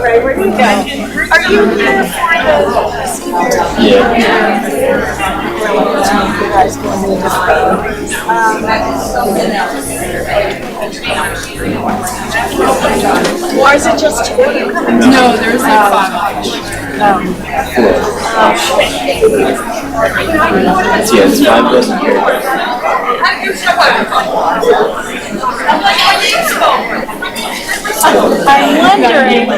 Right, where do you go? Are you here for the Yeah. Or is it just two? No, there's like five. Yeah, it's 5 dozen here. I'm wondering.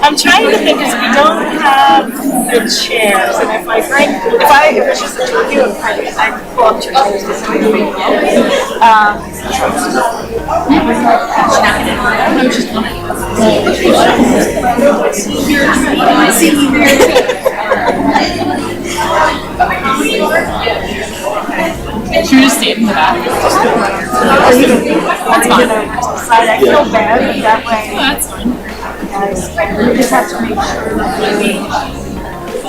I'm trying to think because we don't have the chairs, and if it's just the two of you, I'd pull up chairs. Should we just stay in the back? That's fine. I feel bad that way. Oh, that's fine. We just have to make sure that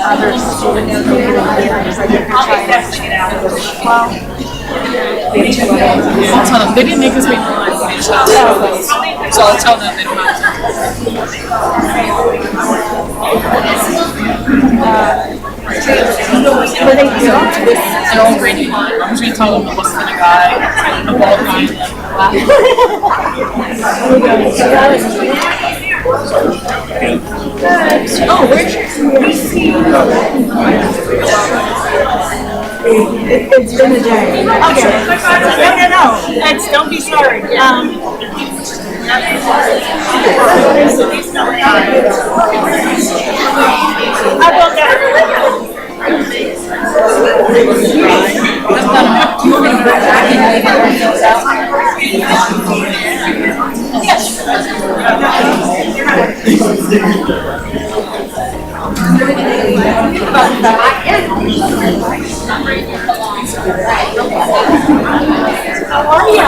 other students are here because I think they're trying to get out of this. Well, I'll tell them. They didn't make us wait in line. They just got us. So I'll tell them they don't have were they doing this? They're all waiting in line. I'm just going to tell them to listen to the guy, the bald guy, and Oh, where's your It's been a day. Okay. No. Don't be sorry. I will get How are you?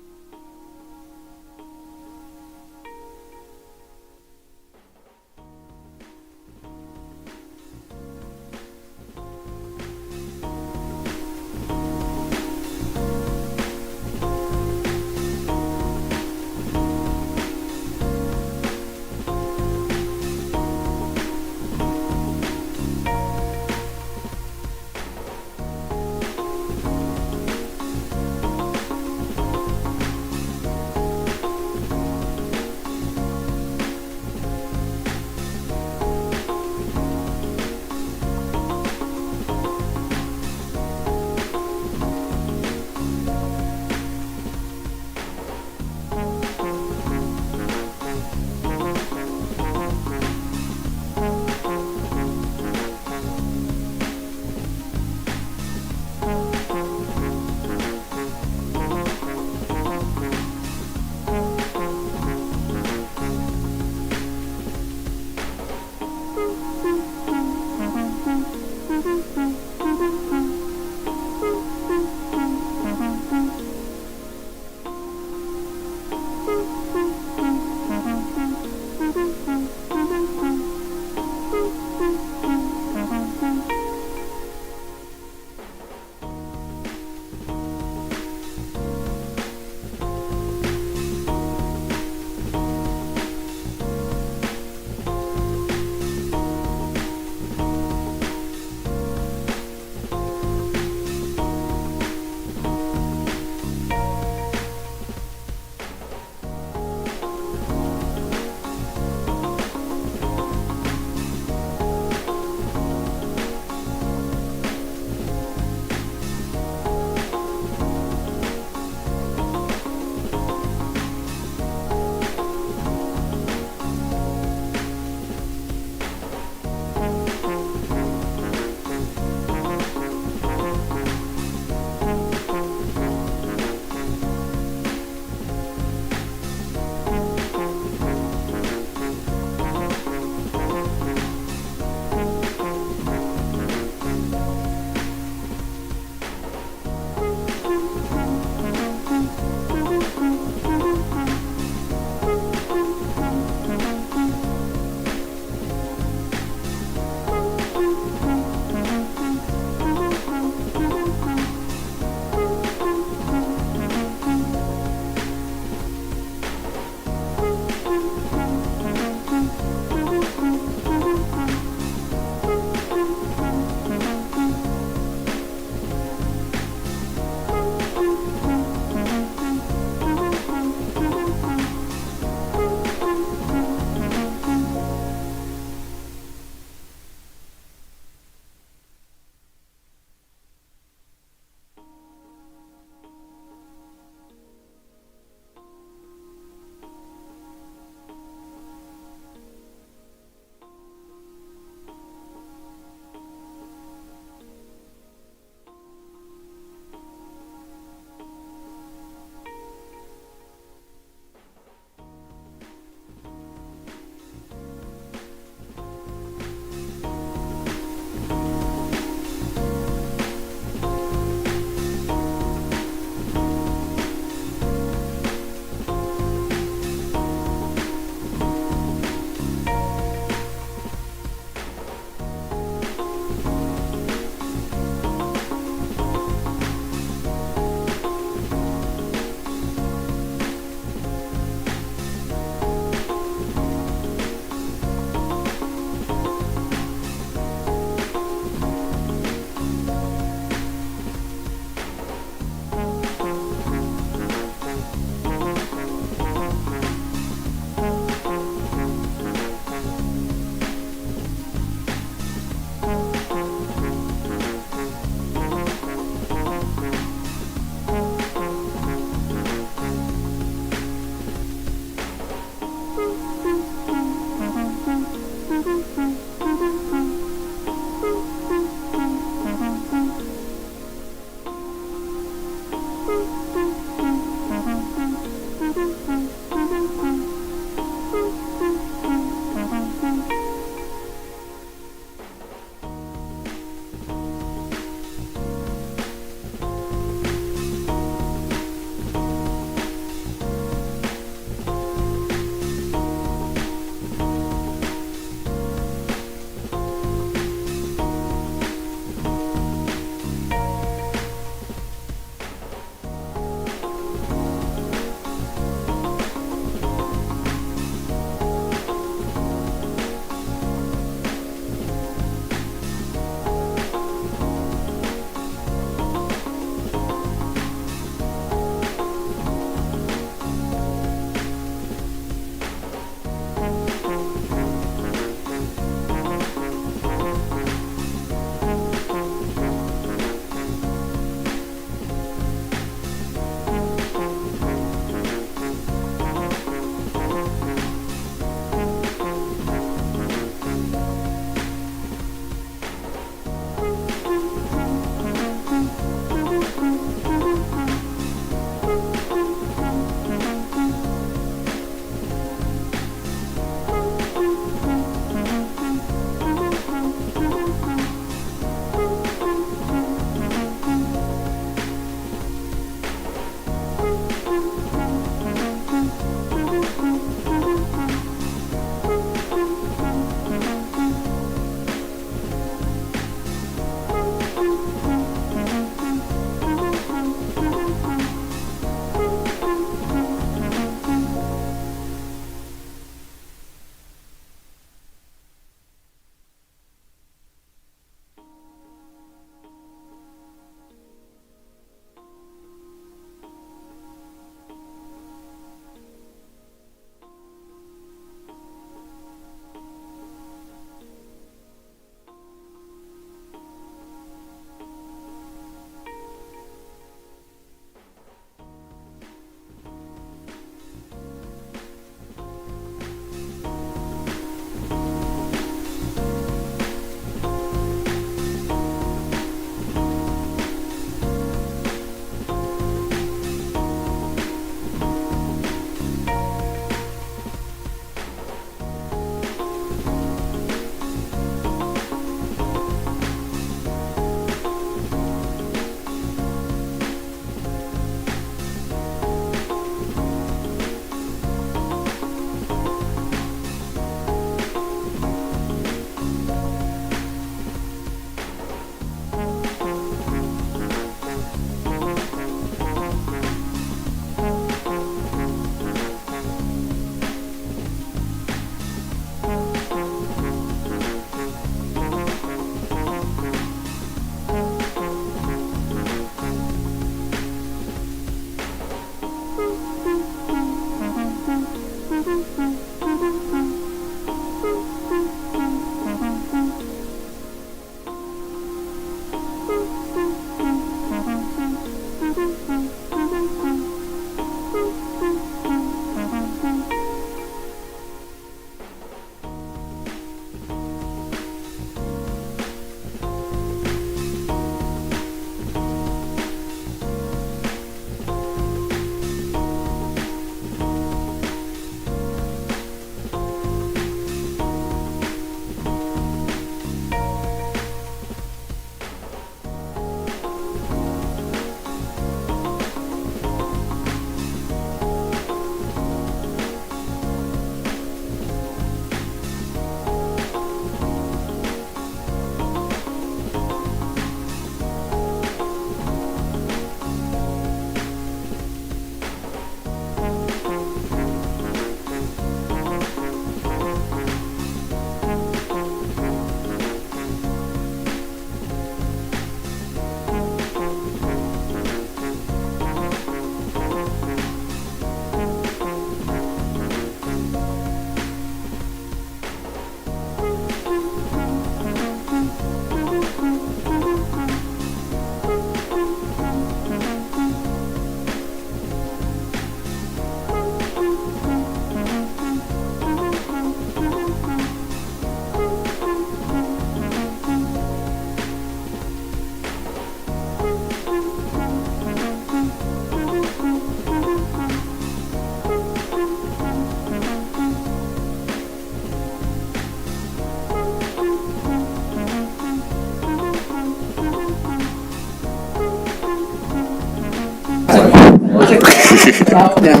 No.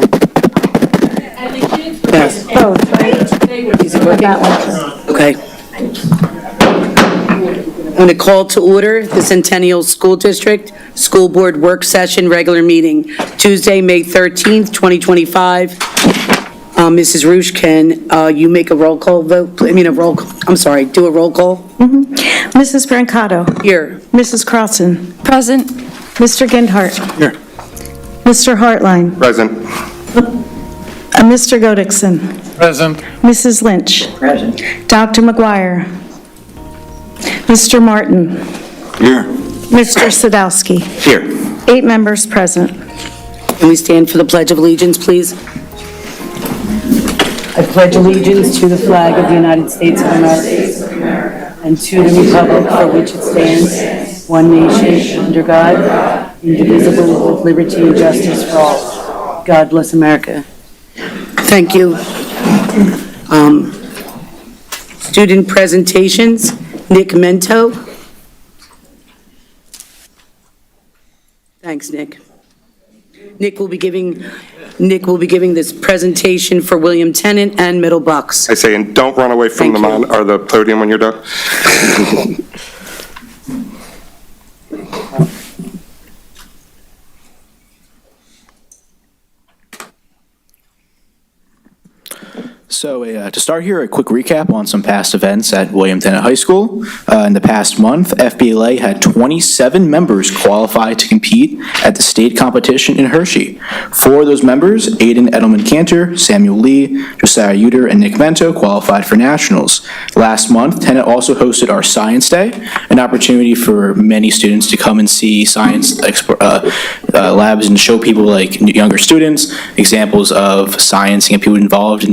Yes. Both, right? Easy work. That one. Okay. I'm going to call to order the Centennial School District School Board Work Session Regular Meeting, Tuesday, May 13th, 2025. Mrs. Roosh, can you make a roll call vote? Do a roll call. Mrs. Brancato. Here. Mrs. Crossan. Present. Mr. Gendhart. Here. Mr. Hartline. Present. Mr. Godikson. Present. Mrs. Lynch. Present. Dr. McGuire. Mr. Martin. Here. Mr. Sadowski. Here. 8 members present. Can we stand for the Pledge of Allegiance, please? I pledge allegiance to the flag of the United States of America and to the republic for which it stands, one nation, under God, indivisible, with liberty and justice for all. God bless America. Thank you. Student presentations, Nick Mento. Thanks, Nick. Nick will be giving this presentation for William Tennant and Middle Bucks. I say, and don't run away from the podium when you're done. So to start here, a quick recap on some past events at William Tennant High School. In the past month, FBLA had 27 members qualify to compete at the state competition in Hershey. 4 of those members, Aiden Edelman Cantor, Samuel Lee, Josiah Uter, and Nick Mento, qualified for nationals. Last month, Tennant also hosted our Science Day, an opportunity for many students to come and see science labs and show people, like younger students, examples of science and get people involved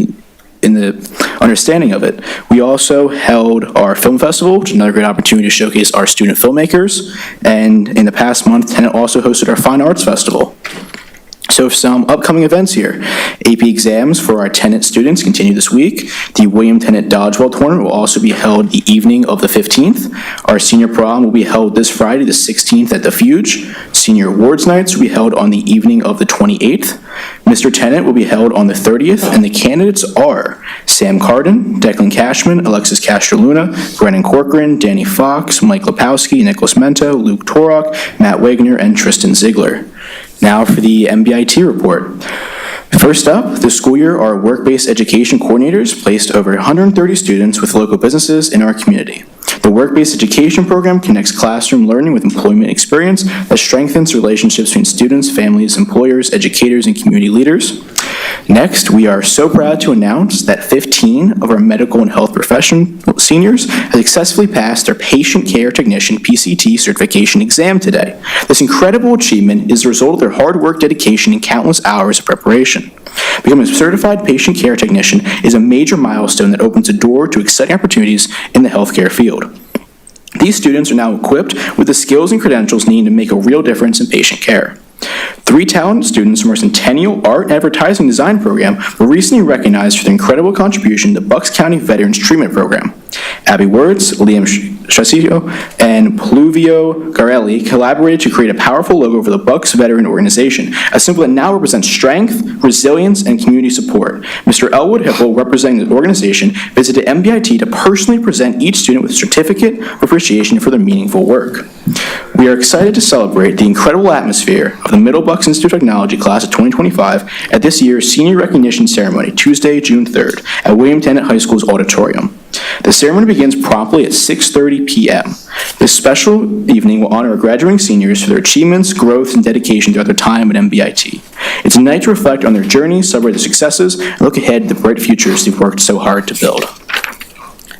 in the understanding of it. We also held our film festival, which is another great opportunity to showcase our student filmmakers. And in the past month, Tennant also hosted our Fine Arts Festival. So some upcoming events here. AP exams for our Tennant students continue this week. The William Tennant Dodgeball Tournament will also be held the evening of the 15th. Our senior prom will be held this Friday, the 16th at the Fuge. Senior awards nights will be held on the evening of the 28th. Mr. Tennant will be held on the 30th, and the candidates are Sam Carden, Declan Cashman, Alexis Castroluna, Brennan Corcoran, Danny Fox, Mike Lepowski, Nicholas Mento, Luke Torok, Matt Wagner, and Tristan Ziegler. Now for the MBIT report. First up, this school year, our work-based education coordinators placed over 130 students with local businesses in our community. The work-based education program connects classroom learning with employment experience that strengthens relationships between students, families, employers, educators, and community leaders. Next, we are so proud to announce that 15 of our medical and health profession seniors have successfully passed their patient care technician PCT certification exam today. This incredible achievement is the result of their hard work, dedication, and countless hours of preparation. Becoming a certified patient care technician is a major milestone that opens a door to exciting opportunities in the healthcare field. These students are now equipped with the skills and credentials needed to make a real difference in patient care. 3 talented students from our Centennial Art and Advertising Design program were recently recognized for their incredible contribution to the Bucks County Veterans Treatment Program. Abby Words, Liam Chasio, and Pluvio Garelli collaborated to create a powerful logo for the Bucks Veteran Organization, a symbol that now represents strength, resilience, and community support. Mr. Elwood, while representing the organization, visited MBIT to personally present each student with a certificate of appreciation for their meaningful work. We are excited to celebrate the incredible atmosphere of the Middle Bucks Institute of Technology class of 2025 at this year's Senior Recognition Ceremony, Tuesday, June 3rd, at William Tennant High School's auditorium. The ceremony begins promptly at 6:30 p.m. This special evening will honor our graduating seniors for their achievements, growth, and dedication throughout their time at MBIT. It's a night to reflect on their journey, celebrate their successes, and look ahead to the bright futures they've worked so hard to build.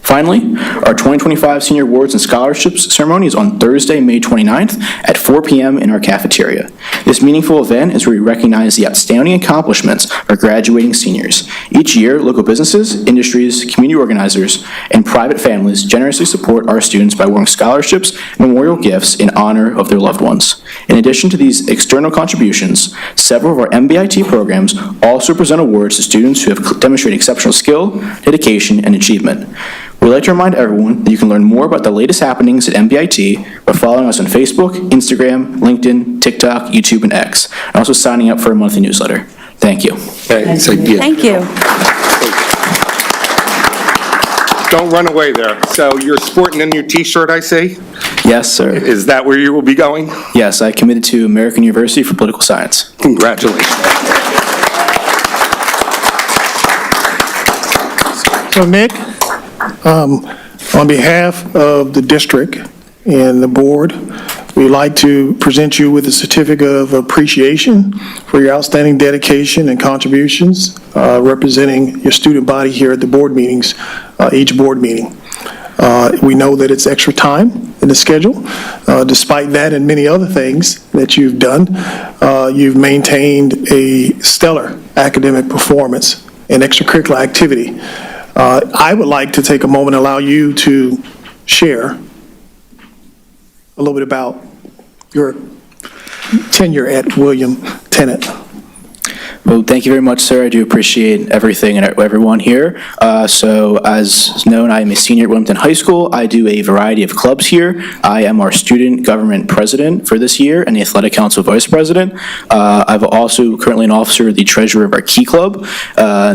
Finally, our 2025 Senior Awards and Scholarships ceremony is on Thursday, May 29th at 4 p.m. in our cafeteria. This meaningful event is where we recognize the outstanding accomplishments of our graduating seniors. Each year, local businesses, industries, community organizers, and private families generously support our students by awarding scholarships and memorial gifts in honor of their loved ones. In addition to these external contributions, several of our MBIT programs also present awards to students who have demonstrated exceptional skill, dedication, and achievement. We'd like to remind everyone that you can learn more about the latest happenings at MBIT by following us on Facebook, Instagram, LinkedIn, TikTok, YouTube, and X, and also signing up for a monthly newsletter. Thank you. Okay, so, yeah. Thank you. Don't run away there. So you're sporting a new T-shirt, I see? Yes, sir. Is that where you will be going? Yes, I committed to American University for Political Science. Congratulations. So Nick, on behalf of the district and the board, we'd like to present you with a certificate of appreciation for your outstanding dedication and contributions representing your student body here at the board meetings, each board meeting. We know that it's extra time in the schedule. Despite that and many other things that you've done, you've maintained a stellar academic performance and extracurricular activity. I would like to take a moment and allow you to share a little bit about your tenure at William Tennant. Well, thank you very much, sir. I do appreciate everything and everyone here. So as known, I am a senior at Wilmington High School. I do a variety of clubs here. I am our student government president for this year and the athletic council vice president. I'm also currently an officer, the treasurer of our Key Club.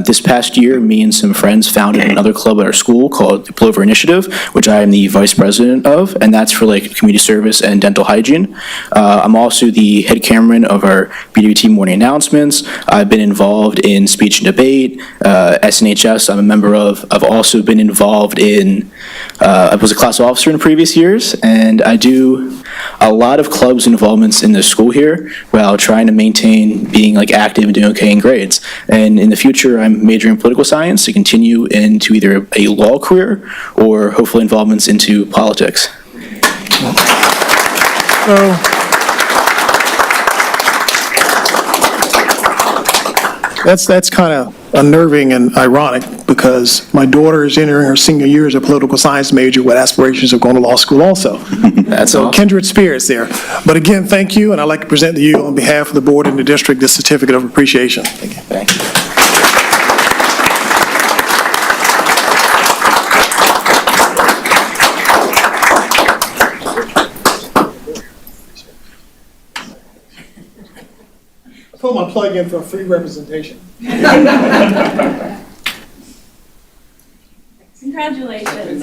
This past year, me and some friends founded another club at our school called the Plover Initiative, which I am the vice president of, and that's for like community service and dental hygiene. I'm also the head cameraman of our BWT morning announcements. I've been involved in speech and debate, SNHS I'm a member of. I've also been involved in, I was a class officer in previous years, and I do a lot of clubs and involvements in the school here while trying to maintain being like active and doing okay in grades. And in the future, I'm majoring in political science to continue into either a law career or hopefully involvements into politics. That's kind of unnerving and ironic because my daughter is entering her senior year as a political science major with aspirations of going to law school also. That's So awesome. kindred spirits there. But again, thank you, and I'd like to present to you on behalf of the board and the district this certificate of appreciation. Thank you. Thank you. Put my plug in for a free representation. Congratulations.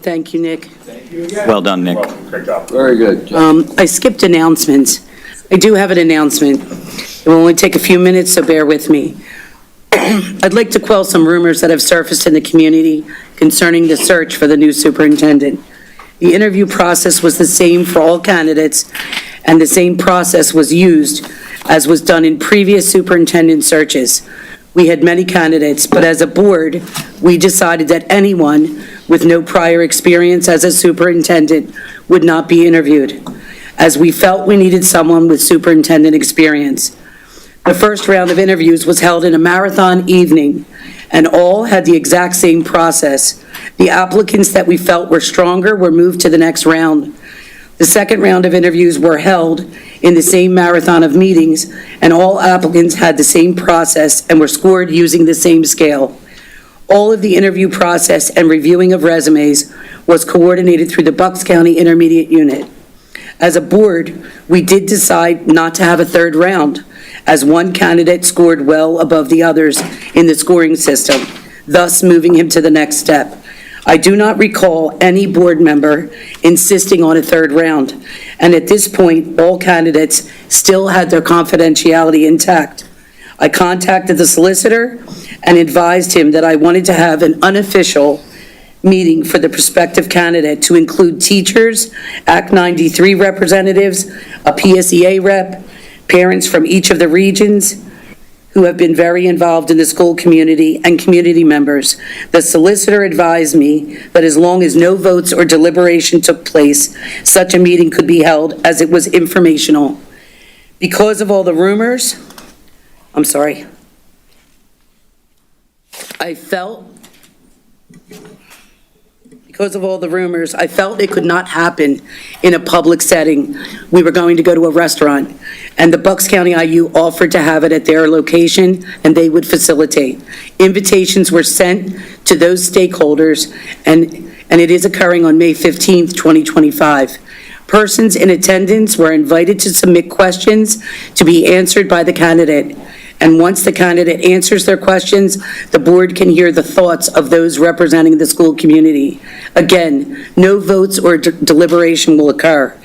Thank you, Nick. Well done, Nick. Very good. I skipped announcements. I do have an announcement. It will only take a few minutes, so bear with me. I'd like to quell some rumors that have surfaced in the community concerning the search for the new superintendent. The interview process was the same for all candidates, and the same process was used as was done in previous superintendent searches. We had many candidates, but as a board, we decided that anyone with no prior experience as a superintendent would not be interviewed, as we felt we needed someone with superintendent experience. The first round of interviews was held in a marathon evening, and all had the exact same process. The applicants that we felt were stronger were moved to the next round. The second round of interviews were held in the same marathon of meetings, and all applicants had the same process and were scored using the same scale. All of the interview process and reviewing of resumes was coordinated through the Bucks County Intermediate Unit. As a board, we did decide not to have a third round, as one candidate scored well above the others in the scoring system, thus moving him to the next step. I do not recall any board member insisting on a third round, and at this point, all candidates still had their confidentiality intact. I contacted the solicitor and advised him that I wanted to have an unofficial meeting for the prospective candidate to include teachers, Act 93 representatives, a PSEA rep, parents from each of the regions who have been very involved in the school community, and community members. The solicitor advised me that as long as no votes or deliberation took place, such a meeting could be held as it was informational. Because of all the rumors, because of all the rumors, I felt it could not happen in a public setting. We were going to go to a restaurant, and the Bucks County IU offered to have it at their location, and they would facilitate. Invitations were sent to those stakeholders, and it is occurring on May 15th, 2025. Persons in attendance were invited to submit questions to be answered by the candidate. And once the candidate answers their questions, the board can hear the thoughts of those representing the school community. Again, no votes or deliberation will occur.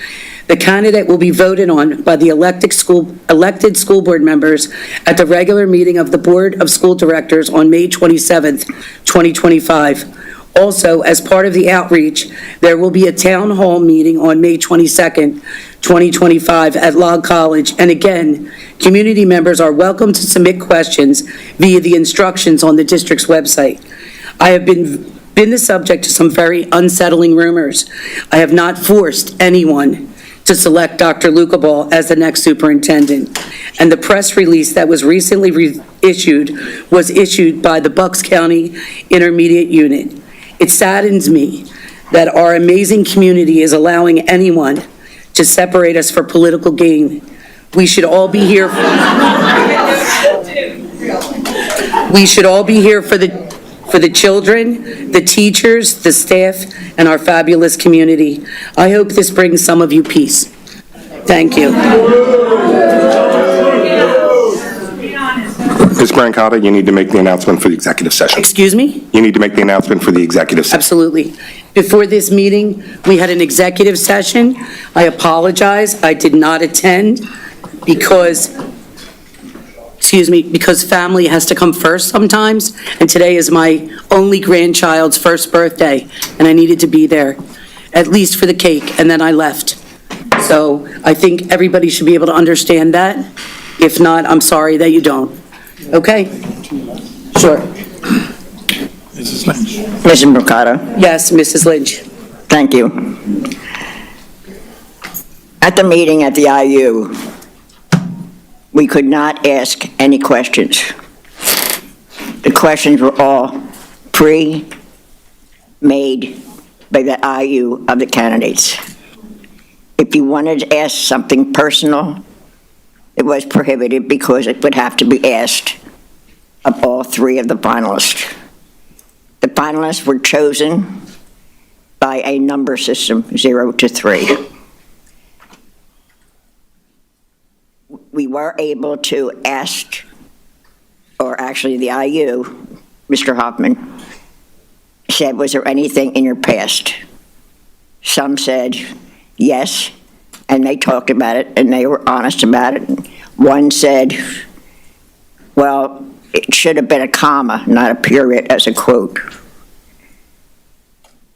The candidate will be voted on by the elected school board members at the regular meeting of the Board of School Directors on May 27th, 2025. Also, as part of the outreach, there will be a town hall meeting on May 22nd, 2025 at Log College. And again, community members are welcome to submit questions via the instructions on the district's website. I have been the subject to some very unsettling rumors. I have not forced anyone to select Dr. Lukeball as the next superintendent. And the press release that was recently issued was issued by the Bucks County Intermediate Unit. It saddens me that our amazing community is allowing anyone to separate us for political gain. We should all be here. We should all be here for the children, the teachers, the staff, and our fabulous community. I hope this brings some of you peace. Thank you. Ms. Brancato, you need to make the announcement for the executive session. Excuse me? You need to make the announcement for the executive session. Absolutely. Before this meeting, we had an executive session. I apologize, I did not attend because family has to come first sometimes, and today is my only grandchild's first birthday, and I needed to be there, at least for the cake, and then I left. So I think everybody should be able to understand that. If not, I'm sorry that you don't. Okay? Sure. Mrs. Mercado, Yes, Mrs. Lynch. thank you. At the meeting at the IU, we could not ask any questions. The questions were all pre-made by the IU of the candidates. If you wanted to ask something personal, it was prohibited because it would have to be asked of all three of the finalists. The finalists were chosen by a number system, 0 to 3. We were able to ask, or actually the IU, Mr. Hoffman, said, was there anything in your past? Some said yes, and they talked about it, and they were honest about it. One said, well, it should have been a comma, not a period, as a quote.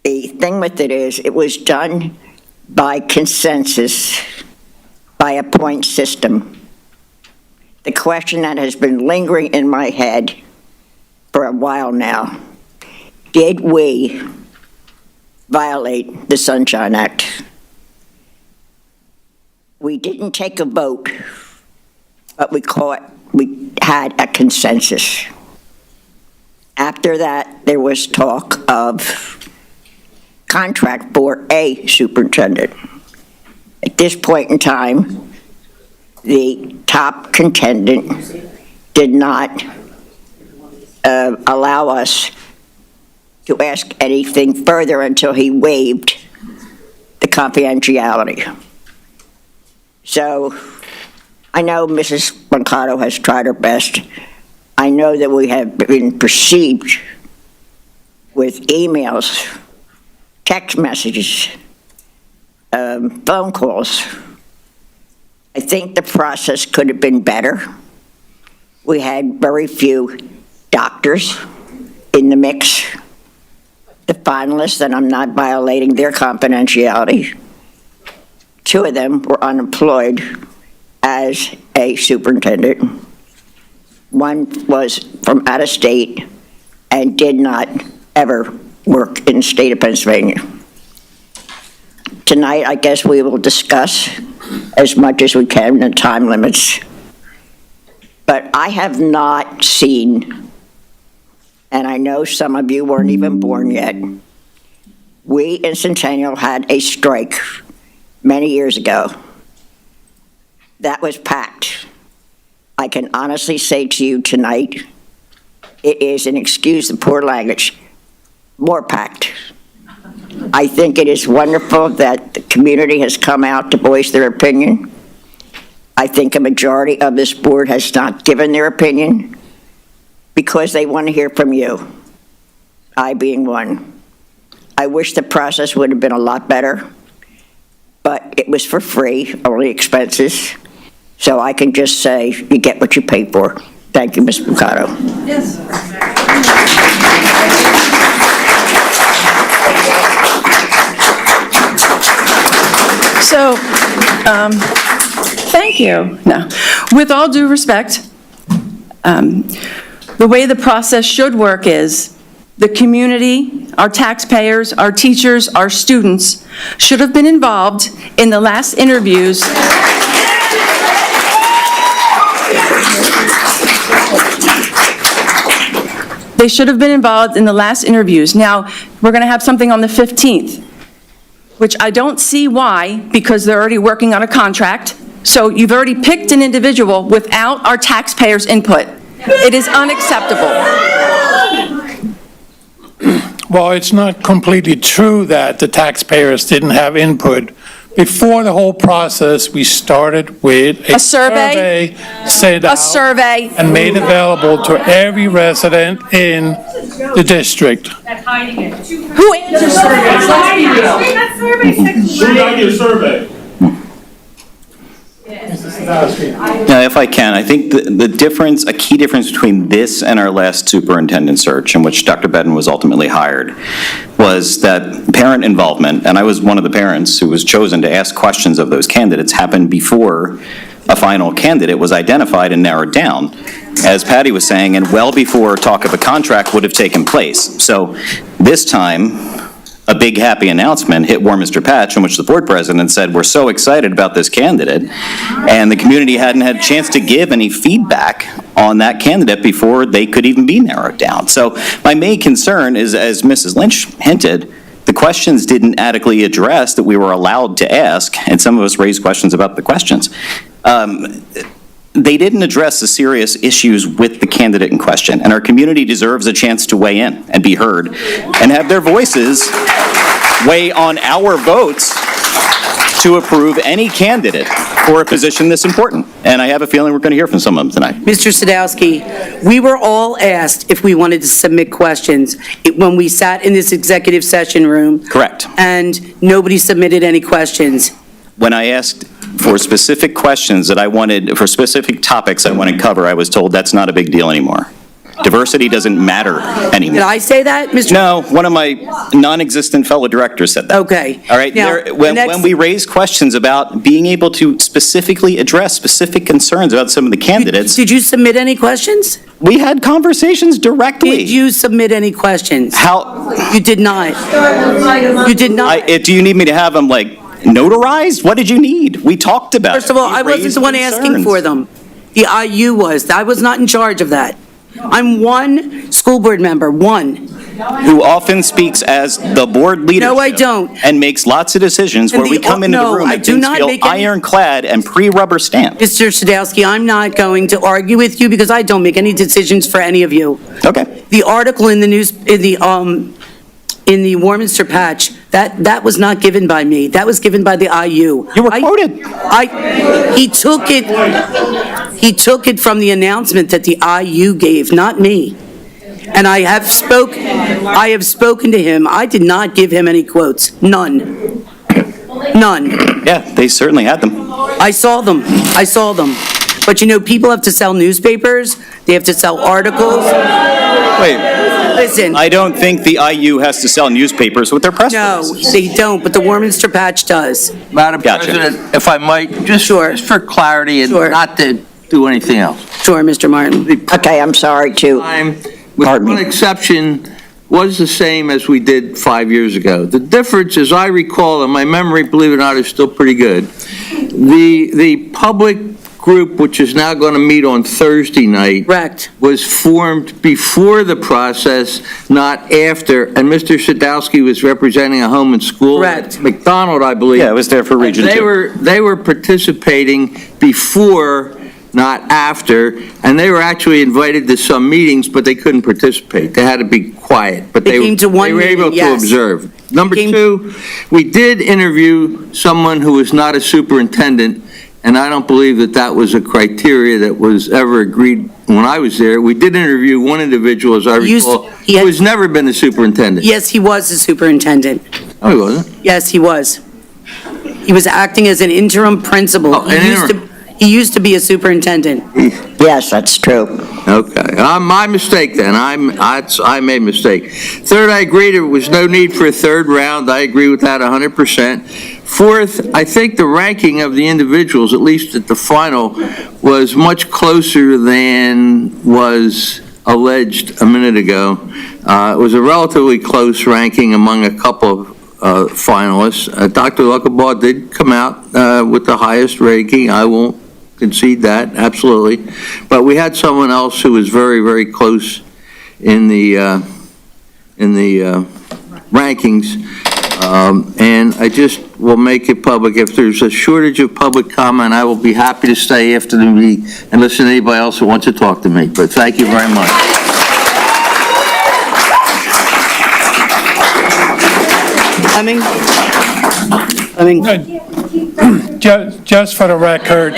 The thing with it is, it was done by consensus, by a point system. The question that has been lingering in my head for a while now, did we violate the Sunshine Act? We didn't take a vote, but we had a consensus. After that, there was talk of contract for a superintendent. At this point in time, the top contendant did not allow us to ask anything further until he waived the confidentiality. So I know Mrs. Brancato has tried her best. I know that we have been perceived with emails, text messages, phone calls. I think the process could have been better. We had very few doctors in the mix. The finalists, and I'm not violating their confidentiality, 2 of them were unemployed as a superintendent. One was from out of state and did not ever work in the state of Pennsylvania. Tonight, I guess we will discuss as much as we can in the time limits. But I have not seen, and I know some of you weren't even born yet, We in Centennial had a strike many years ago. That was packed. I can honestly say to you tonight, it is, and excuse the poor language, more packed. I think it is wonderful that the community has come out to voice their opinion. I think a majority of this board has not given their opinion because they want to hear from you, I being one. I wish the process would have been a lot better, but it was for free, only expenses. So I can just say, you get what you pay for. Thank you, Ms. Bucato. Yes. So, thank you. No, with all due respect, the way the process should work is the community, our taxpayers, our teachers, our students should have been involved in the last interviews. They should have been involved in the last interviews. Now, we're going to have something on the 15th, which I don't see why, because they're already working on a contract. So you've already picked an individual without our taxpayers' input. It is unacceptable. Well, it's not completely true that the taxpayers didn't have input. Before the whole process, we started with A survey? sent A out survey. and made available to every resident in the district. Who answers surveys? Let's be real. That survey 6 Who got your survey? Now, if I can, I think the difference, a key difference between this and our last superintendent search, in which Dr. Bedden was ultimately hired, was that parent involvement, and I was one of the parents who was chosen to ask questions of those candidates, happened before a final candidate was identified and narrowed down, as Patty was saying, and well before talk of a contract would have taken place. So this time, a big happy announcement hit Warminster Patch, in which the board president said, we're so excited about this candidate, and the community hadn't had a chance to give any feedback on that candidate before they could even be narrowed down. So my main concern is, as Mrs. Lynch hinted, the questions didn't adequately address that we were allowed to ask, and some of us raised questions about the questions. They didn't address the serious issues with the candidate in question, and our community deserves a chance to weigh in and be heard and have their voices weigh on our votes to approve any candidate for a position this important. And I have a feeling we're going to hear from some of them tonight. Mr. Sadowski, we were all asked if we wanted to submit questions when we sat in this executive session room. Correct. And nobody submitted any questions. When I asked for specific questions that I wanted, for specific topics I want to cover, I was told that's not a big deal anymore. Diversity doesn't matter anymore. Did I say that, Mr.? No, one of my non-existent fellow directors said that. Okay. All right, Now, when we raise questions about being able to specifically address specific concerns about some of the candidates, Did you submit any questions? we had conversations directly. Did you submit any questions? How, You did not. You did not. do you need me to have them, like, notarized? What did you need? We talked about it. First of all, We I wasn't raised the one asking concerns. for them. The IU was. I was not in charge of that. I'm one school board member, one. Who often speaks as the board leadership. No, I don't. And makes lots of decisions And where we come into the no, room I and do things not feel make any- ironclad and pre-rubber stamped. Mr. Sadowski, I'm not going to argue with you because I don't make any decisions for any of you. Okay. The article in the news, in the Warminster Patch, that was not given by me. That was given by the IU. You were quoted. He took it from the announcement that the IU gave, not me. And I have spoken to him. I did not give him any quotes. None. None. Yeah, they certainly had them. I saw them. I saw them. But you know, people have to sell newspapers. They have to sell articles. Wait, Listen. I don't think the IU has to sell newspapers with their press No, releases. they don't, but the Warminster Patch does. Madam Gotcha. President, if I might, just for clarity and Sure. not to do anything else. Sure, Mr. Martin. Okay, I'm sorry to, Time, with Pardon me. one exception, was the same as we did 5 years ago. The difference, as I recall, and my memory, believe it or not, is still pretty good, the public group, which is now going to meet on Thursday night, Correct. was formed before the process, not after, and Mr. Sadowski was representing a home and school. Correct. McDonald, I believe. Yeah, it was there for Region 2. They were participating before, not after, and they were actually invited to some meetings, but they couldn't participate. They had to be quiet, but They came to one they were able meeting, to yes. observe. Number Came- two, we did interview someone who was not a superintendent, and I don't believe that that was a criteria that was ever agreed when I was there. We did interview one individual, as I Used- recall, he had- who has never been a superintendent. Yes, he was a superintendent. Oh, he wasn't? Yes, he was. He was acting as an interim principal. Oh, an interim. He used to be a superintendent. Yes, that's true. Okay, my mistake then, I made a mistake. Third, I agree there was no need for a third round, I agree with that 100%. Fourth, I think the ranking of the individuals, at least at the final, was much closer than was alleged a minute ago. It was a relatively close ranking among a couple of finalists. Dr. Lucabaugh did come out with the highest ranking, I won't concede that, absolutely. But we had someone else who was very, very close in the rankings. And I just will make it public. If there's a shortage of public comment, I will be happy to stay after the meeting and listen to anybody else who wants to talk to me. But thank you very much. Fleming? Just for the record,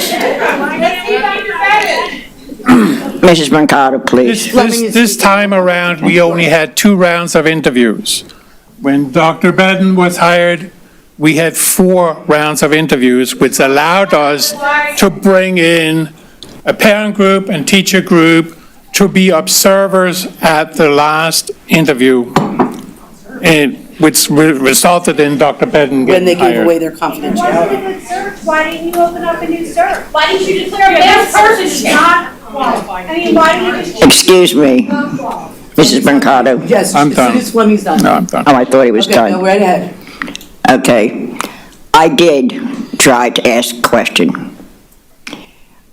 Mrs. Mercado, please. this time around, we only had 2 rounds of interviews. When Dr. Bedden was hired, we had 4 rounds of interviews, which allowed us to bring in a parent group and teacher group to be observers at the last interview, and which resulted in Dr. Bedden When they getting gave away hired. their confidentiality. Why didn't you open up a new search? Why didn't you declare this person is not qualified? I mean, why didn't you just Excuse me, Mrs. Mercado. Yes, I'm as done. soon as Fleming's done. No, I'm done. Oh, I thought he was Okay, go done. right ahead. Okay. I did try to ask a question.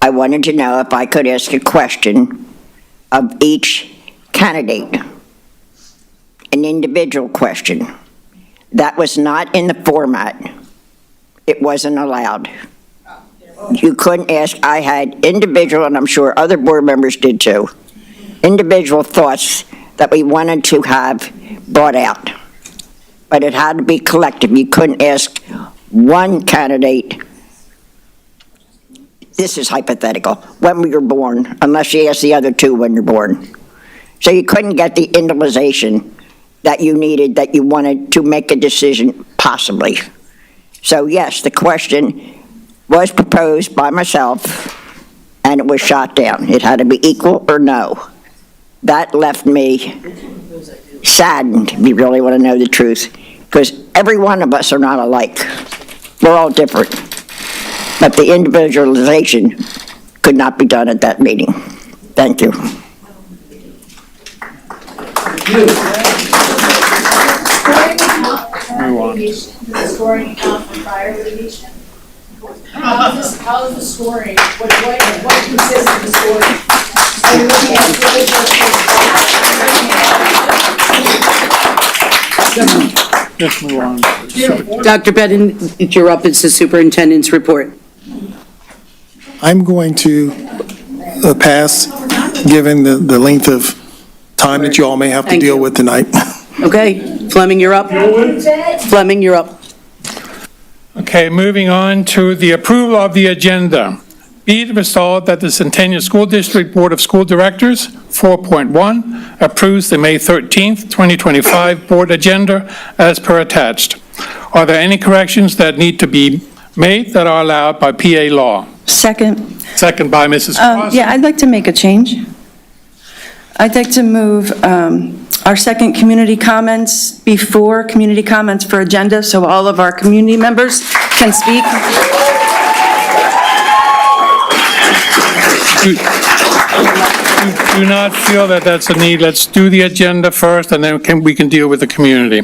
I wanted to know if I could ask a question of each candidate, an individual question. That was not in the format. It wasn't allowed. You couldn't ask, I had individual, and I'm sure other board members did too, individual thoughts that we wanted to have brought out. But it had to be collective. You couldn't ask one candidate, this is hypothetical, when we were born, unless you ask the other 2 when you're born. So you couldn't get the individualization that you needed, that you wanted to make a decision, possibly. So yes, the question was proposed by myself, and it was shot down. It had to be equal or no. That left me saddened, if you really want to know the truth, because every one of us are not alike. We're all different. But the individualization could not be done at that meeting. Thank you. the scoring account for prior litigation? How is the scoring, what consists of the scoring? Are you looking at Just move on. Dr. Bedden, you're up. It's the superintendent's report. I'm going to pass, given the length of time that you all may have to Thank deal you. with tonight. Okay, Fleming, you're up. Fleming, you're up. Okay, moving on to the approval of the agenda. Be it resolved that the Centennial School District Board of School Directors, 4.1, approves the May 13th, 2025 board agenda as per attached. Are there any corrections that need to be made that are allowed by PA law? Second. Second by Mrs. Cross. Yeah, I'd like to make a change. I'd like to move our second community comments before community comments for agenda, so all of our community members can speak. Do not feel that that's a need. Let's do the agenda first, and then we can deal with the community.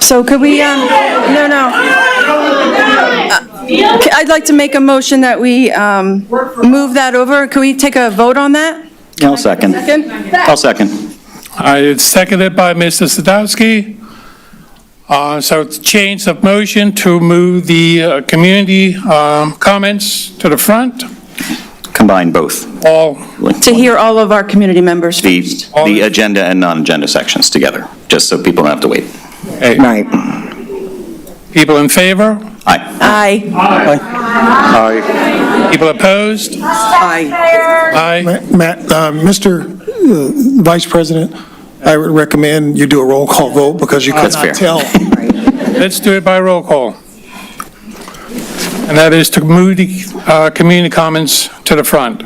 So could we, no. I'd like to make a motion that we move that over. Can we take a vote on that? I'll second. I'll second. It's seconded by Mr. Sadowski. So it's change of motion to move the community comments to the front. Combine both. All, To hear all of our community members The, first. the agenda and non-agenda sections together, just so people don't have to wait. hey, Right. people in favor? Aye. Aye. Aye. People opposed? Aye. Aye. Matt, Mr. Vice President, I would recommend you do a roll call vote because you could That's fair. not tell. Let's do it by roll call. And that is to move the community comments to the front.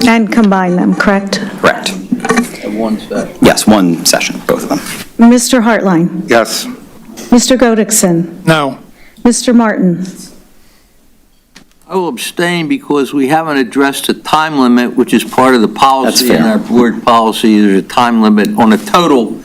And combine them, correct? Correct. One sec. Yes, one session, both of them. Mr. Hartline, Yes. Mr. Godekson, No. Mr. Martin, I will abstain because we haven't addressed the time limit, which is part of the policy. That's fair. In our board policy, there's a time limit on a total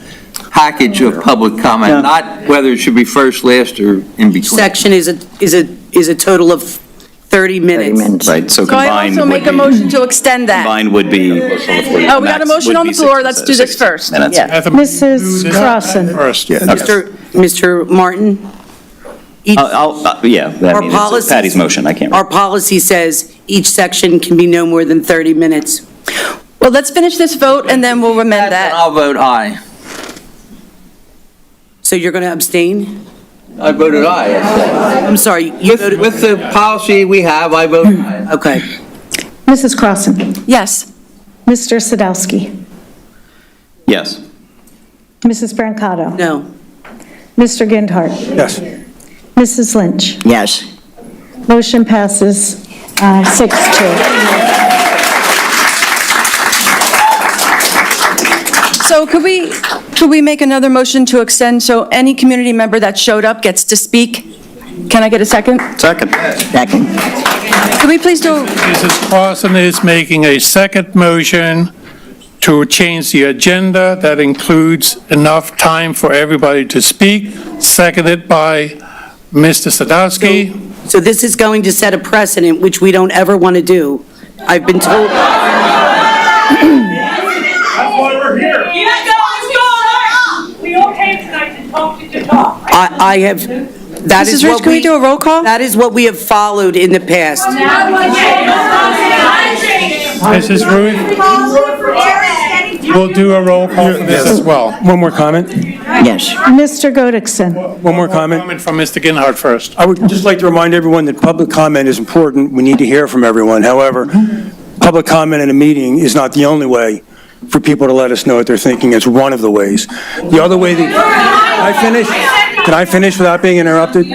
package of public comment, not whether it should be first, last, or in between. Section is a total of 30 minutes. Right, so So I combined also would make a be, motion to extend that. combined would be. Oh, we got a motion on the floor. Let's do this first. I Yeah. have to Mrs. do this Crossan. First. Mr. Martin? Yeah, I mean, it's Patty's motion, I can't. Our policy says each section can be no more than 30 minutes. Well, let's finish this vote and then we'll amend And that. I'll vote aye. So you're going to abstain? I voted aye. I'm sorry, you voted, With the policy we have, I vote aye. okay. Mrs. Crossan, Yes. Mr. Sadowski, Yes. Mrs. Brancato, No. Mr. Gendhart, Yes. Mrs. Lynch. Yes. Motion passes 6-2. So could we make another motion to extend so any community member that showed up gets to speak? Can I get a second? Second. Second. Could we please do, Mrs. Clausen is making a second motion to change the agenda that includes enough time for everybody to speak, seconded by Mr. Sadowski. So this is going to set a precedent, which we don't ever want to do. I've been told, That's why we're here. You don't know what's going on. We all came tonight to talk. I have, that is Mrs. Rich, what can we do a roll call? That is what we have followed in the past. Mrs. Ruth, we'll do a roll call for this as well. One more comment. Yes. Mr. Godekson, One more comment. Comment from Mr. Ginhart first. I would just like to remind everyone that public comment is important. We need to hear from everyone. However, public comment in a meeting is not the only way for people to let us know what they're thinking. It's one of the ways. The other way that, Can I finish without being interrupted?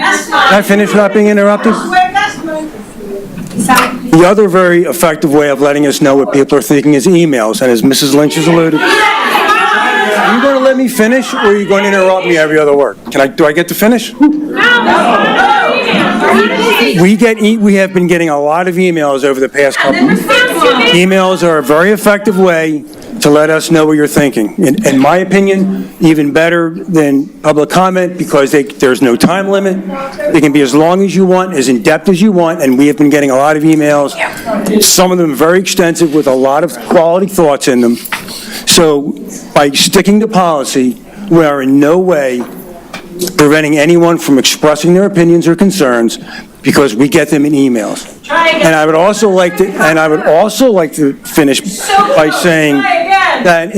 The other very effective way of letting us know what people are thinking is emails, and as Mrs. Lynch has alluded, are you going to let me finish, or are you going to interrupt me every other word? Do I get to finish? We have been getting a lot of emails over the past couple of weeks. Emails are a very effective way to let us know what you're thinking. In my opinion, even better than public comment because there's no time limit. They can be as long as you want, as in-depth as you want, and we have been getting a lot of emails, some of them very extensive with a lot of quality thoughts in them. So by sticking to policy, we are in no way preventing anyone from expressing their opinions or concerns because we get them in emails. And I would also like to finish by saying that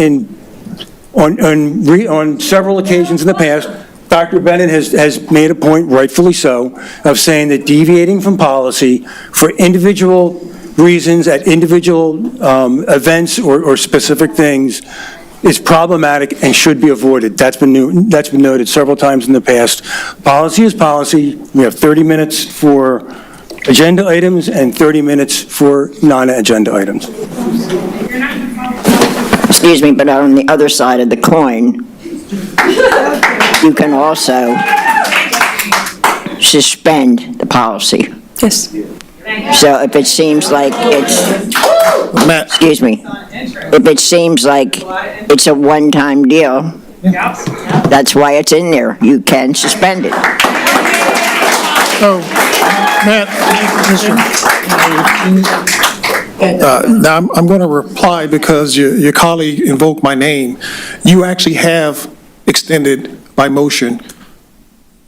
on several occasions in the past, Dr. Bennett has made a point, rightfully so, of saying that deviating from policy for individual reasons at individual events or specific things is problematic and should be avoided. That's been noted several times in the past. Policy is policy. We have 30 minutes for agenda items and 30 minutes for non-agenda items. Excuse me, but on the other side of the coin, you can also suspend the policy. yes. So if it seems like excuse me, if it seems like it's a one-time deal, that's why it's in there. You can suspend it. So, Matt, now I'm going to reply because your colleague invoked my name. You actually have extended by motion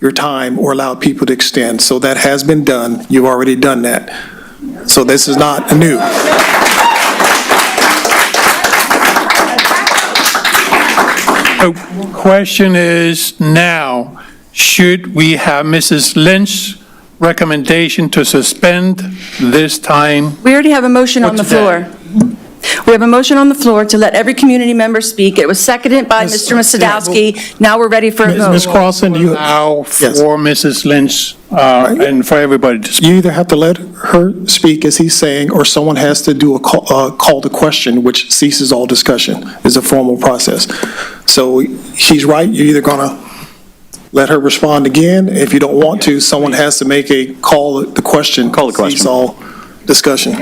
your time or allowed people to extend. So that has been done. You've already done that. So this is not new. The question is now, should we have Mrs. Lynch's recommendation to suspend this time? We already have a motion on the What's that? floor. We have a motion on the floor to let every community member speak. It was seconded by Mr. Sadowski. Now we're ready for a Ms. vote. Crossan, you Allow Yes. for Mrs. Lynch and for everybody to speak. you either have to let her speak, as he's saying, or someone has to do a call to question, which ceases all discussion. It's a formal process. So she's right. You're either going to let her respond again. If you don't want to, someone has to make a call the question. Call the question. Cease all discussion.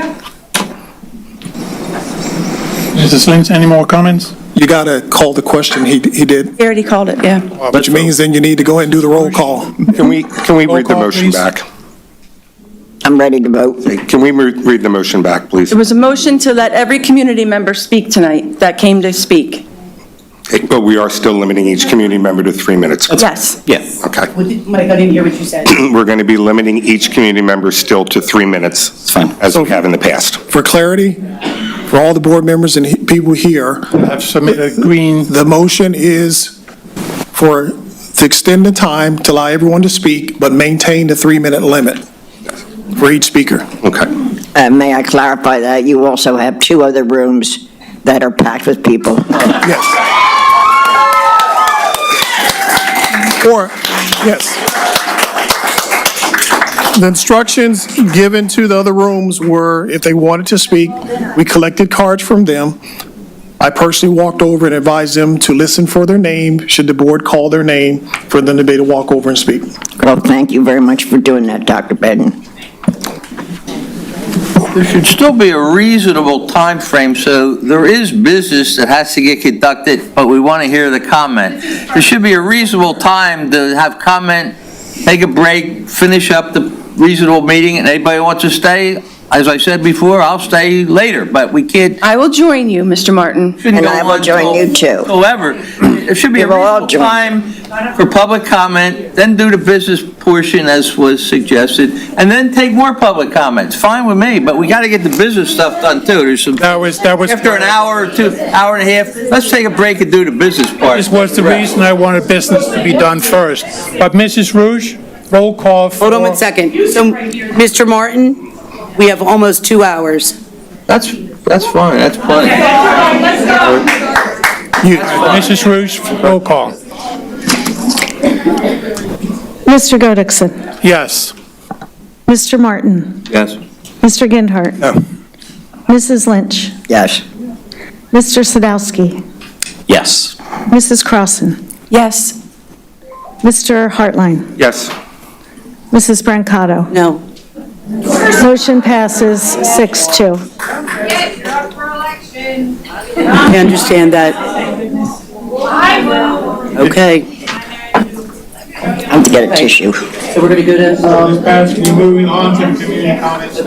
Mrs. Lynch, any more comments? You got to call the question. He did, He already called it, yeah. which means then you need to go ahead and do the roll call. Can we Roll read the call, motion please. back? I'm ready to vote. Can we read the motion back, please? There was a motion to let every community member speak tonight that came to speak. But we are still limiting each community member to 3 minutes. Yes. Yeah. Okay. Mike, I didn't hear what you said. We're going to be limiting each community member still to 3 minutes. It's fine. As we have in the past. For clarity, for all the board members and people here, I've submitted a green. the motion is to extend the time to allow everyone to speak, but maintain the 3-minute limit for each speaker. Okay. May I clarify that you also have 2 other rooms that are packed with people? Yes. Or, yes. The instructions given to the other rooms were, if they wanted to speak, we collected cards from them. I personally walked over and advised them to listen for their name, should the board call their name, for them to be able to walk over and speak. Well, thank you very much for doing that, Dr. Bedden. There should still be a reasonable time frame, so there is business that has to get conducted, but we want to hear the comment. There should be a reasonable time to have comment, take a break, finish up the reasonable meeting, and anybody wants to stay, as I said before, I'll stay later, but we can't, I will join you, Mr. Martin. shouldn't And go I will on join you too. till ever. There should be a We will all reasonable join. time for public comment, then do the business portion as was suggested, and then take more public comments. Fine with me, but we got to get the business stuff done too. There's some, That was. after an hour or 2, hour and a half, let's take a break and do the business part. This was the reason I wanted business to be done first. But Mrs. Rouge, roll call for. Hold on 1 second. So, Mr. Martin, we have almost 2 hours. That's fine, that's plenty. Mrs. Rouge, roll call. Mr. Godekson. Yes. Mr. Martin. Yes. Mr. Gendhart. No. Mrs. Lynch. Yes. Mr. Sadowski. Yes. Mrs. Crossan. Yes. Mr. Hartline. Yes. Mrs. Brancato. No. Motion passes 6-2. I understand that. Okay. I have to get a tissue. So we're going to go to, Moving on to community comments.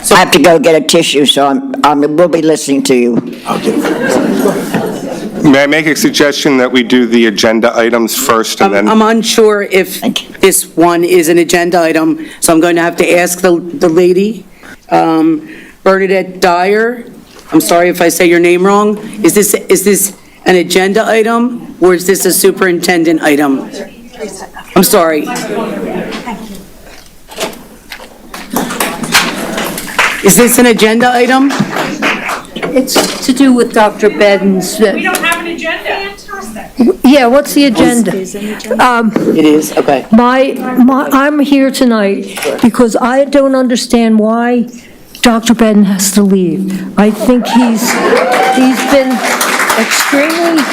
I have to go get a tissue, so we'll be listening to you. May I make a suggestion that we do the agenda items first and then? I'm unsure if Thank you. this one is an agenda item, so I'm going to have to ask the lady, Bernadette Dyer. I'm sorry if I say your name wrong. Is this an agenda item, or is this a superintendent item? I'm sorry. Is this an agenda item? It's to do with Dr. Bedden's. We don't have an agenda? Fantastic. Yeah, what's the agenda? It is, okay. I'm here tonight because I don't understand why Dr. Bedden has to leave. I think he's been extremely,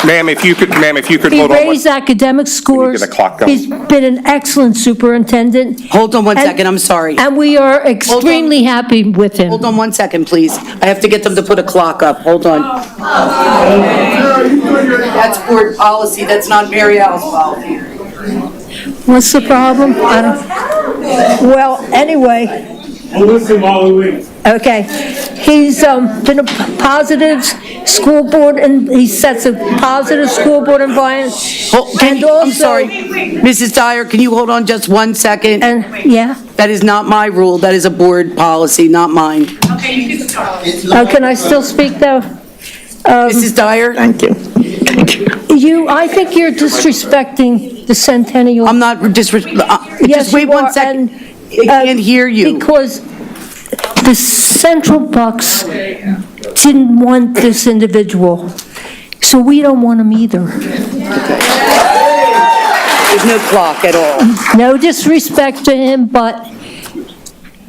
Ma'am, if you could he hold on. raised academic scores. get a clock going? He's been an excellent superintendent. Hold on 1 And- second, I'm sorry. And we are extremely happy with him. Hold on 1 second, please. I have to get them to put a clock up. Hold on. That's board policy, that's not Mary Al's policy. What's the problem? I don't, well, anyway. Okay, he's been a positive school board, and he sets a positive school board environment. And also, I'm sorry, Mrs. Dyer, can you hold on just 1 second? And, yeah, That is not my rule, that is a board policy, not mine. can I still speak, though? Mrs. Dyer? Thank you. I think you're disrespecting the centennial. I'm not Yes, just wait you 1 are, second. and, I can't hear you. Because the Central Bucks didn't want this individual, so we don't want him either. There's no clock at all. No disrespect to him, but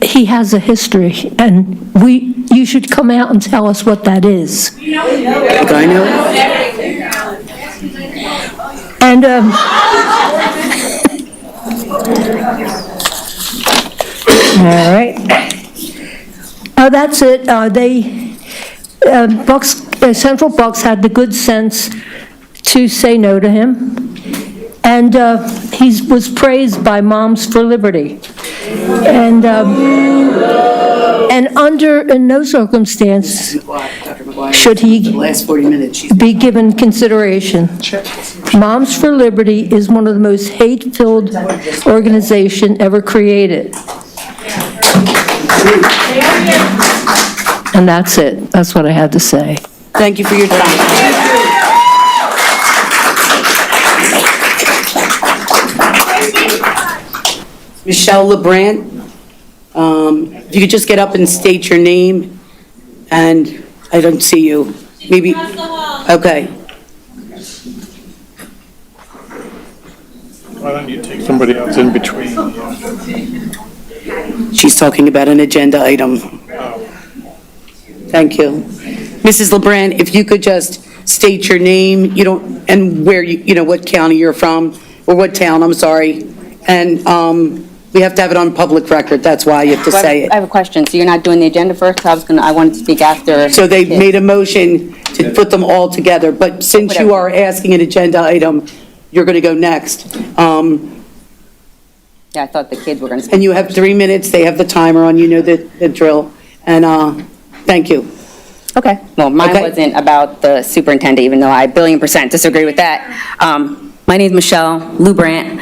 he has a history, and you should come out and tell us what that is. I know. And, all right. That's it. Central Bucks had the good sense to say no to him. And he was praised by Moms for Liberty. And in no circumstance should he Last 40 minutes. be given consideration. Moms for Liberty is one of the most hate-filled organization ever created. And that's it. That's what I had to say. Thank you for your time. Michelle LeBrant, if you could just get up and state your name, and I don't see you. Maybe, okay. Why don't you take somebody else in between? She's talking about an agenda item. Thank you. Mrs. LeBrant, if you could just state your name, and where what county you're from, or what town, I'm sorry. And we have to have it on public record, that's why you have to say it. I have a question. So you're not doing the agenda first? I wanted to speak after. So they made a motion to put them all together, but since you are asking an agenda item, you're going to go next. Yeah, I thought the kids were going to speak. And you have 3 minutes, they have the timer on, you know the drill. And thank you. Okay. Well, mine Okay. wasn't about the superintendent, even though I 1,000,000,000% disagree with that. My name is Michelle LeBrant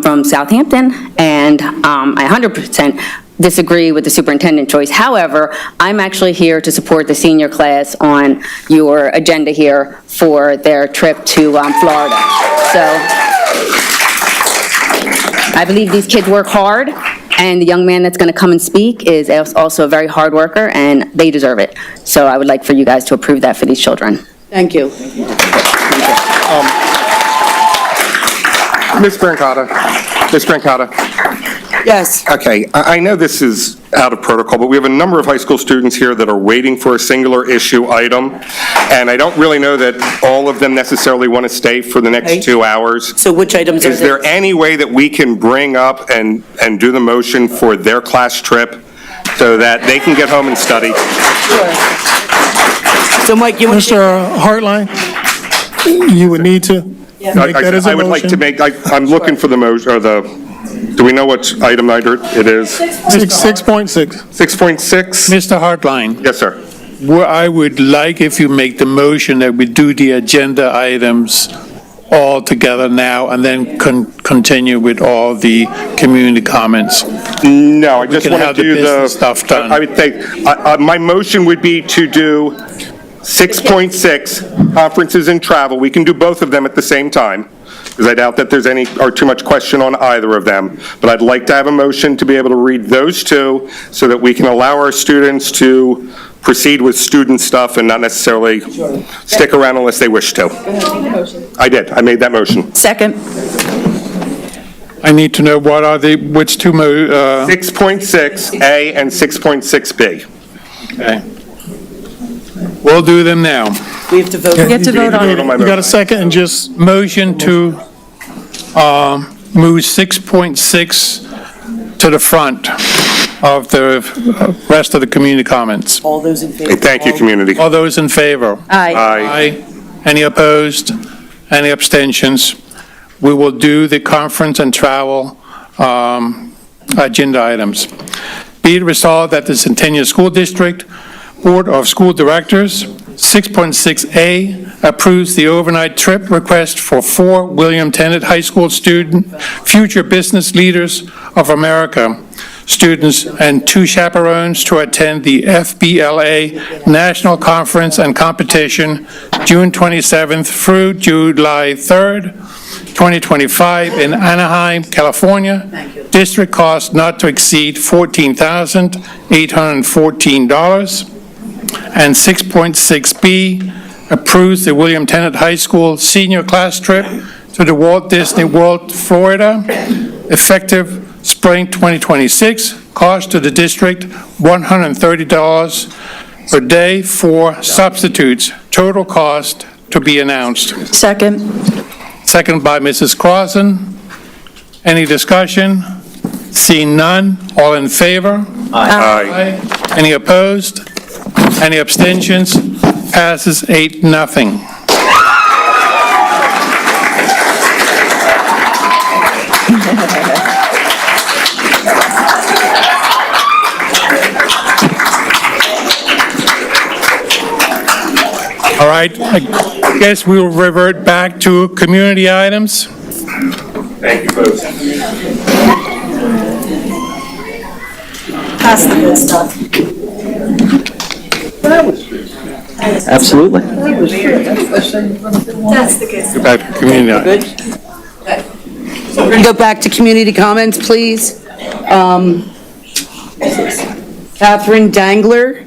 from Southampton, and I 100% disagree with the superintendent choice. However, I'm actually here to support the senior class on your agenda here for their trip to Florida. So I believe these kids work hard, and the young man that's going to come and speak is also a very hard worker, and they deserve it. So I would like for you guys to approve that for these children. Thank you. Ms. Brancotta. Ms. Brancotta. Yes. Okay, I know this is out of protocol, but we have a number of high school students here that are waiting for a singular issue item, and I don't really know that all of them necessarily want to stay for the next 2 hours. So which items are Is there any way that we can bring up and do the motion for their class trip so that they can get home and study? So Mike, you want to... Mr. Hartline, you would need to make that as a I would like to motion. I'm looking for the motion, or do we know what item number it is? 6.6. 6.6? Mr. Hartline, Yes, sir. I would like if you make the motion that we do the agenda items all together now and then continue with all the community comments. No, I just can want have to the do business stuff done. I would think, my motion would be to do 6.6, conferences and travel. We can do both of them at the same time, because I doubt that there's any, or too much question on either of them. But I'd like to have a motion to be able to read those two so that we can allow our students to proceed with student stuff and not necessarily stick around unless they wish to. I did. I made that motion. Second. I need to know which two, 6.6A and 6.6B. okay. We'll do them now. We have to vote. You have to vote on it. You got a second and just, Motion to move 6.6 to the front of the rest of the community comments. All those in favor? Okay, thank you, community. All those in favor? Aye. Aye. Any opposed? Any abstentions? We will do the conference and travel agenda items. Be it resolved that the Centennial School District Board of School Directors, 6.6A, approves the overnight trip request for 4 William Tennant High School student, future business leaders of America students, and 2 chaperones to attend the FBLA National Conference and Competition, June 27th through July 3rd, 2025 in Anaheim, California. District cost not to exceed $14,814. And 6.6B approves the William Tennant High School senior class trip to the Walt Disney World, Florida, effective spring 2026. Cost to the district $130 per day for substitutes. Total cost to be announced. Second. Second by Mrs. Crossan. Any discussion? Seeing none, all in favor? Aye. Any opposed? Any abstentions? Passes 8-0. All right, I guess we'll revert back to community items. Thank you, folks. That's the good stuff. Absolutely. That's the good stuff. Back to community items. We're going to go back to community comments, please. Catherine Dangler,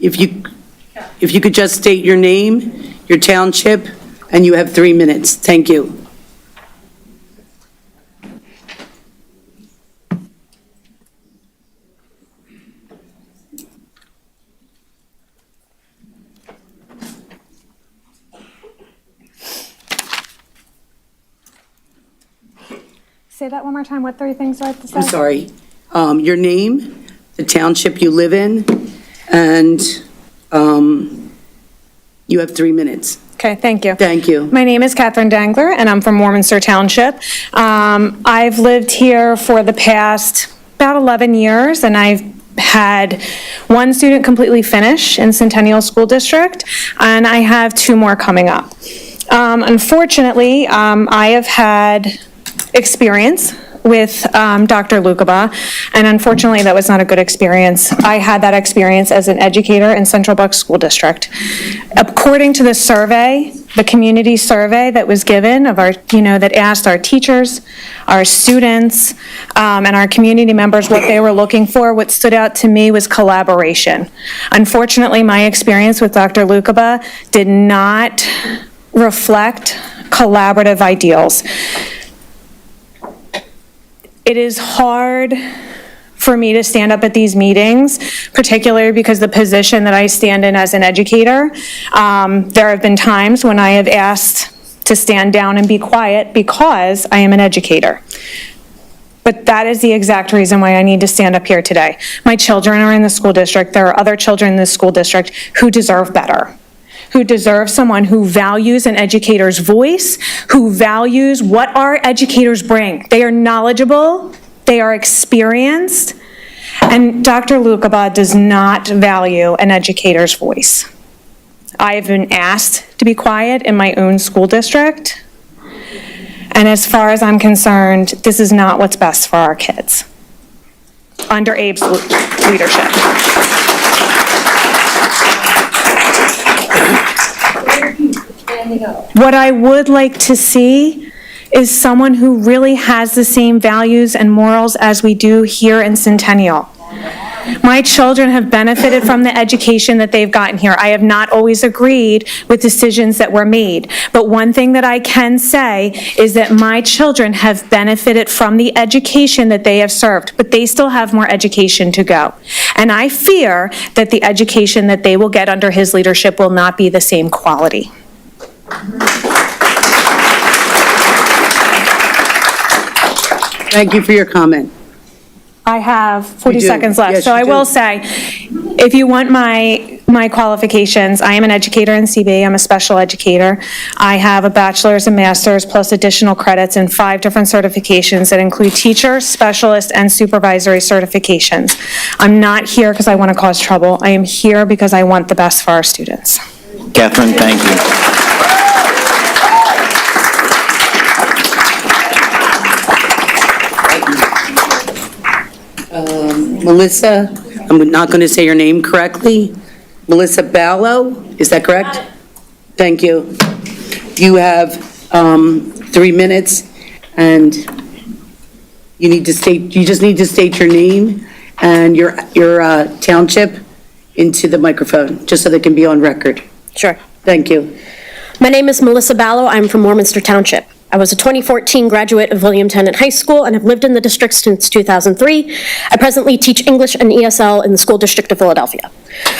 if you could just state your name, your township, and you have 3 minutes. Thank you. Say that one more time. What 3 things do I have to say? I'm sorry. Your name, the township you live in, and you have 3 minutes. Okay, thank you. Thank you. My name is Catherine Dangler, and I'm from Warminster Township. I've lived here for the past about 11 years, and I've had 1 student completely finish in Centennial School District, and I have 2 more coming up. Unfortunately, I have had experience with Dr. Lukaba, and unfortunately that was not a good experience. I had that experience as an educator in Central Bucks School District. According to the survey, the community survey that was given of our, that asked our teachers, our students, and our community members what they were looking for, what stood out to me was collaboration. Unfortunately, my experience with Dr. Lukaba did not reflect collaborative ideals. It is hard for me to stand up at these meetings, particularly because the position that I stand in as an educator. There have been times when I have asked to stand down and be quiet because I am an educator. But that is the exact reason why I need to stand up here today. My children are in the school district. There are other children in the school district who deserve better, who deserve someone who values an educator's voice, who values what our educators bring. They are knowledgeable, they are experienced, and Dr. Lukaba does not value an educator's voice. I have been asked to be quiet in my own school district, and as far as I'm concerned, this is not what's best for our kids under Abe's leadership. What I would like to see is someone who really has the same values and morals as we do here in Centennial. My children have benefited from the education that they've gotten here. I have not always agreed with decisions that were made, but one thing that I can say is that my children have benefited from the education that they have served, but they still have more education to go. And I fear that the education that they will get under his leadership will not be the same quality. Thank you for your comment. I have 40 You do. seconds left, Yes, so you I do. will say, if you want my my qualifications. I am an educator in CB. I'm a special educator. I have a bachelor's and master's plus additional credits in 5 different certifications that include teacher, specialist, and supervisory certifications. I'm not here because I want to cause trouble. I am here because I want the best for our students. Catherine, thank you. Melissa, I'm not going to say your name correctly. Melissa Ballo, is that correct? Thank you. You have 3 minutes, and you just need to state your name and your township into the microphone, just so they can be on record. Sure. Thank you. My name is Melissa Ballo. I'm from Warminster Township. I was a 2014 graduate of William Tennant High School and have lived in the district since 2003. I presently teach English and ESL in the School District of Philadelphia.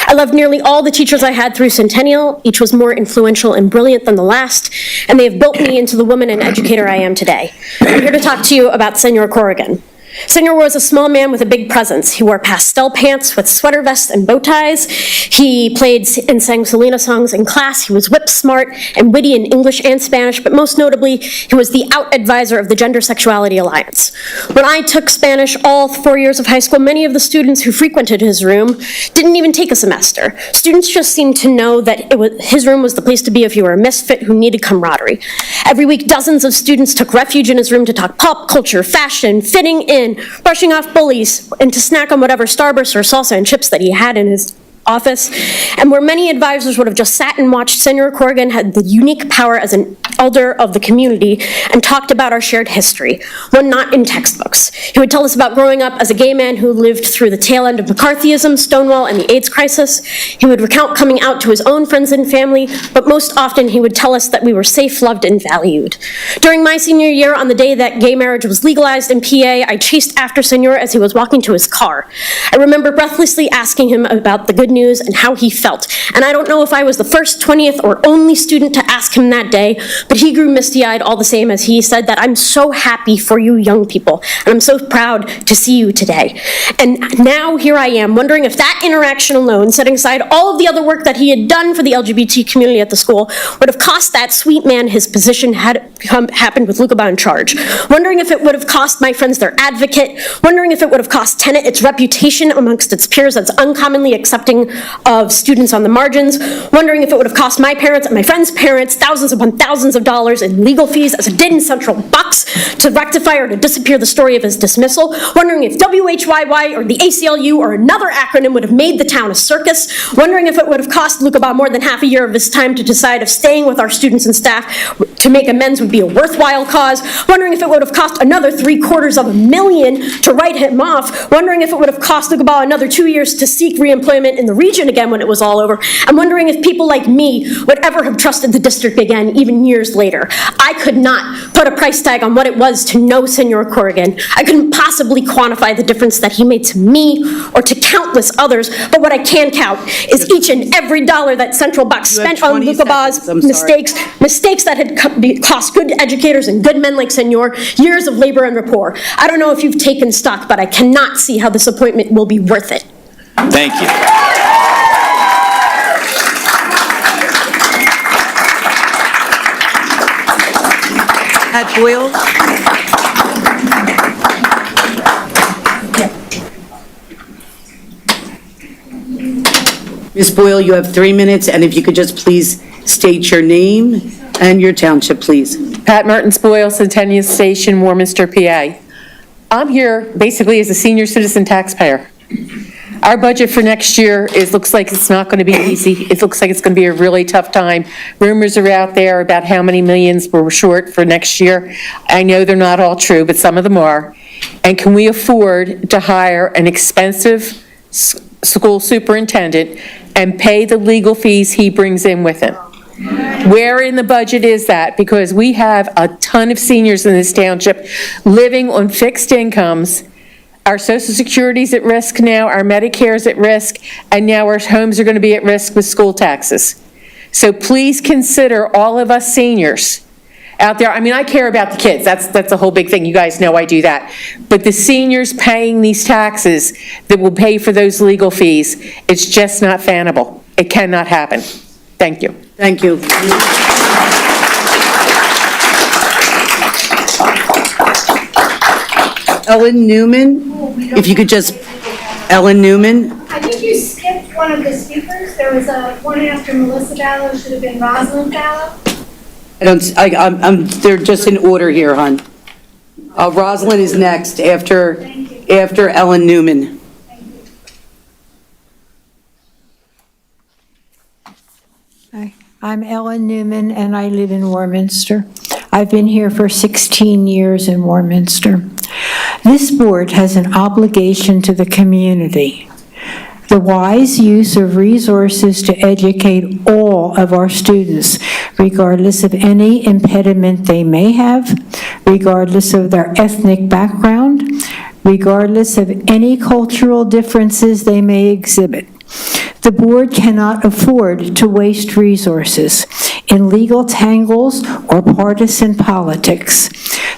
I loved nearly all the teachers I had through Centennial. Each was more influential and brilliant than the last, and they have built me into the woman and educator I am today. I'm here to talk to you about Senor Corrigan. Senor was a small man with a big presence. He wore pastel pants with sweater vests and bow ties. He played and sang Selena songs in class. He was whip smart and witty in English and Spanish, but most notably, he was the out advisor of the Gender Sexuality Alliance. When I took Spanish all 4 years of high school, many of the students who frequented his room didn't even take a semester. Students just seemed to know that his room was the place to be if you were a misfit who needed camaraderie. Every week, dozens of students took refuge in his room to talk pop culture, fashion, fitting in, brushing off bullies, and to snack on whatever Starburst or salsa and chips that he had in his office, and where many advisors would have just sat and watched, Senor Corrigan had the unique power as an elder of the community and talked about our shared history, one not in textbooks. He would tell us about growing up as a gay man who lived through the tail end of McCarthyism, Stonewall, and the AIDS crisis. He would recount coming out to his own friends and family, but most often he would tell us that we were safe, loved, and valued. During my senior year, on the day that gay marriage was legalized in PA, I chased after Senor as he was walking to his car. I remember breathlessly asking him about the good news and how he felt. And I don't know if I was the first, 20th, or only student to ask him that day, but he grew misty-eyed all the same as he said that I'm so happy for you young people, and I'm so proud to see you today. And now here I am, wondering if that interaction alone, setting aside all of the other work that he had done for the LGBT community at the school, would have cost that sweet man his position had it happened with Luca in charge. Wondering if it would have cost my friends their advocate, wondering if it would have cost Tenet its reputation amongst its peers as uncommonly accepting of students on the margins, wondering if it would have cost my parents and my friends' parents thousands upon thousands of dollars in legal fees as it did in Central Bucks to rectify or to disappear the story of his dismissal, wondering if WHYY or the ACLU or another acronym would have made the town a circus, wondering if it would have cost Luca more than half a year of his time to decide if staying with our students and staff to make amends would be a worthwhile cause, wondering if it would have cost another $750,000 to write him off, wondering if it would have cost Luca another 2 years to seek reemployment in the region again when it was all over. I'm wondering if people like me would ever have trusted the district again, even years later. I could not put a price tag on what it was to know Senor Corrigan. I couldn't possibly quantify the difference that he made to me or to countless others, but what I can count is each and every dollar that Central Bucks spent on Luca Baugh's mistakes that had cost good educators and good men like Senor years of labor and rapport. I don't know if you've taken stock, but I cannot see how this appointment will be worth it. Thank you. Pat Boyle? Ms. Boyle, you have 3 minutes, and if you could just please state your name and your township, please. Pat Mertens Boyle, Centennial Station, Warminster, PA. I'm here basically as a senior citizen taxpayer. Our budget for next year looks like it's not going to be easy. It looks like it's going to be a really tough time. Rumors are out there about how many millions we're short for next year. I know they're not all true, but some of them are. And can we afford to hire an expensive school superintendent and pay the legal fees he brings in with him? Where in the budget is that? Because we have a ton of seniors in this township living on fixed incomes. Our Social Security's at risk now, our Medicare's at risk, and now our homes are going to be at risk with school taxes. So please consider all of us seniors out there. I mean, I care about the kids. That's a whole big thing. You guys know I do that. But the seniors paying these taxes that will pay for those legal fees, it's just not fanable. It cannot happen. Thank you. Thank you. Ellen Newman, if you could just, Ellen Newman. I think you skipped one of the speakers. There was one after Melissa Ballo, should have been Rosalind Ballo. They're just in order here, hon. Rosalind is next after Ellen Newman. Hi, I'm Ellen Newman, and I live in Warminster. I've been here for 16 years in Warminster. This board has an obligation to the community. The wise use of resources to educate all of our students, regardless of any impediment they may have, regardless of their ethnic background, regardless of any cultural differences they may exhibit. The board cannot afford to waste resources in legal tangles or partisan politics.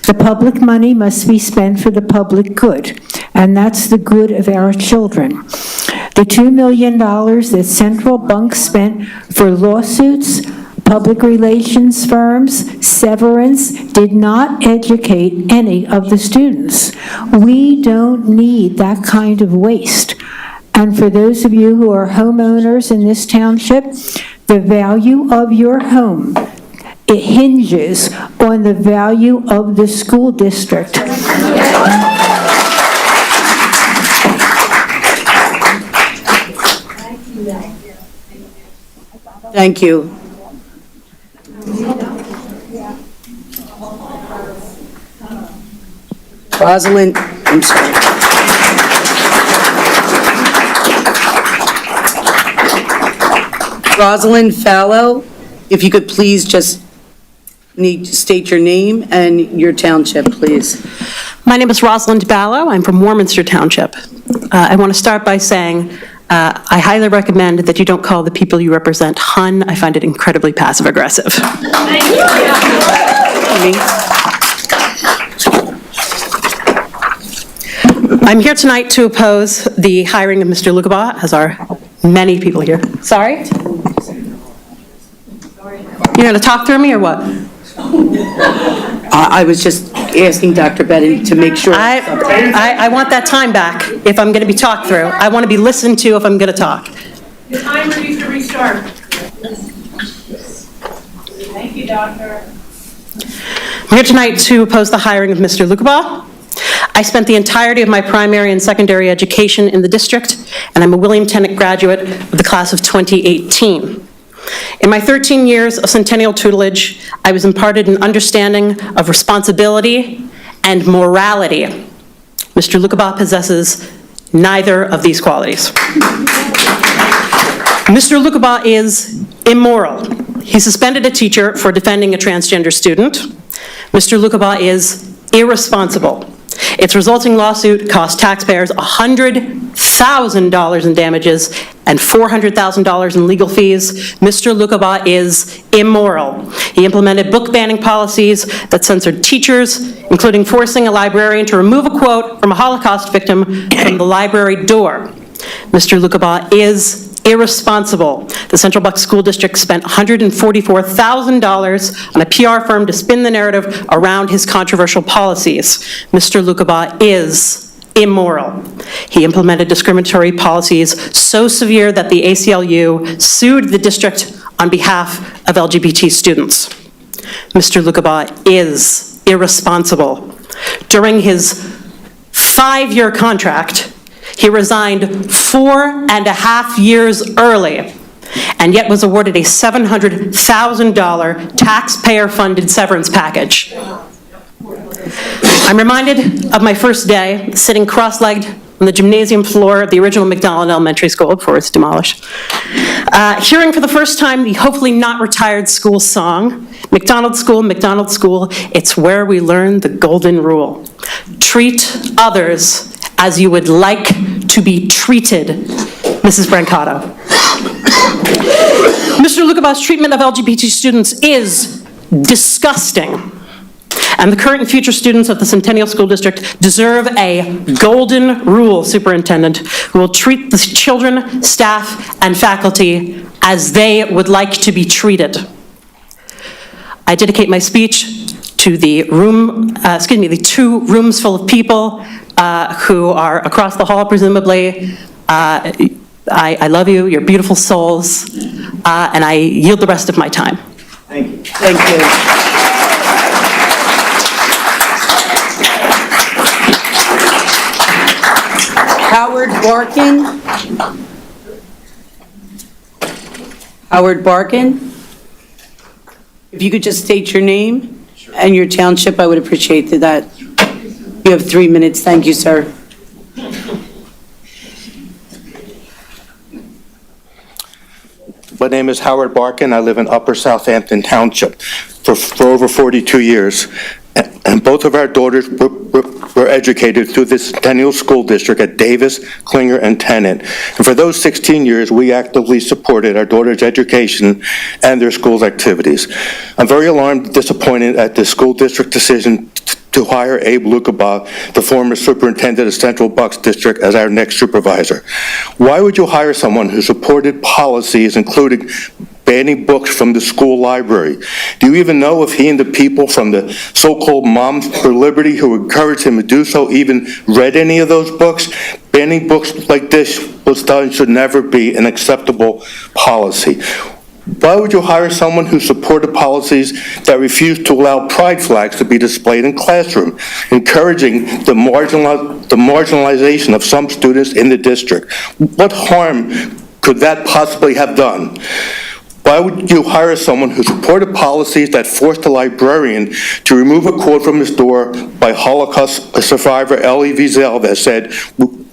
The public money must be spent for the public good, and that's the good of our children. The $2 million that Central Bank spent for lawsuits, public relations firms, severance, did not educate any of the students. We don't need that kind of waste. And for those of you who are homeowners in this township, the value of your home, it hinges on the value of the school district. Thank you. Rosalind, I'm sorry. Rosalind Fallow, if you could please just state your name and your township, please. My name is Rosalind Ballo. I'm from Warminster Township. I want to start by saying I highly recommend that you don't call the people you represent hun. I find it incredibly passive-aggressive. I'm here tonight to oppose the hiring of Mr. Lugabaugh, as are many people here. Sorry? You're going to talk through me or what? I was just asking Dr. Betty to make sure. I want that time back if I'm going to be talked through. I want to be listened to if I'm going to talk. The timer needs to restart. Thank you, Doctor. I'm here tonight to oppose the hiring of Mr. Lugabaugh. I spent the entirety of my primary and secondary education in the district, and I'm a William Tennant graduate of the class of 2018. In my 13 years of centennial tutelage, I was imparted an understanding of responsibility and morality. Mr. Lugabaugh possesses neither of these qualities. Mr. Lugabaugh is immoral. He suspended a teacher for defending a transgender student. Mr. Lugabaugh is irresponsible. Its resulting lawsuit cost taxpayers $100,000 in damages and $400,000 in legal fees. Mr. Lugabaugh is immoral. He implemented book banning policies that censored teachers, including forcing a librarian to remove a quote from a Holocaust victim from the library door. Mr. Lugabaugh is irresponsible. The Central Bucks School District spent $144,000 on a PR firm to spin the narrative around his controversial policies. Mr. Lugabaugh is immoral. He implemented discriminatory policies so severe that the ACLU sued the district on behalf of LGBT students. Mr. Lugabaugh is irresponsible. During his 5-year contract, he resigned 4.5 years early, and yet was awarded a $700,000 taxpayer-funded severance package. I'm reminded of my first day sitting cross-legged on the gymnasium floor of the original McDonald Elementary School before it's demolished, hearing for the first time the hopefully not retired school song, McDonald School, it's where we learn the golden rule. Treat others as you would like to be treated, Mrs. Brancato. Mr. Lugabaugh's treatment of LGBT students is disgusting. And the current and future students of the Centennial School District deserve a golden rule superintendent who will treat the children, staff, and faculty as they would like to be treated. I dedicate my speech to the the 2 rooms full of people who are across the hall, presumably. I love you, you're beautiful souls, and I yield the rest of my time. Thank you. Thank you. Howard Barkin. Howard Barkin. If you could just state your name and your township, I would appreciate that. You have 3 minutes. Thank you, sir. My name is Howard Barkin. I live in Upper Southampton Township for over 42 years. And both of our daughters were educated through the Centennial School District at Davis, Klinger, and Tennant. And for those 16 years, we actively supported our daughters' education and their school's activities. I'm very alarmed and disappointed at the school district decision to hire Abe Lukabaugh, the former superintendent of Central Bucks District, as our next supervisor. Why would you hire someone who supported policies including banning books from the school library? Do you even know if he and the people from the so-called Moms for Liberty who encouraged him to do so even read any of those books? Banning books like this was done should never be an acceptable policy. Why would you hire someone who supported policies that refused to allow pride flags to be displayed in classroom, encouraging the marginalization of some students in the district? What harm could that possibly have done? Why would you hire someone who supported policies that forced a librarian to remove a quote from his door by Holocaust survivor Elie Wiesel that said,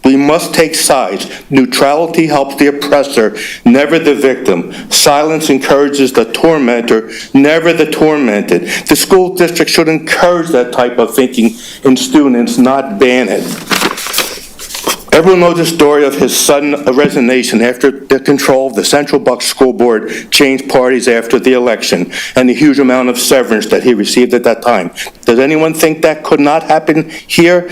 "We must take sides. Neutrality helps the oppressor, never the victim. Silence encourages the tormentor, never the tormented." The school district should encourage that type of thinking in students, not ban it. Everyone knows the story of his sudden resignation after the control of the Central Bucks School Board changed parties after the election and the huge amount of severance that he received at that time. Does anyone think that could not happen here?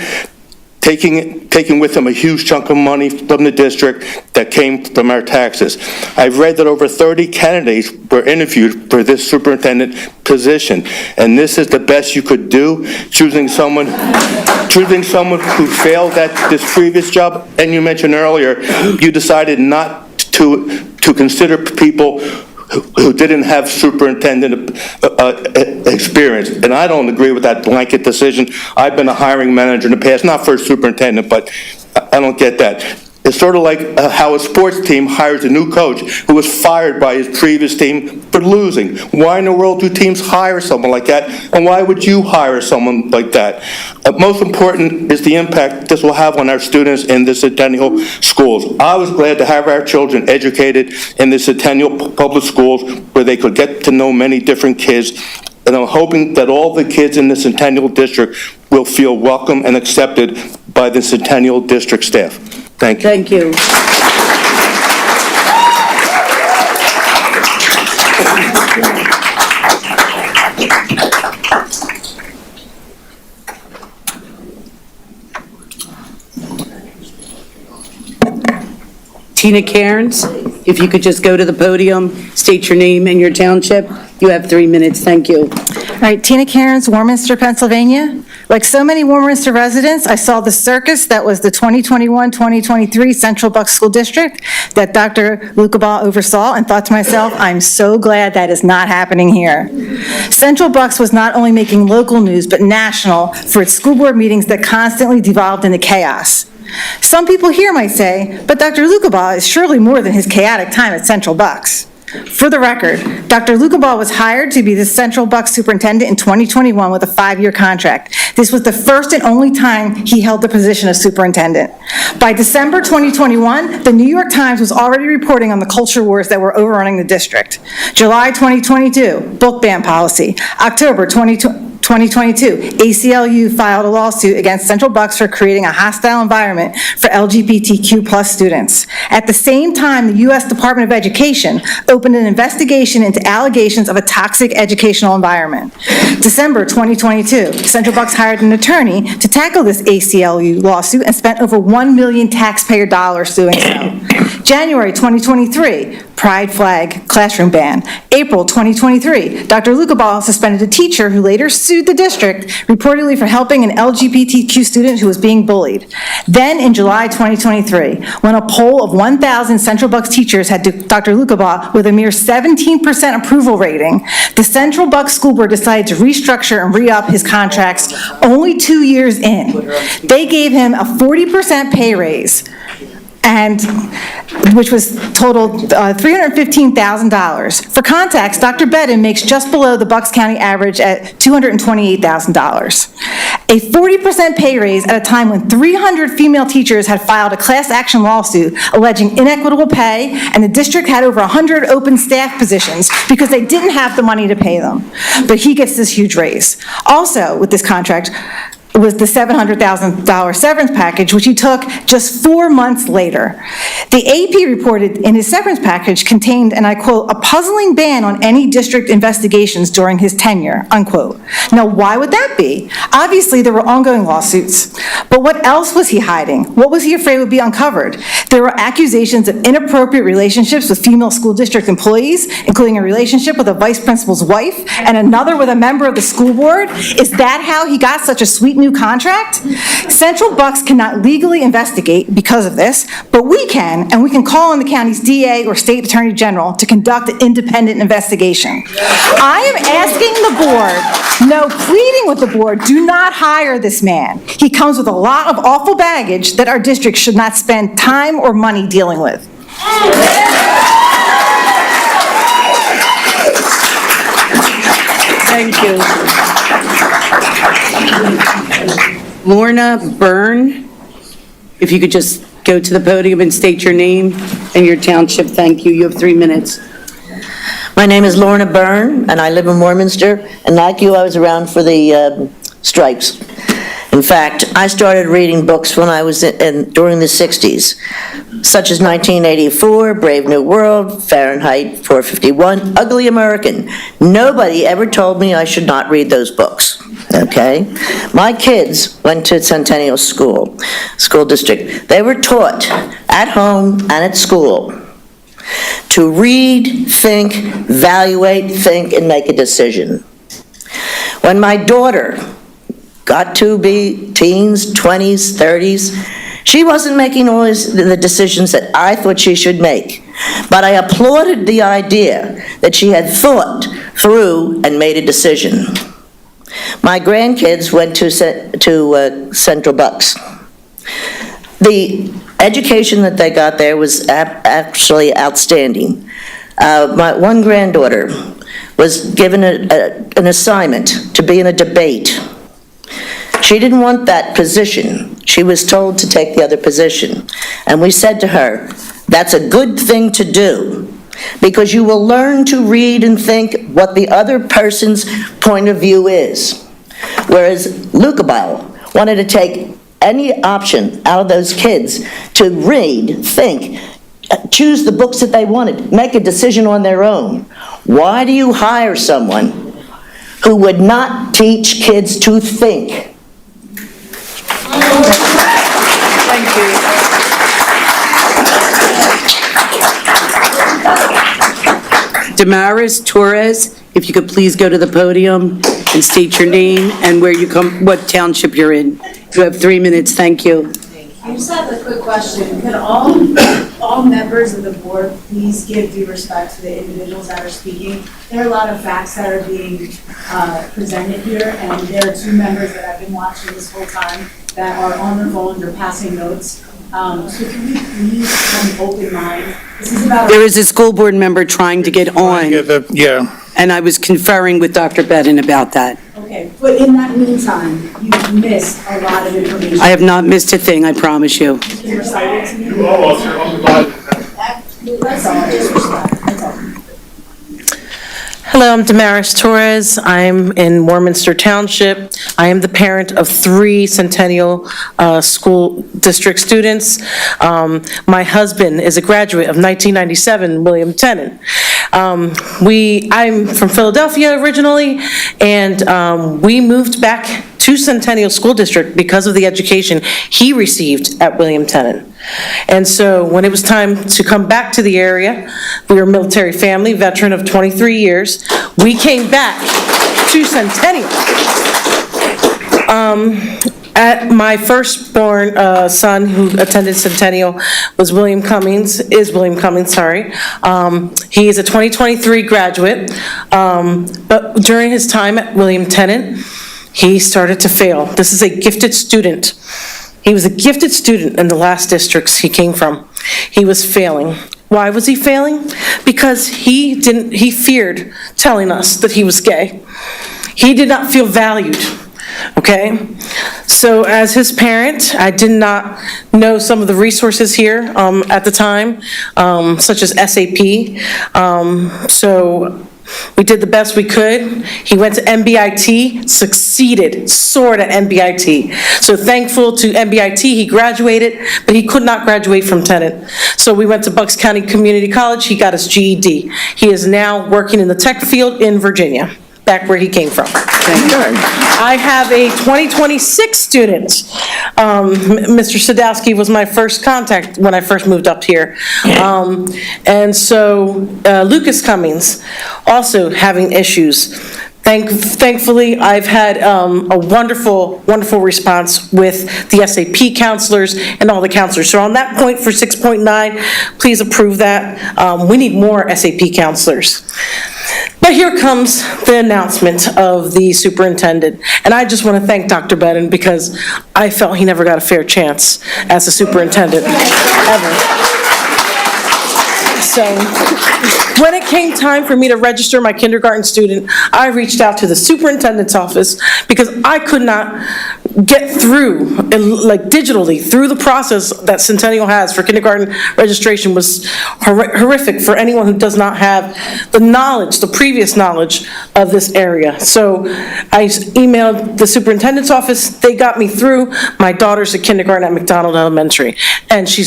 Taking with him a huge chunk of money from the district that came from our taxes. I've read that over 30 candidates were interviewed for this superintendent position, and this is the best you could do, choosing someone who failed at this previous job. And you mentioned earlier, you decided not to consider people who didn't have superintendent experience. And I don't agree with that blanket decision. I've been a hiring manager in the past, not for a superintendent, but I don't get that. It's sort of like how a sports team hires a new coach who was fired by his previous team for losing. Why in the world do teams hire someone like that? And why would you hire someone like that? Most important is the impact this will have on our students in the Centennial schools. I was glad to have our children educated in the Centennial public schools where they could get to know many different kids. And I'm hoping that all the kids in the Centennial District will feel welcome and accepted by the Centennial District staff. Thank you. Thank you. Tina Cairns, if you could just go to the podium, state your name and your township. You have 3 minutes. Thank you. All right, Tina Cairns, Warminster, Pennsylvania. Like so many Warminster residents, I saw the circus that was the 2021-2023 Central Bucks School District that Dr. Lukabaugh oversaw and thought to myself, I'm so glad that is not happening here. Central Bucks was not only making local news, but national for its school board meetings that constantly devolved into chaos. Some people here might say, but Dr. Lukabaugh is surely more than his chaotic time at Central Bucks. For the record, Dr. Lukabaugh was hired to be the Central Bucks superintendent in 2021 with a 5-year contract. This was the first and only time he held the position of superintendent. By December 2021, the New York Times was already reporting on the culture wars that were overrunning the district. July 2022, book ban policy. October 2022, 2022, ACLU filed a lawsuit against Central Bucks for creating a hostile environment for LGBTQ+ students. At the same time, the U.S. Department of Education opened an investigation into allegations of a toxic educational environment. December 2022, Central Bucks hired an attorney to tackle this ACLU lawsuit and spent over $1 million taxpayer dollars doing so. January 2023, Pride flag classroom ban. April 2023, Dr. Lukabal suspended a teacher who later sued the district, reportedly for helping an LGBTQ student who was being bullied. Then in July 2023, when a poll of 1,000 Central Bucks teachers had Dr. Lukabal with a mere 17% approval rating, the Central Bucks School Board decided to restructure and re-up his contracts only 2 years in. They gave him a 40% pay raise, and which was totaled $315,000. For context, Dr. Bedden makes just below the Bucks County average at $228,000. A 40% pay raise at a time when 300 female teachers had filed a class action lawsuit alleging inequitable pay, and the district had over 100 open staff positions because they didn't have the money to pay them. But he gets this huge raise. Also, with this contract, was the $700,000 severance package, which he took just 4 months later. The AP reported in his severance package contained, and I quote, "a puzzling ban on any district investigations during his tenure," unquote. Now, why would that be? Obviously, there were ongoing lawsuits, but what else was he hiding? What was he afraid would be uncovered? There were accusations of inappropriate relationships with female school district employees, including a relationship with a vice principal's wife and another with a member of the school board. Is that how he got such a sweet new contract? Central Bucks cannot legally investigate because of this, but we can, and we can call on the county's DA or state attorney general to conduct an independent investigation. I am asking the board, no, pleading with the board, do not hire this man. He comes with a lot of awful baggage that our district should not spend time or money dealing with. Thank you. Lorna Byrne, if you could just go to the podium and state your name and your township. Thank you. You have 3 minutes. My name is Lorna Byrne, and I live in Warminster, and like you, I was around for the strikes. In fact, I started reading books when I was during the 60s, such as 1984, Brave New World, Fahrenheit 451, Ugly American. Nobody ever told me I should not read those books, okay? My kids went to Centennial School District. They were taught at home and at school to read, think, evaluate, think, and make a decision. When my daughter got to be teens, 20s, 30s, she wasn't making all the decisions that I thought she should make. But I applauded the idea that she had thought through and made a decision. My grandkids went to Central Bucks. The education that they got there was actually outstanding. My one granddaughter was given an assignment to be in a debate. She didn't want that position. She was told to take the other position. And we said to her, that's a good thing to do, because you will learn to read and think what the other person's point of view is. Whereas Lukabal wanted to take any option out of those kids to read, think, choose the books that they wanted, make a decision on their own. Why do you hire someone who would not teach kids to think? Thank you. Damaris Torres, if you could please go to the podium and state your name and where you come, what township you're in. You have 3 minutes. Thank you. I just have a quick question. Could all members of the board please give due respect to the individuals that are speaking? There are a lot of facts that are being presented here, and there are 2 members that I've been watching this whole time that are on their phone, they're passing notes. So can we please have an open mind? This is about. There is a school board member trying to get on. Yeah. And I was conferring with Dr. Bedden about that. Okay, but in that meantime, you've missed a lot of information. I have not missed a thing, I promise you. You can recite it to me. That's all, just respect, that's all. Hello, I'm Damaris Torres. I'm in Warminster Township. I am the parent of 3 Centennial School District students. My husband is a graduate of 1997, William Tennant. I'm from Philadelphia originally, and we moved back to Centennial School District because of the education he received at William Tennant. And so when it was time to come back to the area, we were a military family, veteran of 23 years, we came back to Centennial. My firstborn son who attended Centennial is William Cummings, sorry. He is a 2023 graduate, but during his time at William Tennant, he started to fail. This is a gifted student. He was a gifted student in the last districts he came from. He was failing. Why was he failing? Because he feared telling us that he was gay. He did not feel valued, okay? So as his parent, I did not know some of the resources here at the time, such as SAP. So we did the best we could. He went to MBIT, succeeded, soared at MBIT. So thankful to MBIT, he graduated, but he could not graduate from Tennant. So we went to Bucks County Community College, he got his GED. He is now working in the tech field in Virginia, back where he came from. I have a 2026 student. Mr. Sadowski was my first contact when I first moved up here. And so Lucas Cummings, also having issues. Thankfully, I've had a wonderful, wonderful response with the SAP counselors and all the counselors. So on that point for 6.9, please approve that. We need more SAP counselors. But here comes the announcement of the superintendent. And I just want to thank Dr. Bedden because I felt he never got a fair chance as a superintendent, ever. So when it came time for me to register my kindergarten student, I reached out to the superintendent's office because I could not get through, like digitally, through the process that Centennial has for kindergarten registration was horrific for anyone who does not have the knowledge, the previous knowledge of this area. So I emailed the superintendent's office, they got me through. My daughter's at kindergarten at McDonald Elementary, and she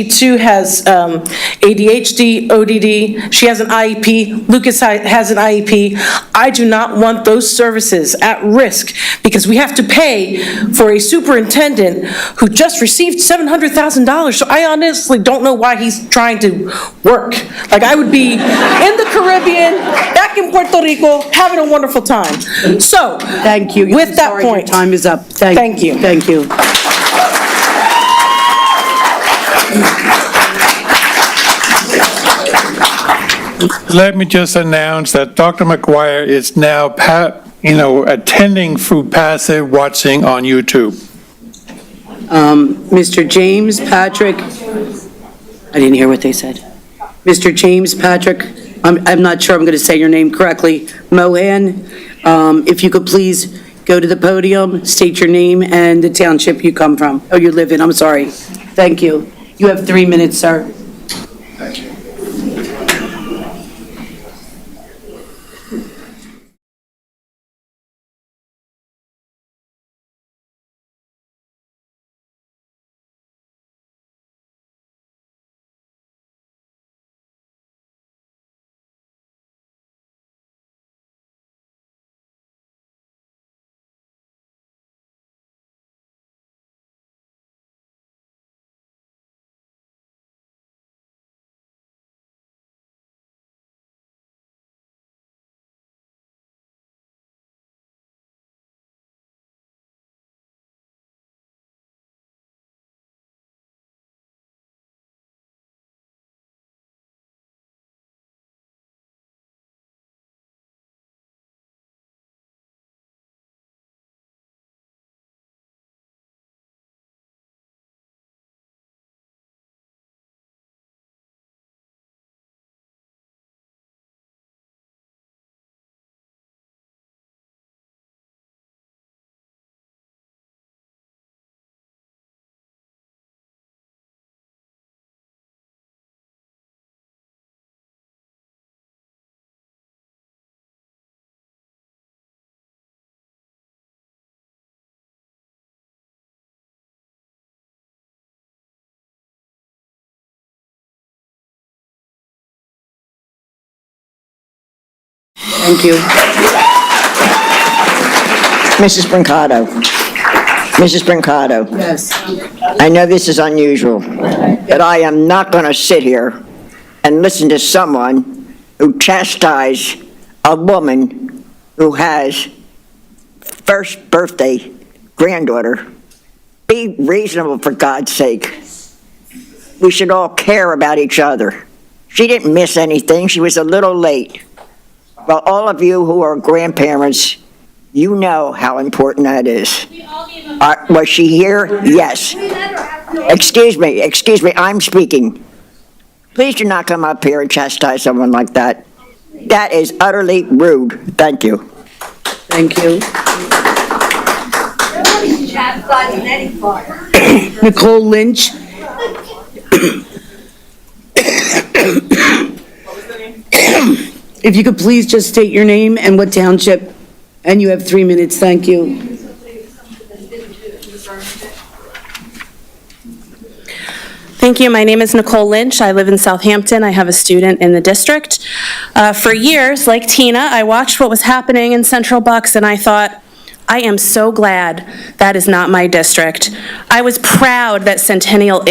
too has ADHD, ODD, she has an IEP, Lucas has an IEP. I do not want those services at risk because we have to pay for a superintendent who just received $700,000. So I honestly don't know why he's trying to work. Like I would be in the Caribbean, back in Puerto Rico, having a wonderful time. So, Thank you. With that point, Your time is up. Thank you. Thank you. Let me just announce that Dr. McGuire is now, attending through passive watching on YouTube. Mr. James Patrick, I didn't hear what they said. Mr. James Patrick, I'm not sure I'm going to say your name correctly, Mohan, if you could please go to the podium, state your name and the township you come from, or you live in, I'm sorry. Thank you. You have 3 minutes, sir. Thank you. Mrs. Brancato. Mrs. Brancato. Yes. I know this is unusual, but I am not going to sit here and listen to someone who chastises a woman who has first birthday granddaughter. Be reasonable, for God's sake. We should all care about each other. She didn't miss anything. She was a little late. Well, all of you who are grandparents, you know how important that is. Was she here? Yes. Excuse me, I'm speaking. Please do not come up here and chastise someone like that. That is utterly rude. Thank you. Thank you. Nicole Lynch. If you could please just state your name and what township, and you have 3 minutes. Thank you. Thank you. My name is Nicole Lynch. I live in Southampton. I have a student in the district. For years, like Tina, I watched what was happening in Central Bucks and I thought, I am so glad that is not my district. I was proud that Centennial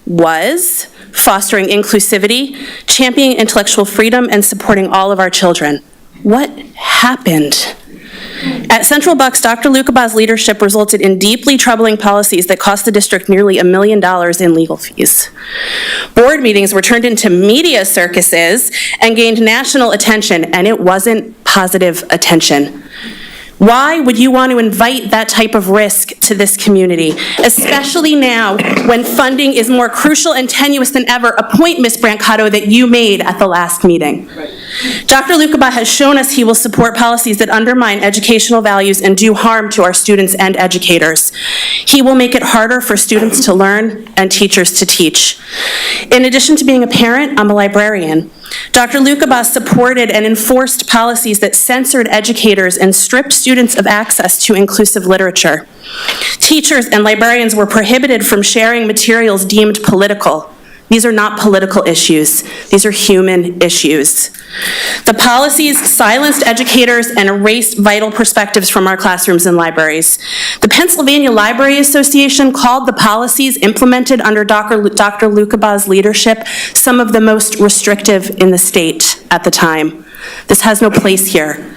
was fostering inclusivity, championing intellectual freedom, and supporting all of our children. What happened? At Central Bucks, Dr. Lukabaugh's leadership resulted in deeply troubling policies that cost the district nearly $1 million in legal fees. Board meetings were turned into media circuses and gained national attention, and it wasn't positive attention. Why would you want to invite that type of risk to this community, especially now when funding is more crucial and tenuous than ever, a point, Ms. Brancato, that you made at the last meeting? Right. Dr. Lukabaugh has shown us he will support policies that undermine educational values and do harm to our students and educators. He will make it harder for students to learn and teachers to teach. In addition to being a parent, I'm a librarian. Dr. Lukabaugh supported and enforced policies that censored educators and stripped students of access to inclusive literature. Teachers and librarians were prohibited from sharing materials deemed political. These are not political issues. These are human issues. The policies silenced educators and erased vital perspectives from our classrooms and libraries. The Pennsylvania Library Association called the policies implemented under Dr. Lukabaugh's leadership some of the most restrictive in the state at the time. This has no place here.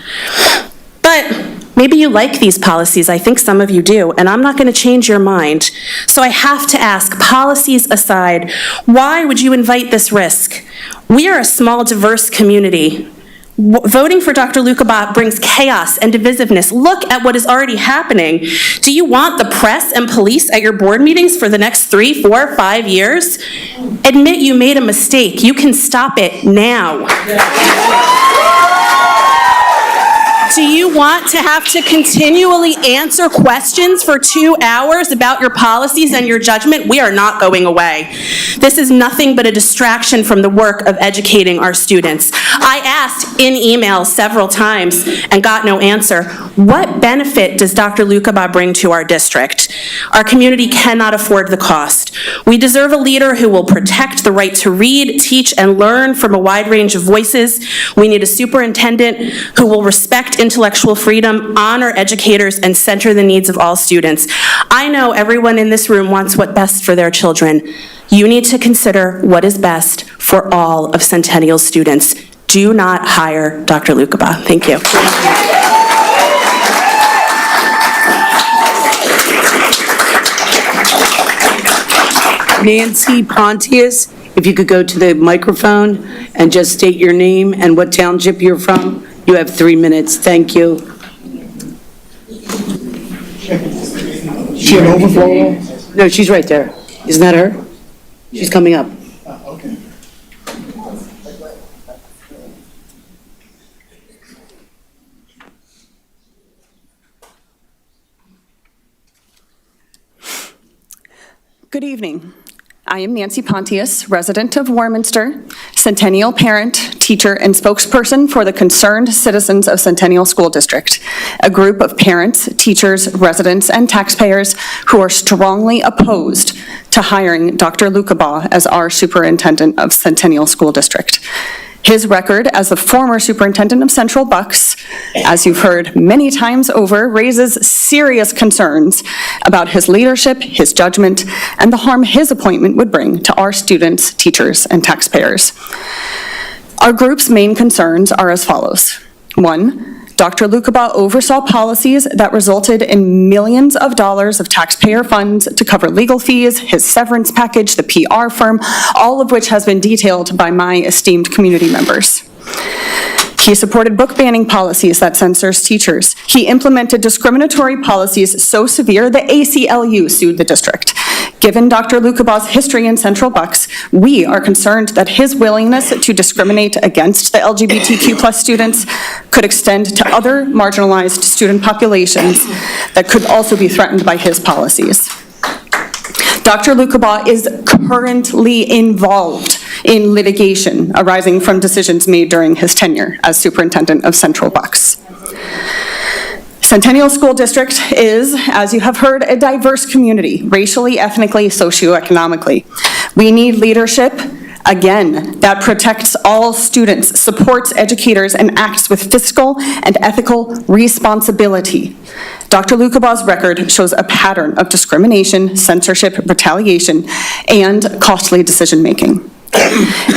But maybe you like these policies. I think some of you do, and I'm not going to change your mind. So I have to ask, policies aside, why would you invite this risk? We are a small, diverse community. Voting for Dr. Lukabaugh brings chaos and divisiveness. Look at what is already happening. Do you want the press and police at your board meetings for the next 3, 4, 5 years? Admit you made a mistake. You can stop it now. Do you want to have to continually answer questions for 2 hours about your policies and your judgment? We are not going away. This is nothing but a distraction from the work of educating our students. I asked in email several times and got no answer. What benefit does Dr. Lukabaugh bring to our district? Our community cannot afford the cost. We deserve a leader who will protect the right to read, teach, and learn from a wide range of voices. We need a superintendent who will respect intellectual freedom, honor educators, and center the needs of all students. I know everyone in this room wants what's best for their children. You need to consider what is best for all of Centennial's students. Do not hire Dr. Lukabaugh. Thank you. Nancy Pontius, if you could go to the microphone and just state your name and what township you're from. You have 3 minutes. Thank you. She an overflow? No, she's right there. Isn't that her? She's coming up. Okay. Good evening. I am Nancy Pontius, resident of Warminster, Centennial parent, teacher, and spokesperson for the Concerned Citizens of Centennial School District, a group of parents, teachers, residents, and taxpayers who are strongly opposed to hiring Dr. Lukabaugh as our superintendent of Centennial School District. His record as the former superintendent of Central Bucks, as you've heard many times over, raises serious concerns about his leadership, his judgment, and the harm his appointment would bring to our students, teachers, and taxpayers. Our group's main concerns are as follows. 1, Dr. Lucabaugh oversaw policies that resulted in millions of dollars of taxpayer funds to cover legal fees, his severance package, the PR firm, all of which has been detailed by my esteemed community members. He supported book banning policies that censors teachers. He implemented discriminatory policies so severe the ACLU sued the district. Given Dr. Lucabaugh's history in Central Bucks, we are concerned that his willingness to discriminate against the LGBTQ+ students could extend to other marginalized student populations that could also be threatened by his policies. Dr. Lucabaugh is currently involved in litigation arising from decisions made during his tenure as superintendent of Central Bucks. Centennial School District is, as you have heard, a diverse community, racially, ethnically, socioeconomically. We need leadership, again, that protects all students, supports educators, and acts with fiscal and ethical responsibility. Dr. Lucabaugh's record shows a pattern of discrimination, censorship, retaliation, and costly decision-making.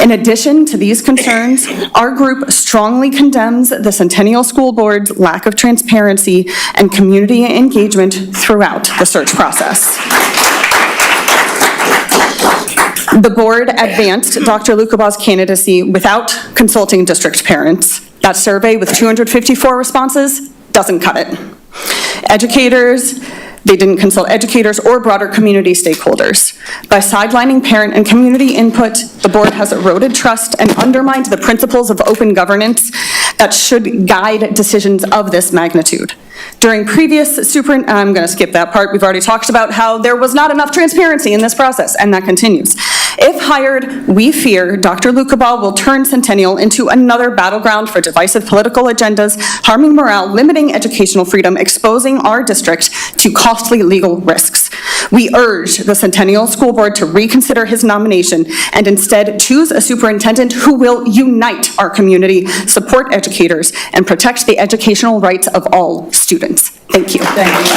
In addition to these concerns, our group strongly condemns the Centennial School Board's lack of transparency and community engagement throughout the search process. The board advanced Dr. Lucabaugh's candidacy without consulting district parents. That survey with 254 responses doesn't cut it. They didn't consult educators or broader community stakeholders. By sidelining parent and community input, the board has eroded trust and undermined the principles of open governance that should guide decisions of this magnitude. During previous I'm going to skip that part. We've already talked about how there was not enough transparency in this process, and that continues. If hired, we fear Dr. Lucabaugh will turn Centennial into another battleground for divisive political agendas, harming morale, limiting educational freedom, exposing our district to costly legal risks. We urge the Centennial School Board to reconsider his nomination and instead choose a superintendent who will unite our community, support educators, and protect the educational rights of all students. Thank you. Thank you.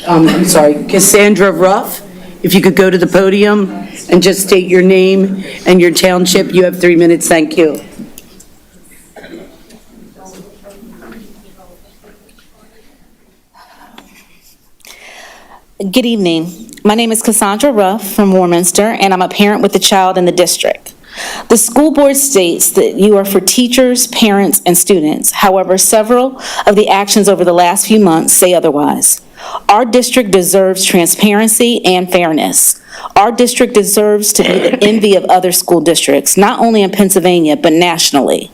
I'm sorry, Cassandra Ruff, if you could go to the podium and just state your name and your township. You have 3 minutes, thank you. Good evening. My name is Cassandra Ruff from Warminster, and I'm a parent with a child in the district. The school board states that you are for teachers, parents, and students. However, several of the actions over the last few months say otherwise. Our district deserves transparency and fairness. Our district deserves to be the envy of other school districts, not only in Pennsylvania, but nationally.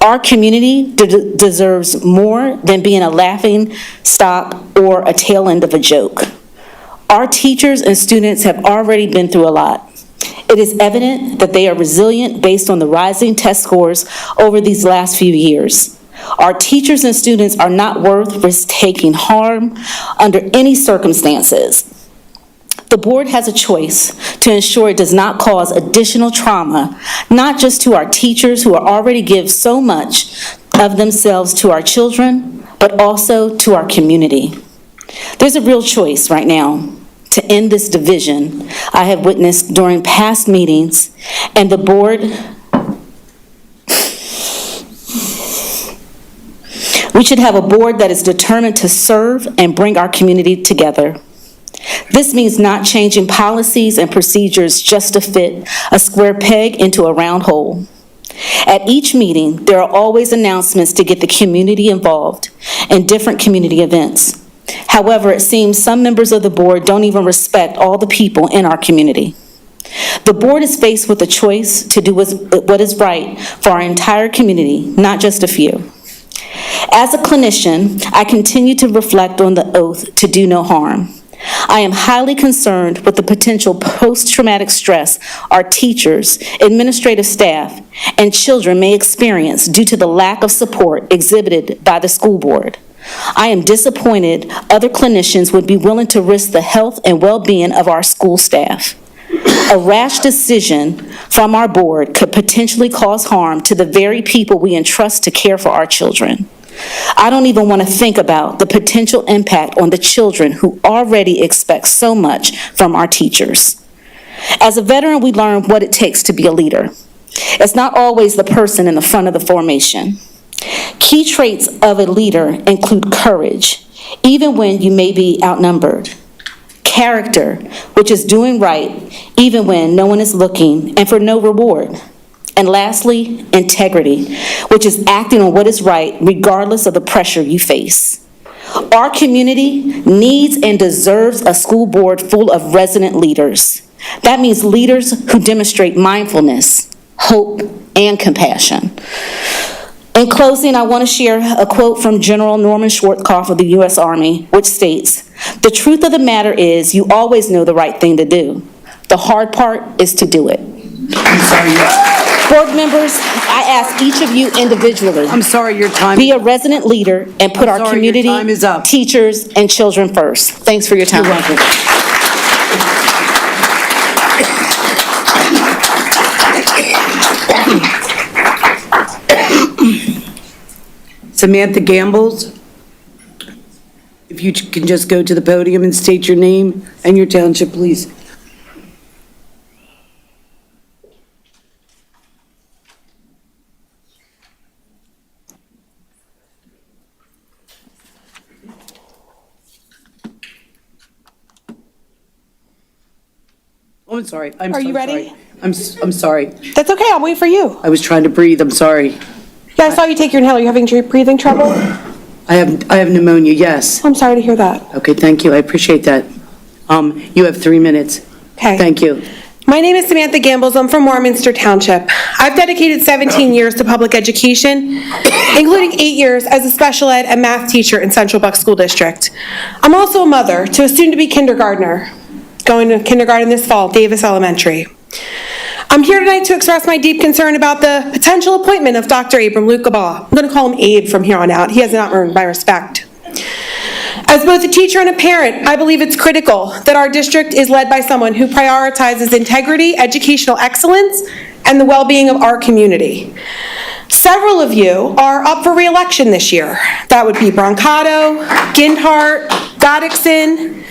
Our community deserves more than being a laughing stock or a tail end of a joke. Our teachers and students have already been through a lot. It is evident that they are resilient based on the rising test scores over these last few years. Our teachers and students are not worth risk-taking harm under any circumstances. The board has a choice to ensure it does not cause additional trauma, not just to our teachers who already give so much of themselves to our children, but also to our community. There's a real choice right now to end this division I have witnessed during past meetings, and the board, we should have a board that is determined to serve and bring our community together. This means not changing policies and procedures just to fit a square peg into a round hole. At each meeting, there are always announcements to get the community involved in different community events. However, it seems some members of the board don't even respect all the people in our community. The board is faced with a choice to do what is right for our entire community, not just a few. As a clinician, I continue to reflect on the oath to do no harm. I am highly concerned with the potential post-traumatic stress our teachers, administrative staff, and children may experience due to the lack of support exhibited by the school board. I am disappointed other clinicians would be willing to risk the health and well-being of our school staff. A rash decision from our board could potentially cause harm to the very people we entrust to care for our children. I don't even want to think about the potential impact on the children who already expect so much from our teachers. As a veteran, we learn what it takes to be a leader. It's not always the person in the front of the formation. Key traits of a leader include courage, even when you may be outnumbered. Character, which is doing right, even when no one is looking and for no reward. And lastly, integrity, which is acting on what is right regardless of the pressure you face. Our community needs and deserves a school board full of resident leaders. That means leaders who demonstrate mindfulness, hope, and compassion. In closing, I want to share a quote from General Norman Schwarzkopf of the U.S. Army, which states, "The truth of the matter is you always know the right thing to do. The hard part is to do it." Board members, I ask each of you individually. I'm sorry, your time. Be a resident leader and put our Sorry, your community, time is up. teachers, and children first. Thanks for your time. You're welcome. Samantha Gambles, if you can just go to the podium and state your name and your township, please. Oh, I'm sorry. Are you ready? I'm sorry. That's okay, I'll wait for you. I was trying to breathe. I'm sorry. Yeah, I saw you take your inhaler. You having breathing trouble? I have pneumonia, yes. I'm sorry to hear that. Okay, thank you. I appreciate that. You have 3 minutes. Okay. Thank you. My name is Samantha Gambles. I'm from Warminster Township. I've dedicated 17 years to public education, including 8 years as a special ed and math teacher in Central Bucks School District. I'm also a mother to a soon-to-be kindergartner, going to kindergarten this fall, Davis Elementary. I'm here tonight to express my deep concern about the potential appointment of Dr. Abram Lucabaugh. I'm going to call him Abe from here on out. He has not earned my respect. As both a teacher and a parent, I believe it's critical that our district is led by someone who prioritizes integrity, educational excellence, and the well-being of our community. Several of you are up for re-election this year. That would be Brancato, Gindhart, Goddixon,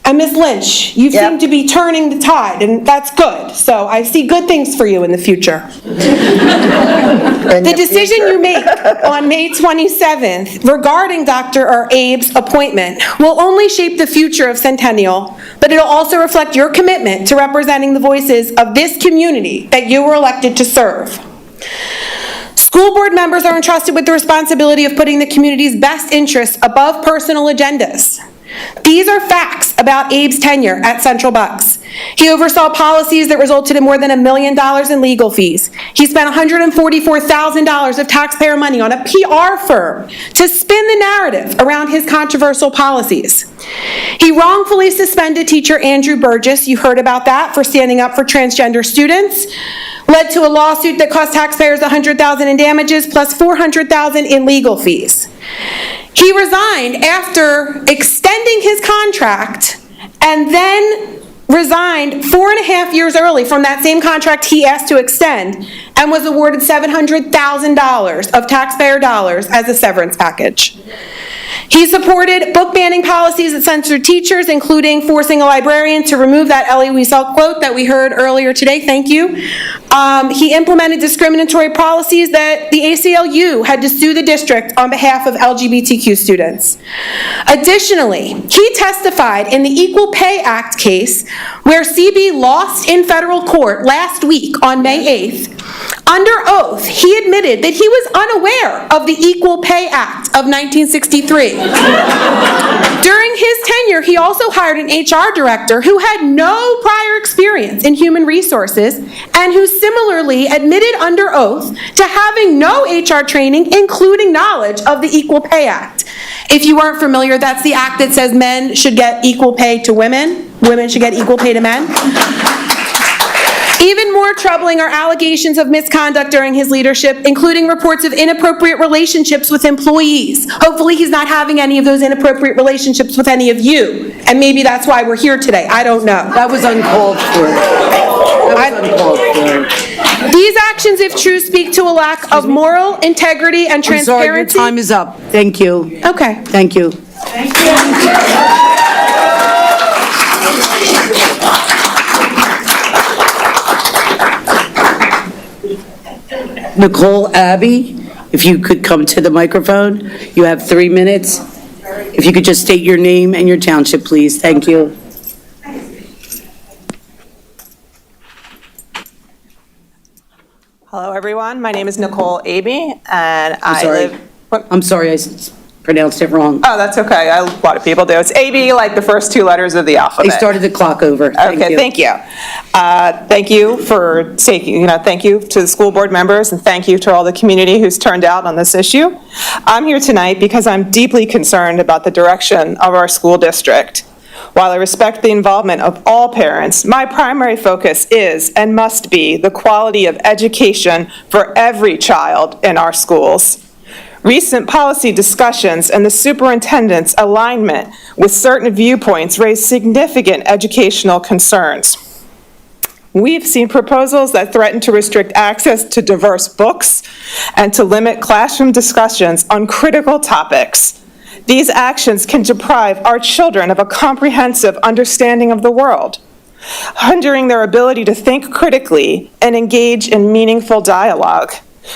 and Ms. Lynch. You seem to be turning the tide, and that's good. So I see good things for you in the future. The decision you make on May 27th regarding Dr. Abe's appointment will only shape the future of Centennial, but it'll also reflect your commitment to representing the voices of this community that you were elected to serve. School board members are entrusted with the responsibility of putting the community's best interests above personal agendas. These are facts about Abe's tenure at Central Bucks. He oversaw policies that resulted in more than $1 million in legal fees. He spent $144,000 of taxpayer money on a PR firm to spin the narrative around his controversial policies. He wrongfully suspended teacher Andrew Burgess, you heard about that, for standing up for transgender students, led to a lawsuit that cost taxpayers $100,000 in damages plus $400,000 in legal fees. He resigned after extending his contract and then resigned 4.5 years early from that same contract he asked to extend and was awarded $700,000 of taxpayer dollars as a severance package. He supported book banning policies that censored teachers, including forcing a librarian to remove that Elie Wiesel quote that we heard earlier today. Thank you. He implemented discriminatory policies that the ACLU had to sue the district on behalf of LGBTQ students. Additionally, he testified in the Equal Pay Act case where CB lost in federal court last week on May 8th. Under oath, he admitted that he was unaware of the Equal Pay Act of 1963. During his tenure, he also hired an HR director who had no prior experience in human resources and who similarly admitted under oath to having no HR training, including knowledge of the Equal Pay Act. If you weren't familiar, that's the act that says men should get equal pay to women, women should get equal pay to men. Even more troubling are allegations of misconduct during his leadership, including reports of inappropriate relationships with employees. Hopefully, he's not having any of those inappropriate relationships with any of you, and maybe that's why we're here today. I don't know. That was uncalled for. These actions, if true, speak to a lack of moral integrity and I'm sorry, your transparency. time is up. Thank you. Okay. Thank you. Nicole Abbey, if you could come to the microphone. You have 3 minutes. If you could just state your name and your township, please. Thank you. Hello, everyone. My name is Nicole Abbey, and I'm sorry. I'm sorry, I pronounced it wrong. Oh, that's okay. A lot of people do. It's AB, like the first 2 letters of the alphabet. They started the clock over. Okay, thank you. Thank you for taking, thank you to the school board members, and thank you to all the community who's turned out on this issue. I'm here tonight because I'm deeply concerned about the direction of our school district. While I respect the involvement of all parents, my primary focus is and must be the quality of education for every child in our schools. Recent policy discussions and the superintendent's alignment with certain viewpoints raise significant educational concerns. We've seen proposals that threaten to restrict access to diverse books and to limit classroom discussions on critical topics. These actions can deprive our children of a comprehensive understanding of the world, hindering their ability to think critically and engage in meaningful dialogue.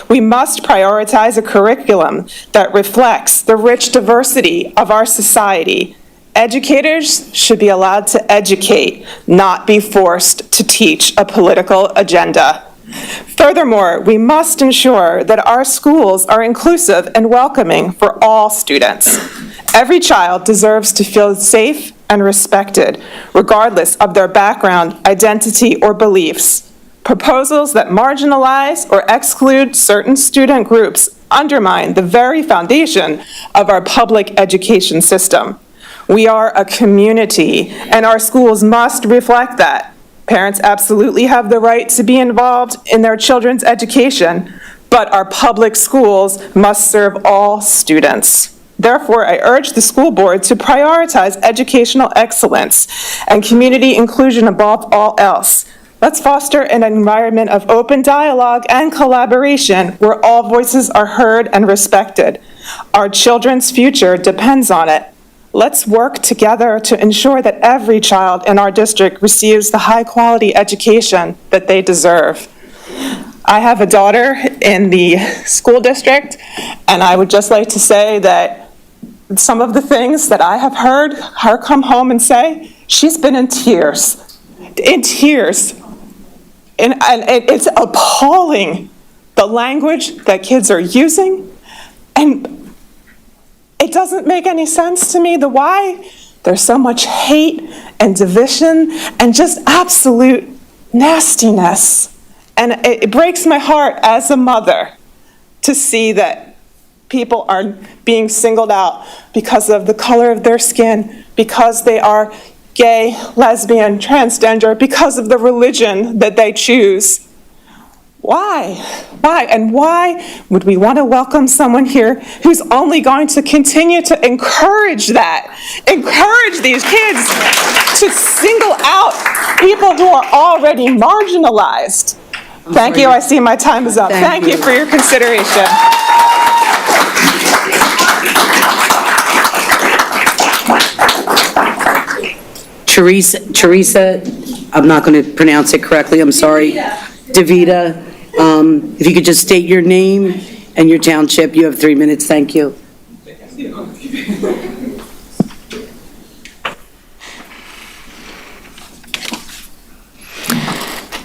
We must prioritize a curriculum that reflects the rich diversity of our society. Educators should be allowed to educate, not be forced to teach a political agenda. Furthermore, we must ensure that our schools are inclusive and welcoming for all students. Every child deserves to feel safe and respected, regardless of their background, identity, or beliefs. Proposals that marginalize or exclude certain student groups undermine the very foundation of our public education system. We are a community, and our schools must reflect that. Parents absolutely have the right to be involved in their children's education, but our public schools must serve all students. Therefore, I urge the school board to prioritize educational excellence and community inclusion above all else. Let's foster an environment of open dialogue and collaboration where all voices are heard and respected. Our children's future depends on it. Let's work together to ensure that every child in our district receives the high-quality education that they deserve. I have a daughter in the school district, and I would just like to say that some of the things that I have heard her come home and say, she's been in tears. And it's appalling, the language that kids are using, and it doesn't make any sense to me, the why. There's so much hate and division and just absolute nastiness. And it breaks my heart as a mother to see that people are being singled out because of the color of their skin, because they are gay, lesbian, transgender, because of the religion that they choose. Why? Why? And why would we want to welcome someone here who's only going to continue to encourage that? Encourage these kids to single out people who are already marginalized. Thank you. I see my time is up. Thank you for your consideration. Teresa, I'm not going to pronounce it correctly, I'm sorry. DeVita, if you could just state your name and your township, you have 3 minutes, thank you.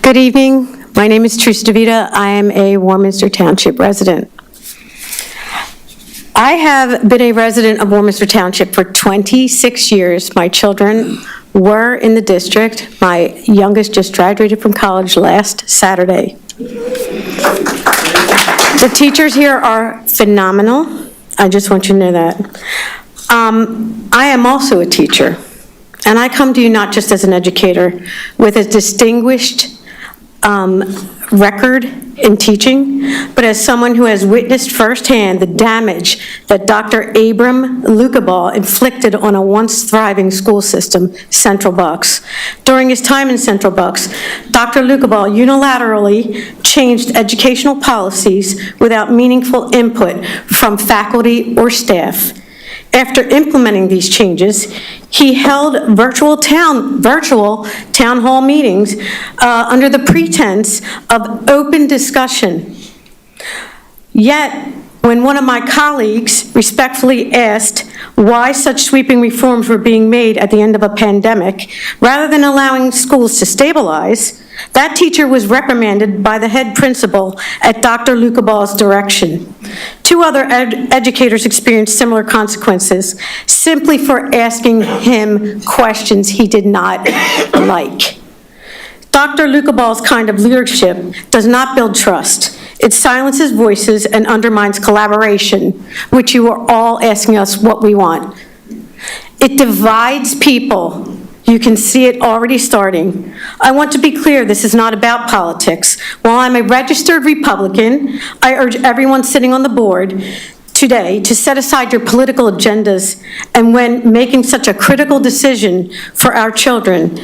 Good evening, my name is Teresa DeVita, I am a Warminster Township resident. I have been a resident of Warminster Township for 26 years. My children were in the district. My youngest just graduated from college last Saturday. The teachers here are phenomenal. I just want you to know that. I am also a teacher, and I come to you not just as an educator, with a distinguished record in teaching, but as someone who has witnessed firsthand the damage that Dr. Abram Lukabaugh inflicted on a once thriving school system, Central Bucks. During his time in Central Bucks, Dr. Lukabaugh unilaterally changed educational policies without meaningful input from faculty or staff. After implementing these changes, he held virtual town hall meetings under the pretense of open discussion. Yet, when one of my colleagues respectfully asked why such sweeping reforms were being made at the end of a pandemic, rather than allowing schools to stabilize, that teacher was reprimanded by the head principal at Dr. Lukabaugh's direction. Two other educators experienced similar consequences simply for asking him questions he did not like. Dr. Lukabaugh's kind of leadership does not build trust. It silences voices and undermines collaboration, which you are all asking us what we want. It divides people. You can see it already starting. I want to be clear, this is not about politics. While I'm a registered Republican, I urge everyone sitting on the board today to set aside your political agendas and when making such a critical decision for our children.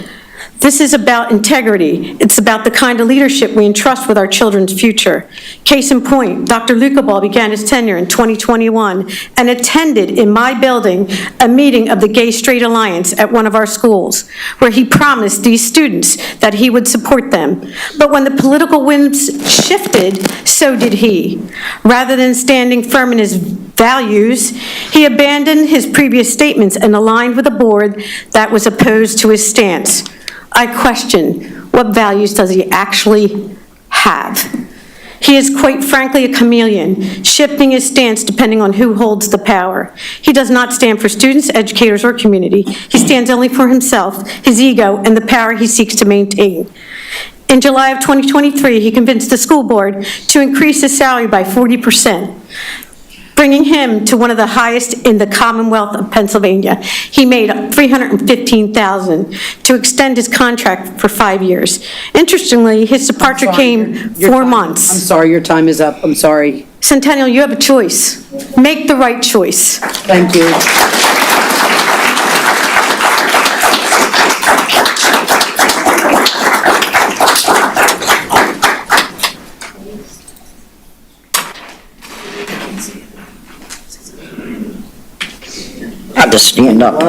This is about integrity. It's about the kind of leadership we entrust with our children's future. Case in point, Dr. Lukabaugh began his tenure in 2021 and attended in my building a meeting of the Gay Straight Alliance at one of our schools, where he promised these students that he would support them. But when the political winds shifted, so did he. Rather than standing firm in his values, he abandoned his previous statements and aligned with a board that was opposed to his stance. I question, what values does he actually have? He is quite frankly a chameleon, shifting his stance depending on who holds the power. He does not stand for students, educators, or community. He stands only for himself, his ego, and the power he seeks to maintain. In July of 2023, he convinced the school board to increase his salary by 40%. Bringing him to one of the highest in the Commonwealth of Pennsylvania. He made $315,000 to extend his contract for 5 years. Interestingly, his departure came 4 months. I'm sorry, your time is up. I'm sorry. Centennial, you have a choice. Make the right choice. Thank you. I'll just stand up.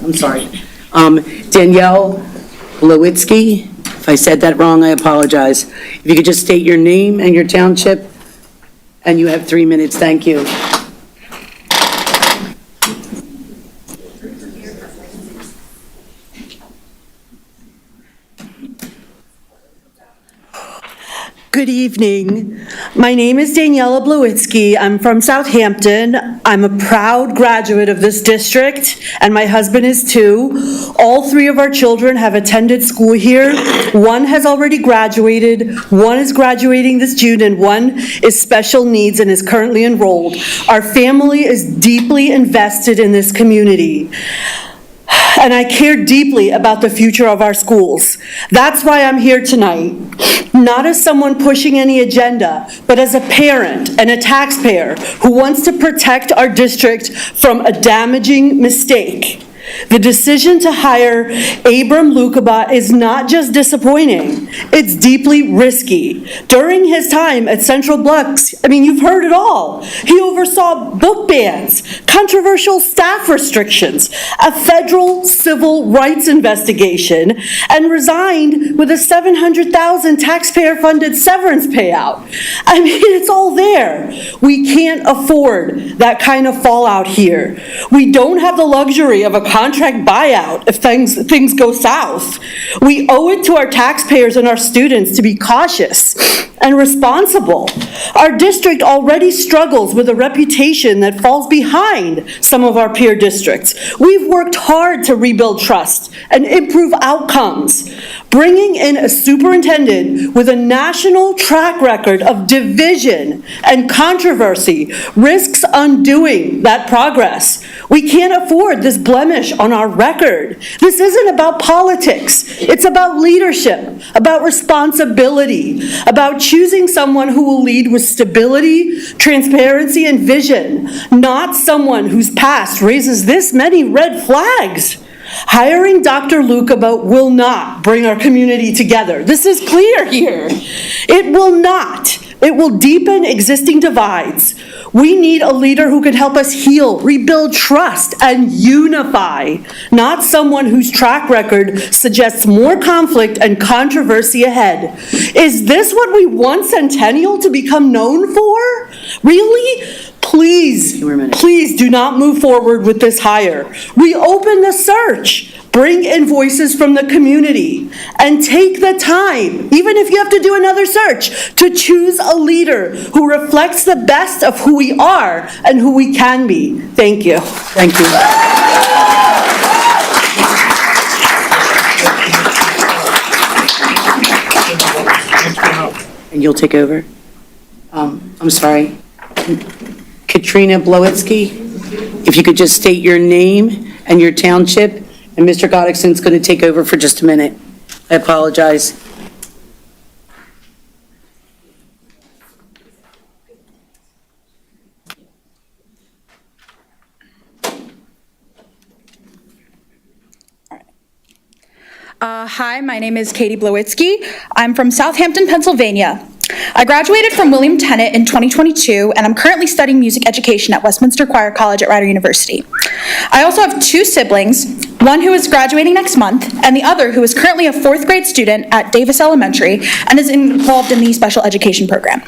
I'm sorry. Danielle Lewitsky, if I said that wrong, I apologize. If you could just state your name and your township, and you have 3 minutes. Thank you. Good evening. My name is Daniela Blewitsky. I'm from Southampton. I'm a proud graduate of this district, and my husband is too. All three of our children have attended school here. One has already graduated, one is graduating this June, and one is special needs and is currently enrolled. Our family is deeply invested in this community. And I care deeply about the future of our schools. That's why I'm here tonight. Not as someone pushing any agenda, but as a parent and a taxpayer who wants to protect our district from a damaging mistake. The decision to hire Abram Lukabaugh is not just disappointing, it's deeply risky. During his time at Central Bucks, you've heard it all. He oversaw book bans, controversial staff restrictions, a federal civil rights investigation, and resigned with a $700,000 taxpayer-funded severance payout. It's all there. We can't afford that kind of fallout here. We don't have the luxury of a contract buyout if things go south. We owe it to our taxpayers and our students to be cautious and responsible. Our district already struggles with a reputation that falls behind some of our peer districts. We've worked hard to rebuild trust and improve outcomes. Bringing in a superintendent with a national track record of division and controversy risks undoing that progress. We can't afford this blemish on our record. This isn't about politics. It's about leadership, about responsibility, about choosing someone who will lead with stability, transparency, and vision, not someone whose past raises this many red flags. Hiring Dr. Lucabaugh will not bring our community together. This is clear here. It will not. It will deepen existing divides. We need a leader who can help us heal, rebuild trust, and unify, not someone whose track record suggests more conflict and controversy ahead. Is this what we want Centennial to become known for? Really? Please do not move forward with this hire. Reopen the search. Bring in voices from the community and take the time, even if you have to do another search, to choose a leader who reflects the best of who we are and who we can be. Thank you. Thank you. And you'll take over? I'm sorry. Katrina Blowitsky, if you could just state your name and your township, and Mr. Goddickson's going to take over for just a minute. I apologize. Hi, my name is Katie Blowitsky. I'm from Southampton, Pennsylvania. I graduated from William Tennant in 2022, and I'm currently studying music education at Westminster Choir College at Rider University. I also have two siblings, one who is graduating next month, and the other who is currently a 4th grade student at Davis Elementary and is involved in the special education program.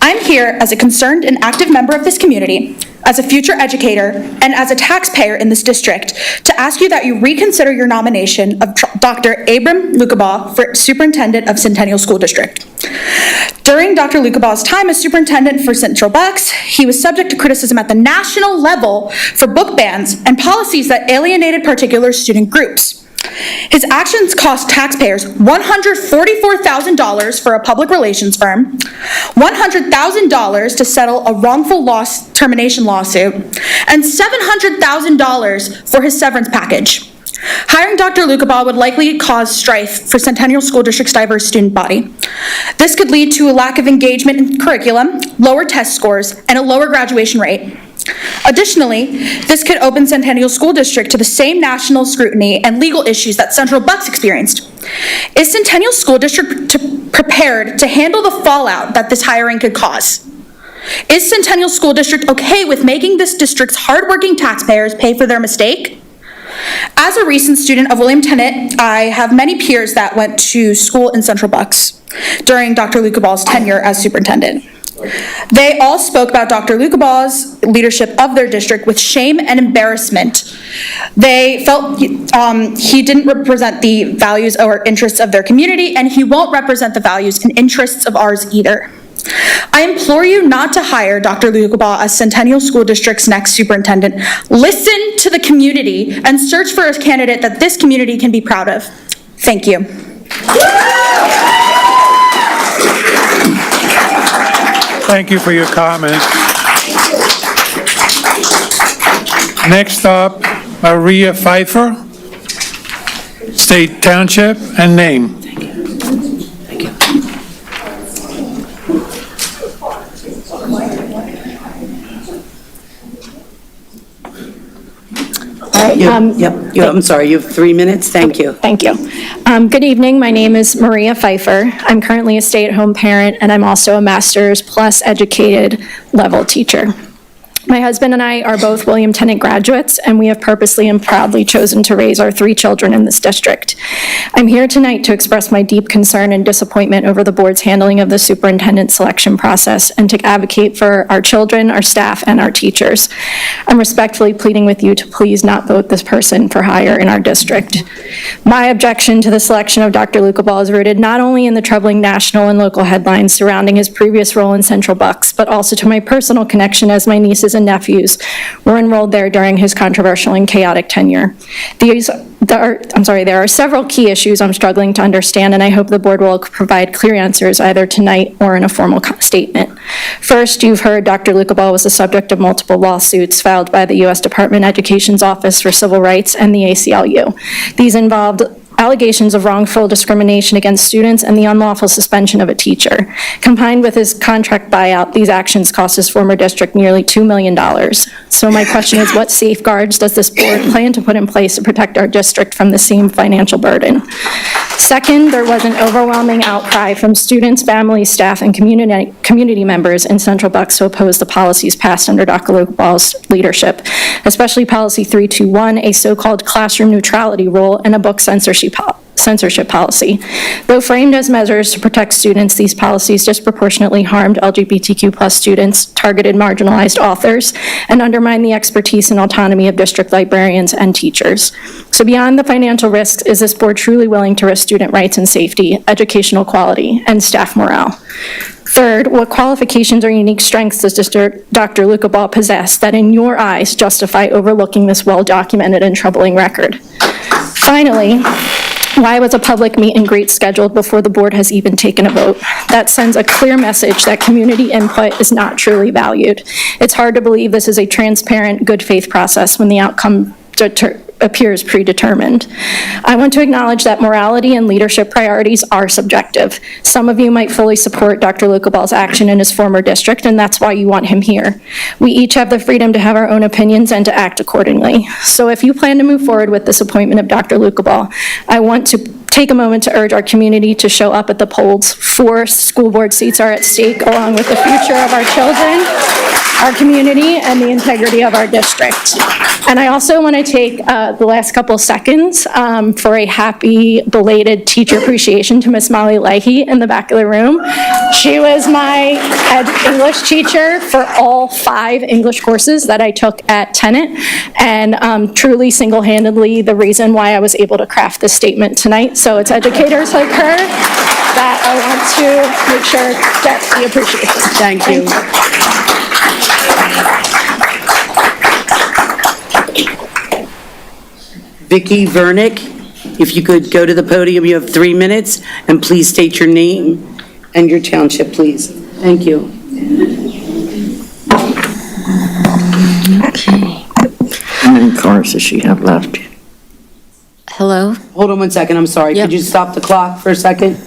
I'm here as a concerned and active member of this community, as a future educator, and as a taxpayer in this district, to ask you that you reconsider your nomination of Dr. Abram Lucabaugh for Superintendent of Centennial School District. During Dr. Lucabaugh's time as superintendent for Central Bucks, he was subject to criticism at the national level for book bans and policies that alienated particular student groups. His actions cost taxpayers $144,000 for a public relations firm, $100,000 to settle a wrongful termination lawsuit, and $700,000 for his severance package. Hiring Dr. Lucabaugh would likely cause strife for Centennial School District's diverse student body. This could lead to a lack of engagement in curriculum, lower test scores, and a lower graduation rate. Additionally, this could open Centennial School District to the same national scrutiny and legal issues that Central Bucks experienced. Is Centennial School District prepared to handle the fallout that this hiring could cause? Is Centennial School District okay with making this district's hardworking taxpayers pay for their mistake? As a recent student of William Tennant, I have many peers that went to school in Central Bucks during Dr. Lucabaugh's tenure as superintendent. They all spoke about Dr. Lucabaugh's leadership of their district with shame and embarrassment. They felt he didn't represent the values or interests of their community, and he won't represent the values and interests of ours either. I implore you not to hire Dr. Lucabaugh as Centennial School District's next superintendent. Listen to the community and search for a candidate that this community can be proud of. Thank you. Thank you for your comment. Next up, Maria Pfeiffer, state, township, and name. I'm sorry, you have 3 minutes. Thank you. Thank you. Good evening. My name is Maria Pfeiffer. I'm currently a stay-at-home parent, and I'm also a master's plus educated level teacher. My husband and I are both William Tennant graduates, and we have purposely and proudly chosen to raise our 3 children in this district. I'm here tonight to express my deep concern and disappointment over the board's handling of the superintendent selection process and to advocate for our children, our staff, and our teachers. I'm respectfully pleading with you to please not vote this person for hire in our district. My objection to the selection of Dr. Lukeball is rooted not only in the troubling national and local headlines surrounding his previous role in Central Bucks, but also to my personal connection as my nieces and nephews were enrolled there during his controversial and chaotic tenure. There are several key issues I'm struggling to understand, and I hope the board will provide clear answers either tonight or in a formal statement. First, you've heard Dr. Lukeball was the subject of multiple lawsuits filed by the U.S. Department of Education's Office for Civil Rights and the ACLU. These involved allegations of wrongful discrimination against students and the unlawful suspension of a teacher. Combined with his contract buyout, these actions cost his former district nearly $2 million. So my question is, what safeguards does this board plan to put in place to protect our district from the same financial burden? Second, there was an overwhelming outcry from students, families, staff, and community members in Central Bucks to oppose the policies passed under Dr. Lukeball's leadership, especially Policy 321, a so-called classroom neutrality rule, and a book censorship policy. Though framed as measures to protect students, these policies disproportionately harmed LGBTQ+ students, targeted marginalized authors, and undermined the expertise and autonomy of district librarians and teachers. So beyond the financial risks, is this board truly willing to risk student rights and safety, educational quality, and staff morale? Third, what qualifications or unique strengths does Dr. Lukeball possess that in your eyes justify overlooking this well-documented and troubling record? Finally, why was a public meet and greet scheduled before the board has even taken a vote? That sends a clear message that community input is not truly valued. It's hard to believe this is a transparent, good faith process when the outcome appears predetermined. I want to acknowledge that morality and leadership priorities are subjective. Some of you might fully support Dr. Lukeball's action in his former district, and that's why you want him here. We each have the freedom to have our own opinions and to act accordingly. So if you plan to move forward with this appointment of Dr. Lukeball, I want to take a moment to urge our community to show up at the polls. 4 school board seats are at stake, along with the future of our children, our community, and the integrity of our district. And I also want to take the last couple seconds for a happy belated teacher appreciation to Miss Molly Leahy in the back of the room. She was my English teacher for all 5 English courses that I took at Tennant, and truly single-handedly the reason why I was able to craft this statement tonight. So it's educators like her that I want to make sure get the appreciation. Thank you. Vicki Vernick, if you could go to the podium, you have 3 minutes, and please state your name and your township, please. Thank you. Okay. How many cars does she have left? Hello? Hold on 1 second, I'm sorry. Yep. Could you stop the clock for a second?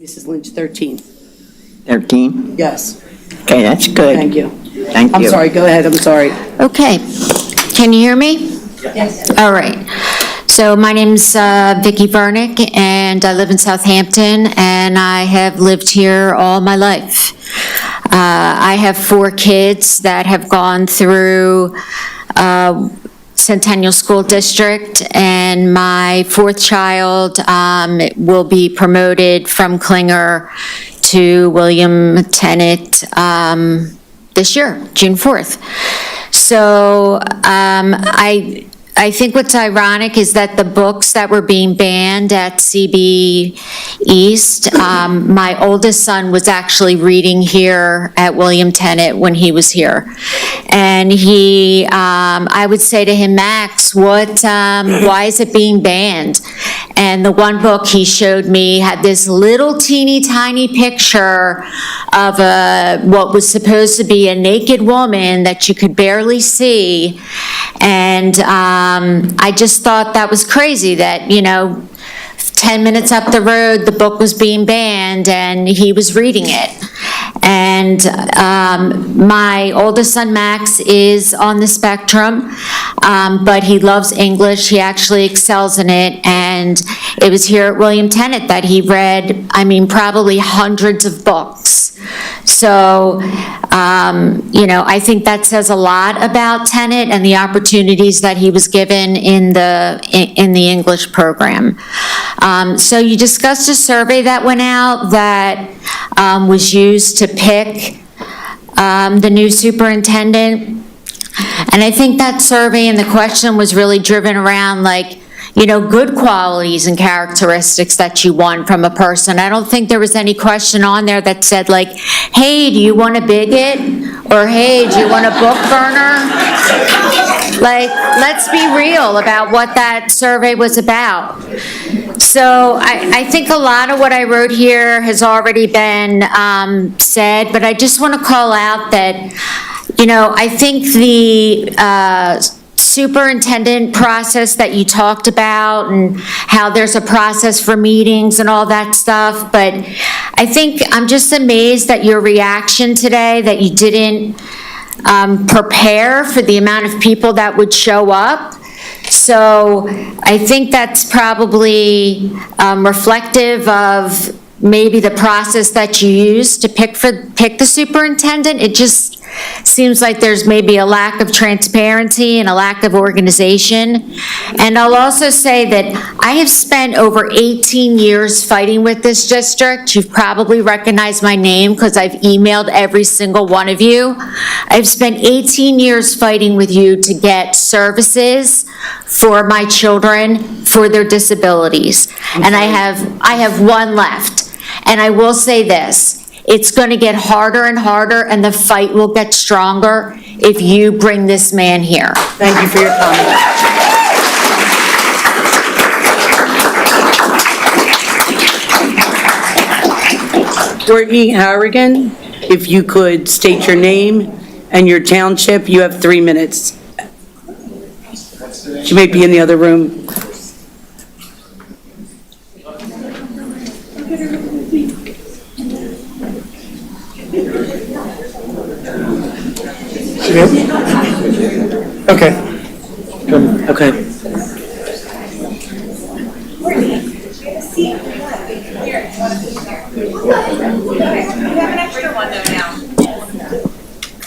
Mrs. Lynch, 13. 13? Yes. Okay, that's good. Thank you. Thank you. I'm sorry, go ahead, I'm sorry. Okay. Can you hear me? Yes. All right. So my name's Vicki Vernick, and I live in Southampton, and I have lived here all my life. I have 4 kids that have gone through Centennial School District, and my 4th child will be promoted from Klinger to William Tennant this year, June 4th. So I think what's ironic is that the books that were being banned at CB East, my oldest son was actually reading here at William Tennant when he was here. And he, I would say to him, Max, why is it being banned? And the one book he showed me had this little teeny tiny picture of what was supposed to be a naked woman that you could barely see. And I just thought that was crazy that, 10 minutes up the road, the book was being banned and he was reading it. And my oldest son, Max, is on the spectrum, but he loves English. He actually excels in it. And it was here at William Tennant that he read, probably hundreds of books. So, I think that says a lot about Tennant and the opportunities that he was given in the English program. So you discussed a survey that went out that was used to pick the new superintendent. And I think that survey and the question was really driven around good qualities and characteristics that you want from a person. I don't think there was any question on there that said hey, do you want a bigot? Or hey, do you want a book burner? Let's be real about what that survey was about. So I think a lot of what I wrote here has already been said, but I just want to call out that, I think the superintendent process that you talked about and how there's a process for meetings and all that stuff, but I think I'm just amazed at your reaction today that you didn't prepare for the amount of people that would show up. So I think that's probably reflective of maybe the process that you used to pick the superintendent. It just seems like there's maybe a lack of transparency and a lack of organization. And I'll also say that I have spent over 18 years fighting with this district. You've probably recognized my name because I've emailed every single one of you. I've spent 18 years fighting with you to get services for my children for their disabilities. And I have one left. And I will say this. It's going to get harder and harder, and the fight will get stronger if you bring this man here. Thank you for your comment. Courtney Harrigan, if you could state your name and your township, you have 3 minutes. She may be in the other room. Okay. Okay.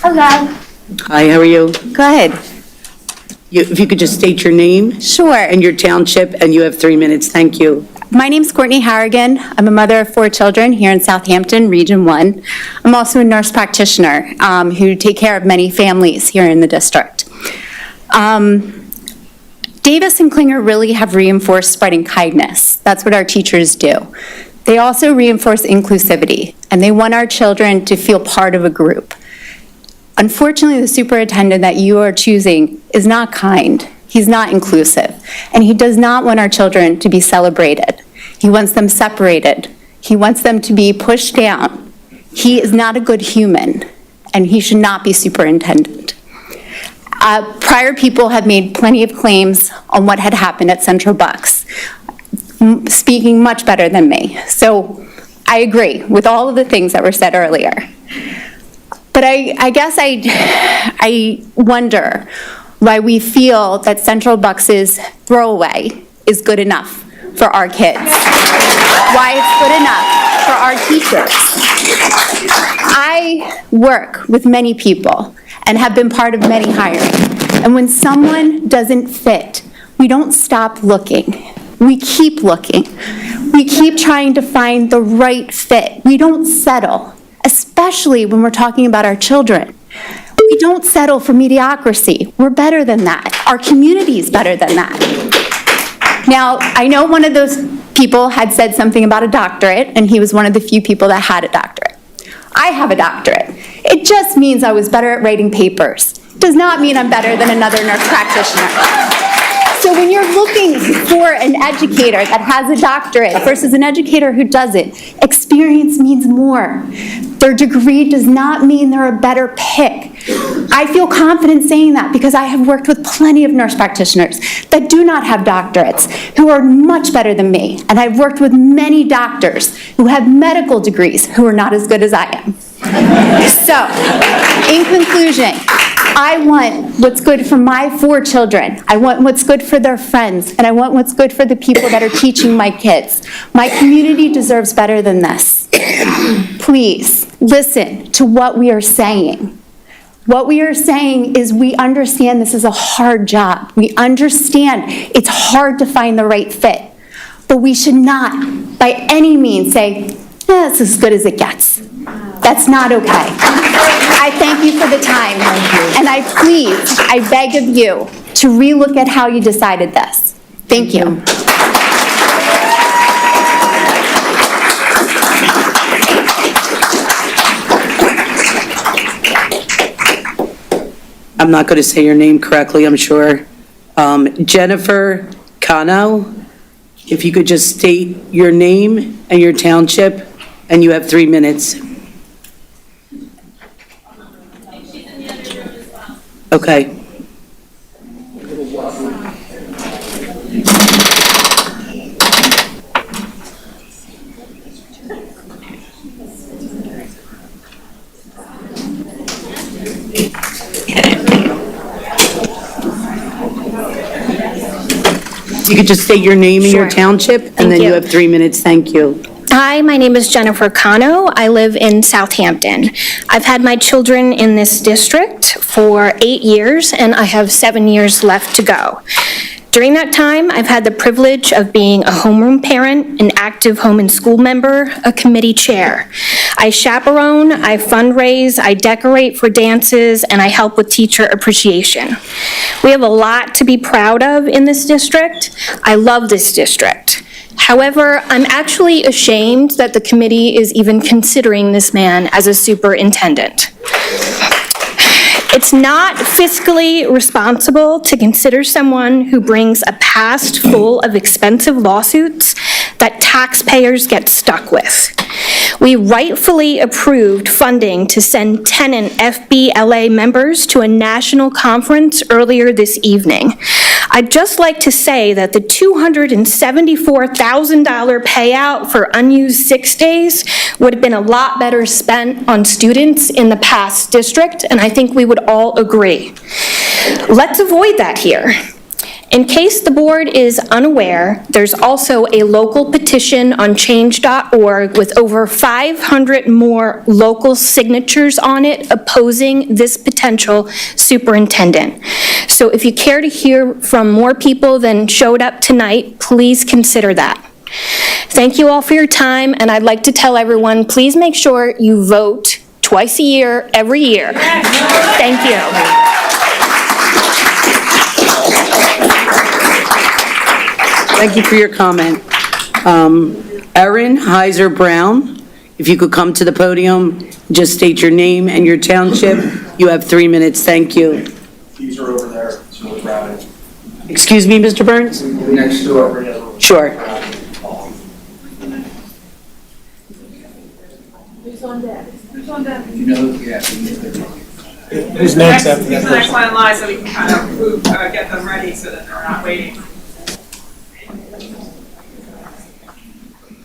Hello. Hi, how are you? Go ahead. If you could just state your name. Sure. And your township, and you have 3 minutes. Thank you. My name's Courtney Harrigan. I'm a mother of 4 children here in Southampton, Region 1. I'm also a nurse practitioner who take care of many families here in the district. Davis and Klinger really have reinforced spreading kindness. That's what our teachers do. They also reinforce inclusivity, and they want our children to feel part of a group. Unfortunately, the superintendent that you are choosing is not kind. He's not inclusive, and he does not want our children to be celebrated. He wants them separated. He wants them to be pushed down. He is not a good human, and he should not be superintendent. Prior people have made plenty of claims on what had happened at Central Bucks, speaking much better than me. So I agree with all of the things that were said earlier. But I guess I wonder why we feel that Central Bucks's throwaway is good enough for our kids. Why it's good enough for our teachers. I work with many people and have been part of many hiring. And when someone doesn't fit, we don't stop looking. We keep looking. We keep trying to find the right fit. We don't settle, especially when we're talking about our children. We don't settle for mediocrity. We're better than that. Our community is better than that. Now, I know one of those people had said something about a doctorate, and he was one of the few people that had a doctorate. I have a doctorate. It just means I was better at writing papers. It does not mean I'm better than another nurse practitioner. So when you're looking for an educator that has a doctorate versus an educator who doesn't, experience means more. Their degree does not mean they're a better pick. I feel confident saying that because I have worked with plenty of nurse practitioners that do not have doctorates who are much better than me. And I've worked with many doctors who have medical degrees who are not as good as I am. So, in conclusion, I want what's good for my 4 children. I want what's good for their friends, and I want what's good for the people that are teaching my kids. My community deserves better than this. Please, listen to what we are saying. What we are saying is we understand this is a hard job. We understand it's hard to find the right fit. But we should not, by any means, say, it's as good as it gets. That's not okay. I thank you for the time. And I beg of you to relook at how you decided this. Thank you. I'm not going to say your name correctly, I'm sure. Jennifer Cano, if you could just state your name and your township, and you have 3 minutes. Okay. You could just state your name and your township, and then you have 3 minutes. Thank you. Hi, my name is Jennifer Cano. I live in Southampton. I've had my children in this district for 8 years, and I have 7 years left to go. During that time, I've had the privilege of being a homeroom parent, an active home and school member, a committee chair. I chaperone, I fundraise, I decorate for dances, and I help with teacher appreciation. We have a lot to be proud of in this district. I love this district. However, I'm actually ashamed that the committee is even considering this man as a superintendent. It's not fiscally responsible to consider someone who brings a past full of expensive lawsuits that taxpayers get stuck with. We rightfully approved funding to send tenant FBLA members to a national conference earlier this evening. I'd just like to say that the $274,000 payout for unused 6 days would have been a lot better spent on students in the past district, and I think we would all agree. Let's avoid that here. In case the board is unaware, there's also a local petition on change.org with over 500 more local signatures on it opposing this potential superintendent. So if you care to hear from more people than showed up tonight, please consider that. Thank you all for your time, and I'd like to tell everyone, please make sure you vote twice a year, every year. Thank you. Thank you for your comment. Erin Heiser Brown, if you could come to the podium, just state your name and your township. You have 3 minutes. Thank you. These are over there, so we're grabbing. Excuse me, Mr. Burns? Next door. Sure. Who's on deck? Who's on deck? You know, yeah. Who's next after that Who's the next one in line so we can kind of move, get them ready so that they're not waiting.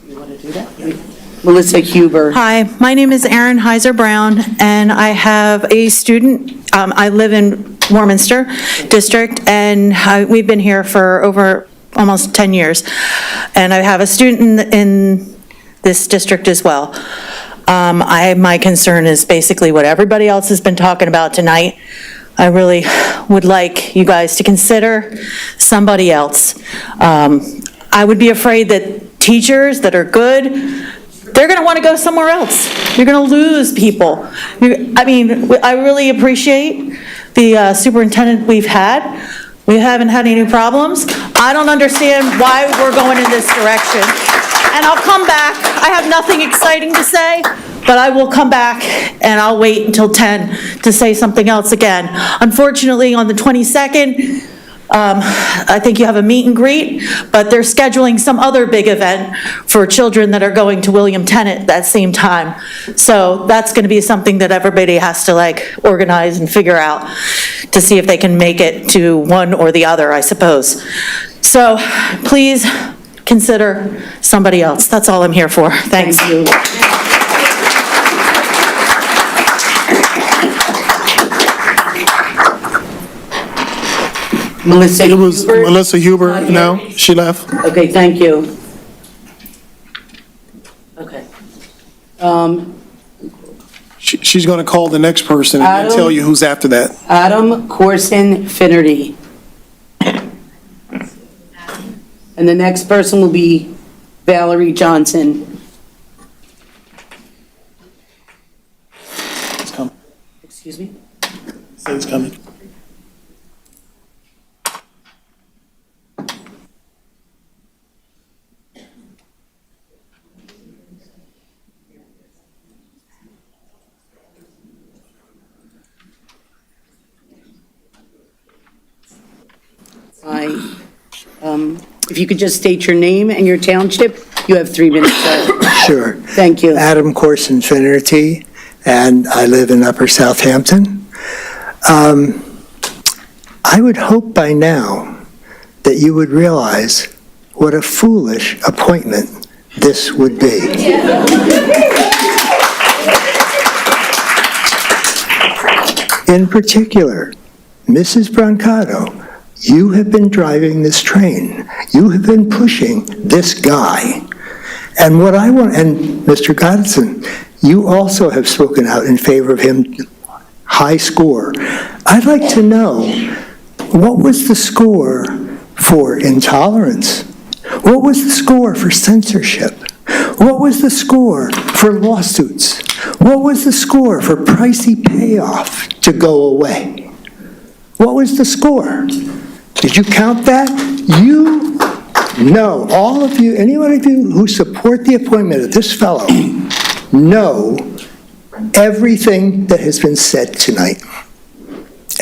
You want to do that? Melissa Huber. Hi, my name is Erin Heiser Brown, and I have a student. I live in Warminster District, and we've been here for over almost 10 years. And I have a student in this district as well. My concern is basically what everybody else has been talking about tonight. I really would like you guys to consider somebody else. I would be afraid that teachers that are good, they're going to want to go somewhere else. You're going to lose people. I mean, I really appreciate the superintendent we've had. We haven't had any problems. I don't understand why we're going in this direction. And I'll come back. I have nothing exciting to say, but I will come back and I'll wait until 10 to say something else again. Unfortunately, on the 22nd, I think you have a meet and greet, but they're scheduling some other big event for children that are going to William Tennant that same time. So that's going to be something that everybody has to organize and figure out to see if they can make it to one or the other, I suppose. So please consider somebody else. That's all I'm here for. Thanks. Thank you. Melissa It was Huber? Melissa Huber, no, she left. Okay, thank you. Okay. She's going to call the next person and then Adam? tell you who's after that. Adam Corson Finnerty. And the next person will be Valerie Johnson. It's coming. Excuse me? Say it's coming. If you could just state your name and your township, you have 3 minutes, sir. Sure. Thank you. Adam Corson Finnerty, and I live in Upper Southampton. I would hope by now that you would realize what a foolish appointment this would be. In particular, Mrs. Brancato, you have been driving this train. You have been pushing this guy. And what I want, and Mr. Goddardson, you also have spoken out in favor of him, high score. I'd like to know, what was the score for intolerance? What was the score for censorship? What was the score for lawsuits? What was the score for pricey payoff to go away? What was the score? Did you count that? You know, all of you, any one of you who support the appointment of this fellow, know everything that has been said tonight.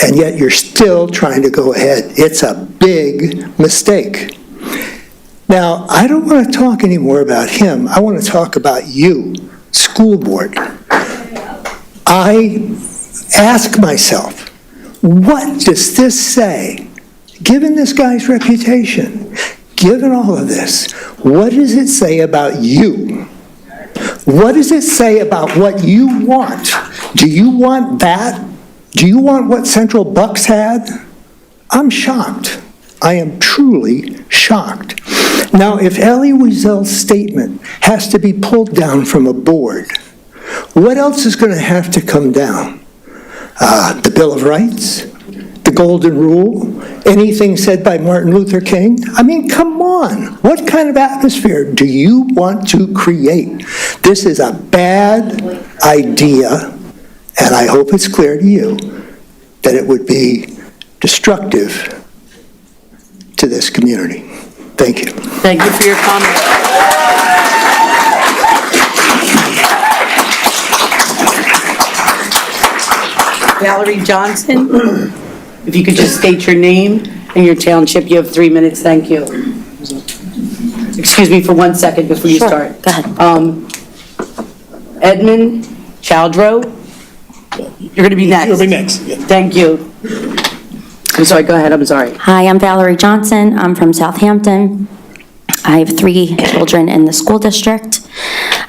And yet you're still trying to go ahead. It's a big mistake. Now, I don't want to talk anymore about him. I want to talk about you, school board. I ask myself, what does this say? Given this guy's reputation, given all of this, what does it say about you? What does it say about what you want? Do you want that? Do you want what Central Bucks had? I'm shocked. I am truly shocked. Now, if Elie Wiesel's statement has to be pulled down from a board, what else is going to have to come down? The Bill of Rights? The Golden Rule? Anything said by Martin Luther King? I mean, come on. What kind of atmosphere do you want to create? This is a bad idea, and I hope it's clear to you that it would be destructive to this community. Thank you. Thank you for your comment. Valerie Johnson, if you could just state your name and your township, you have 3 minutes, thank you. Excuse me for 1 second before you start. Go ahead. Edmund Chaldro, you're going to be next. You'll be next. Yeah. Thank you. I'm sorry, go ahead, I'm sorry. Hi, I'm Valerie Johnson. I'm from Southampton. I have 3 children in the school district.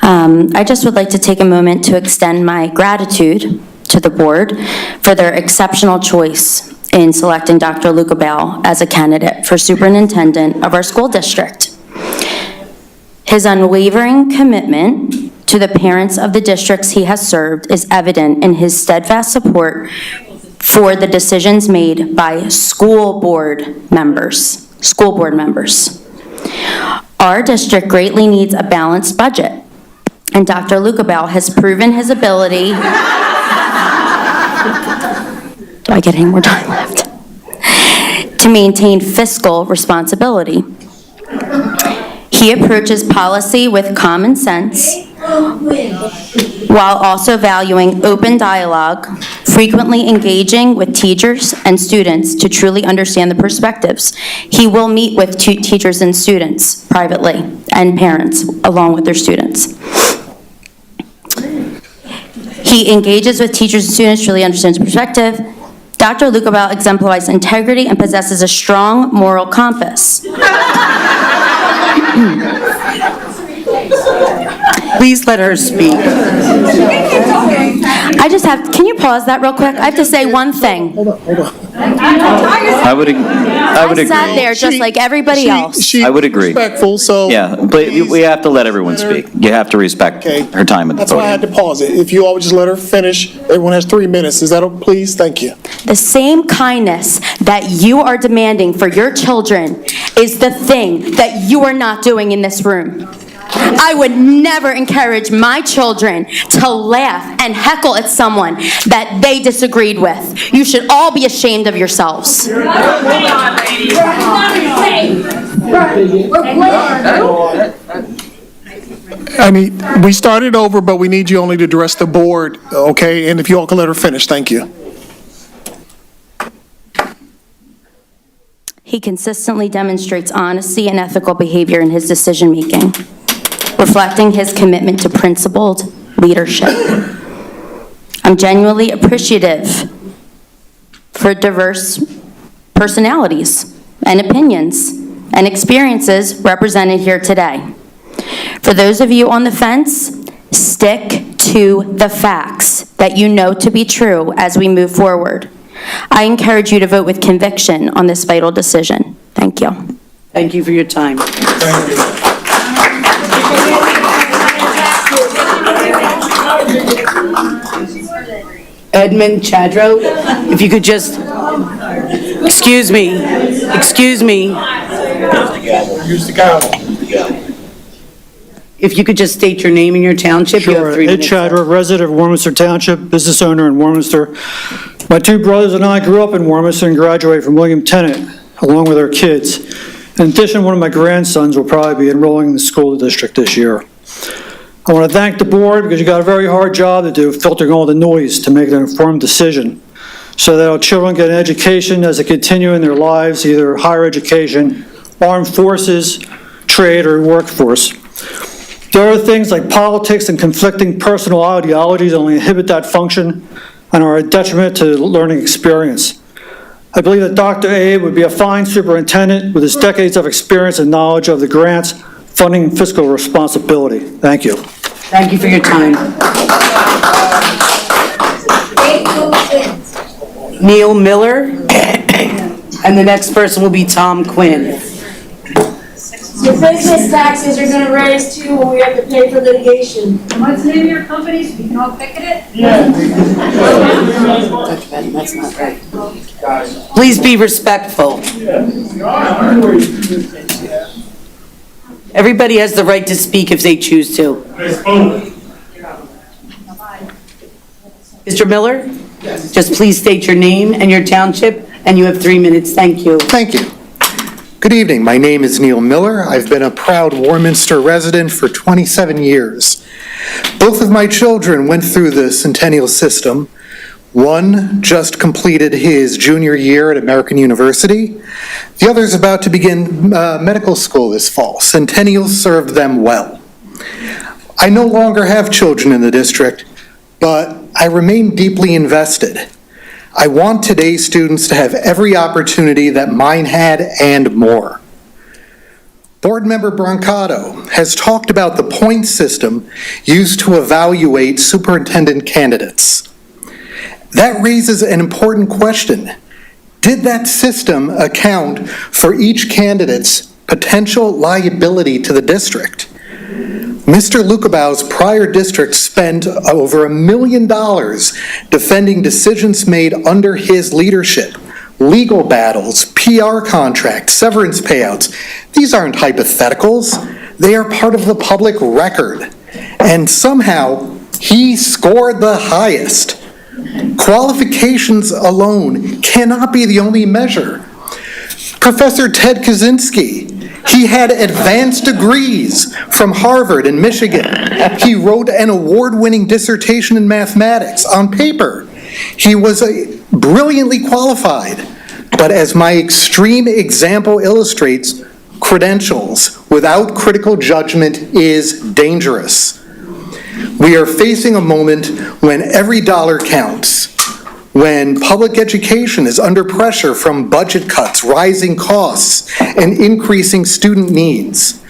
I just would like to take a moment to extend my gratitude to the board for their exceptional choice in selecting Dr. Lukebal as a candidate for superintendent of our school district. His unwavering commitment to the parents of the districts he has served is evident in his steadfast support for the decisions made by school board members. Our district greatly needs a balanced budget, and Dr. Lukebal has proven his ability. Do I get any more time left? To maintain fiscal responsibility. He approaches policy with common sense while also valuing open dialogue, frequently engaging with teachers and students to truly understand the perspectives. He will meet with teachers and students privately and parents along with their students. He engages with teachers and students, truly understands perspective. Dr. Lukebal exemplifies integrity and possesses a strong moral compass. Please let her speak. Can you pause that real quick? I have to say one thing. Hold on. I would agree. Sat there just like everybody else. I would agree. Respectful, so. Yeah, but we have to let everyone speak. You have to respect her time at the That's why I had podium. to pause it. If you all would just let her finish, everyone has 3 minutes. Is that, please? Thank you. The same kindness that you are demanding for your children is the thing that you are not doing in this room. I would never encourage my children to laugh and heckle at someone that they disagreed with. You should all be ashamed of yourselves. I mean, we started over, but we need you only to address the board, okay? And if you all can let her finish, thank you. He consistently demonstrates honesty and ethical behavior in his decision-making, reflecting his commitment to principled leadership. I'm genuinely appreciative for diverse personalities and opinions and experiences represented here today. For those of you on the fence, stick to the facts that you know to be true as we move forward. I encourage you to vote with conviction on this vital decision. Thank you. Thank you for your time. Edmund Chadro, if you could just, excuse me. If you could just state your name and your township, you have 3 minutes. Ed Chadra, resident of Warminster Township, business owner in Warminster. My 2 brothers and I grew up in Warminster and graduated from William Tennant, along with our kids. In addition, one of my grandsons will probably be enrolling in the school district this year. I want to thank the board because you got a very hard job to do, filtering all the noise to make an informed decision so that our children get an education as they continue in their lives, either higher education, armed forces, trade, or workforce. There are things like politics and conflicting personal ideologies only inhibit that function and are a detriment to the learning experience. I believe that Dr. Abe would be a fine superintendent with his decades of experience and knowledge of the grants, funding, and fiscal responsibility. Thank you. Thank you for your time. Neil Miller, and the next person will be Tom Quinn. Your business taxes are gonna raise too when we have to pay for litigation. What's the name of your company so we can all pick at it? That's not right. Please be respectful. Everybody has the right to speak if they choose to. Mr. Miller? Just please state your name and your township, and you have 3 minutes. Thank you. Thank you. Good evening. My name is Neil Miller. I've been a proud Warminster resident for 27 years. Both of my children went through the Centennial system. One just completed his junior year at American University. The other is about to begin medical school this fall. Centennial served them well. I no longer have children in the district, but I remain deeply invested. I want today's students to have every opportunity that mine had and more. Board Member Brancato has talked about the point system used to evaluate superintendent candidates. That raises an important question. Did that system account for each candidate's potential liability to the district? Mr. Lukebau's prior district spent over $1 million defending decisions made under his leadership. Legal battles, PR contracts, severance payouts. These aren't hypotheticals. They are part of the public record. And somehow, he scored the highest. Qualifications alone cannot be the only measure. Professor Ted Kaczynski, he had advanced degrees from Harvard and Michigan. He wrote an award-winning dissertation in mathematics on paper. He was brilliantly qualified, but as my extreme example illustrates, credentials without critical judgment is dangerous. We are facing a moment when every dollar counts, when public education is under pressure from budget cuts, rising costs, and increasing student needs.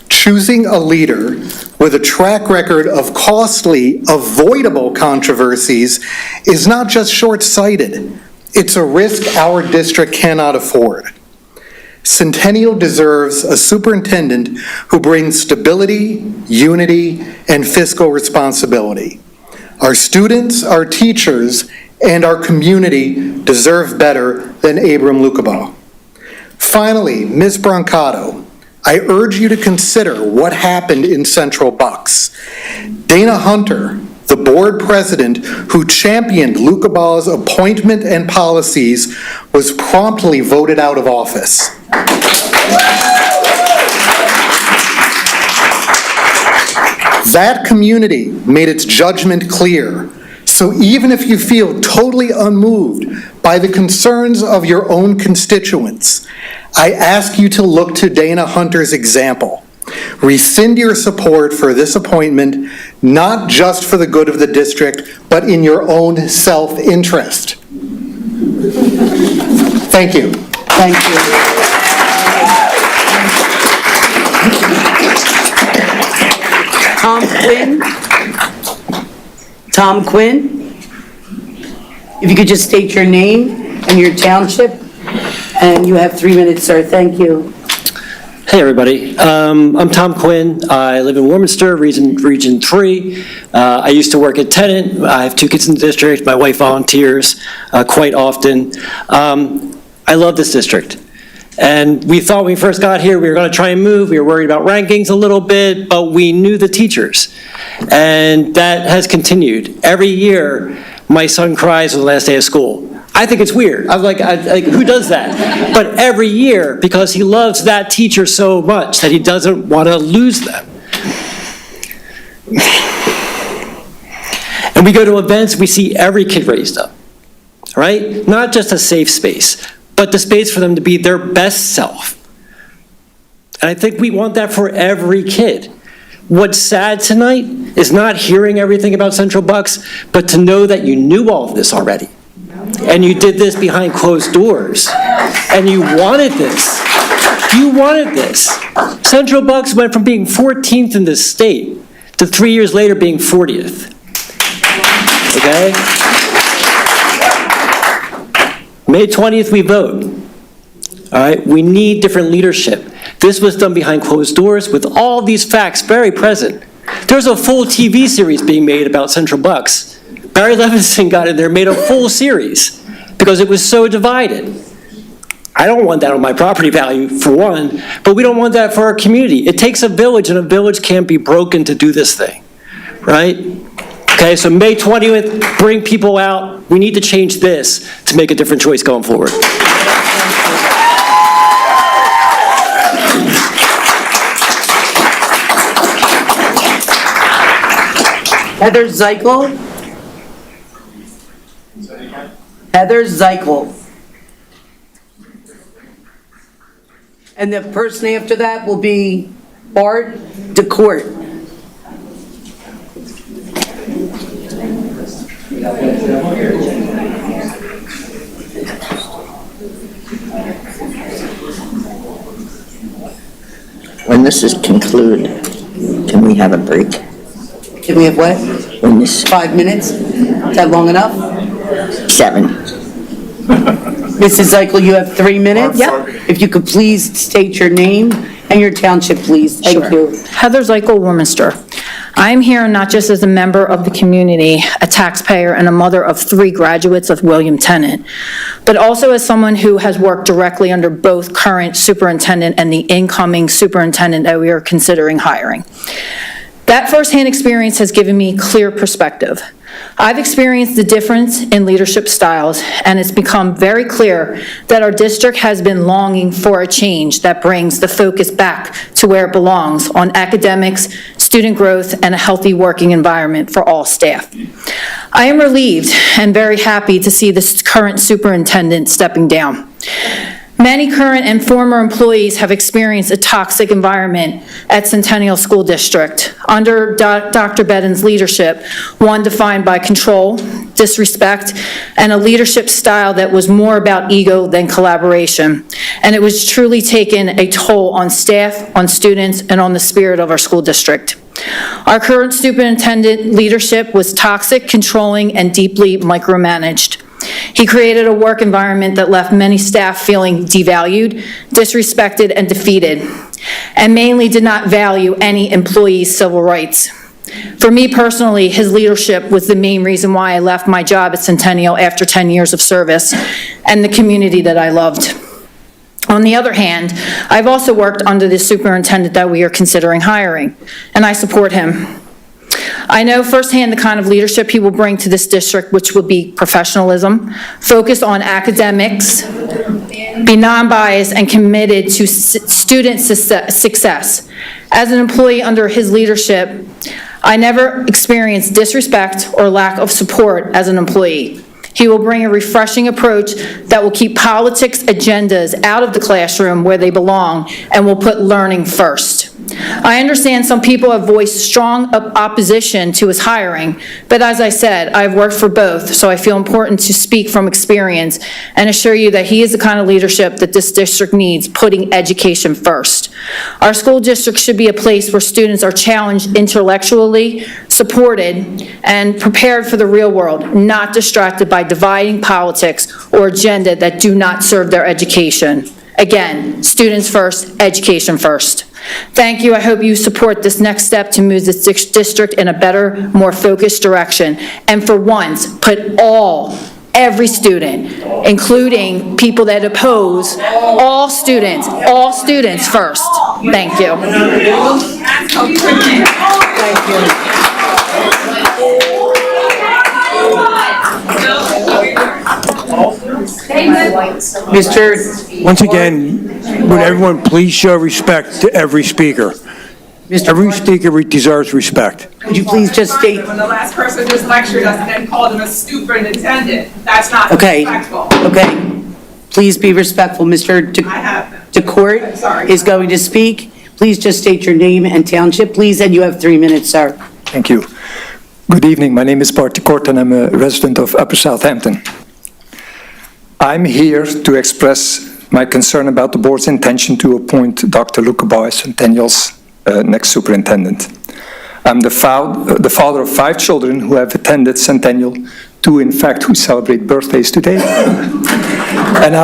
Choosing a leader with a track record of costly, avoidable controversies is not just short-sighted, It's a risk our district cannot afford. Centennial deserves a superintendent who brings stability, unity, and fiscal responsibility. Our students, our teachers, and our community deserve better than Abram Lucabaugh. Finally, Ms. Brancato, I urge you to consider what happened in Central Bucks. Dana Hunter, the board president who championed Lucabaugh's appointment and policies, was promptly voted out of office. That community made its judgment clear. So even if you feel totally unmoved by the concerns of your own constituents, I ask you to look to Dana Hunter's example. Rescind your support for this appointment, not just for the good of the district, but in your own self-interest. Thank you. Thank you. Tom Quinn, if you could just state your name and your township, and you have 3 minutes, sir. Thank you. Hey, everybody. I'm Tom Quinn. I live in Warminster, Region 3. I used to work at Tennant. I have 2 kids in the district. My wife volunteers quite often. I love this district. And we thought when we first got here, we were going to try and move. We were worried about rankings a little bit, but we knew the teachers. And that has continued. Every year, my son cries on the last day of school. I think it's weird. I was like, who does that? But every year, because he loves that teacher so much that he doesn't want to lose them. And we go to events, we see every kid raised up, right? Not just a safe space, but the space for them to be their best self. And I think we want that for every kid. What's sad tonight is not hearing everything about Central Bucks, but to know that you knew all of this already. And you did this behind closed doors. And you wanted this. You wanted this. Central Bucks went from being 14th in the state to 3 years later being 40th. Okay? May 20th, we vote. All right? We need different leadership. This was done behind closed doors with all these facts very present. There's a full TV series being made about Central Bucks. Barry Levinson got in there, made a full series because it was so divided. I don't want that on my property value, for one, but we don't want that for our community. It takes a village, and a village can't be broken to do this thing, right? Okay, so May 20th, bring people out. We need to change this to make a different choice going forward. Heather Zeichel. Heather Zeichel. And the person after that will be Bart DeCourt. When this is concluded, can we have a break? Can we have what? When this, 5 minutes? Is that long enough? 7. Mrs. Zeichel, you have 3 minutes? Yep. If you could please state your name and your township, please. Thank you. Heather Zeichel, Warminster. I'm here not just as a member of the community, a taxpayer, and a mother of 3 graduates of William Tennant, but also as someone who has worked directly under both current superintendent and the incoming superintendent that we are considering hiring. That firsthand experience has given me clear perspective. I've experienced the difference in leadership styles, and it's become very clear that our district has been longing for a change that brings the focus back to where it belongs on academics, student growth, and a healthy working environment for all staff. I am relieved and very happy to see this current superintendent stepping down. Many current and former employees have experienced a toxic environment at Centennial School District under Dr. Bedden's leadership, one defined by control, disrespect, and a leadership style that was more about ego than collaboration. And it was truly taken a toll on staff, on students, and on the spirit of our school district. Our current superintendent leadership was toxic, controlling, and deeply micromanaged. He created a work environment that left many staff feeling devalued, disrespected, and defeated, and mainly did not value any employee's civil rights. For me personally, his leadership was the main reason why I left my job at Centennial after 10 years of service and the community that I loved. On the other hand, I've also worked under the superintendent that we are considering hiring, and I support him. I know firsthand the kind of leadership he will bring to this district, which will be professionalism, focused on academics, be non-biased, and committed to student success. As an employee under his leadership, I never experienced disrespect or lack of support as an employee. He will bring a refreshing approach that will keep politics agendas out of the classroom where they belong and will put learning first. I understand some people have voiced strong opposition to his hiring, but as I said, I've worked for both, so I feel important to speak from experience and assure you that he is the kind of leadership that this district needs, putting education first. Our school district should be a place where students are challenged intellectually, supported, and prepared for the real world, not distracted by dividing politics or agenda that do not serve their education. Again, students first, education first. Thank you. I hope you support this next step to move this district in a better, more focused direction. And for once, put every student, including people that oppose, all students first. Thank you. Once again, would everyone please show respect to every speaker? Every speaker deserves respect. Could you please just state? When the last person just lectured us and then called him a superintendent, that's not respectful. Okay. Please be respectful. Mr. DeCourt is going to speak. Please just state your name and township, please, and you have 3 minutes, sir. Thank you. Good evening. My name is Bart DeCourt, and I'm a resident of Upper Southampton. I'm here to express my concern about the board's intention to appoint Dr. Lukebouw as Centennial's next superintendent. I'm the father of 5 children who have attended Centennial, 2 in fact who celebrate birthdays today. And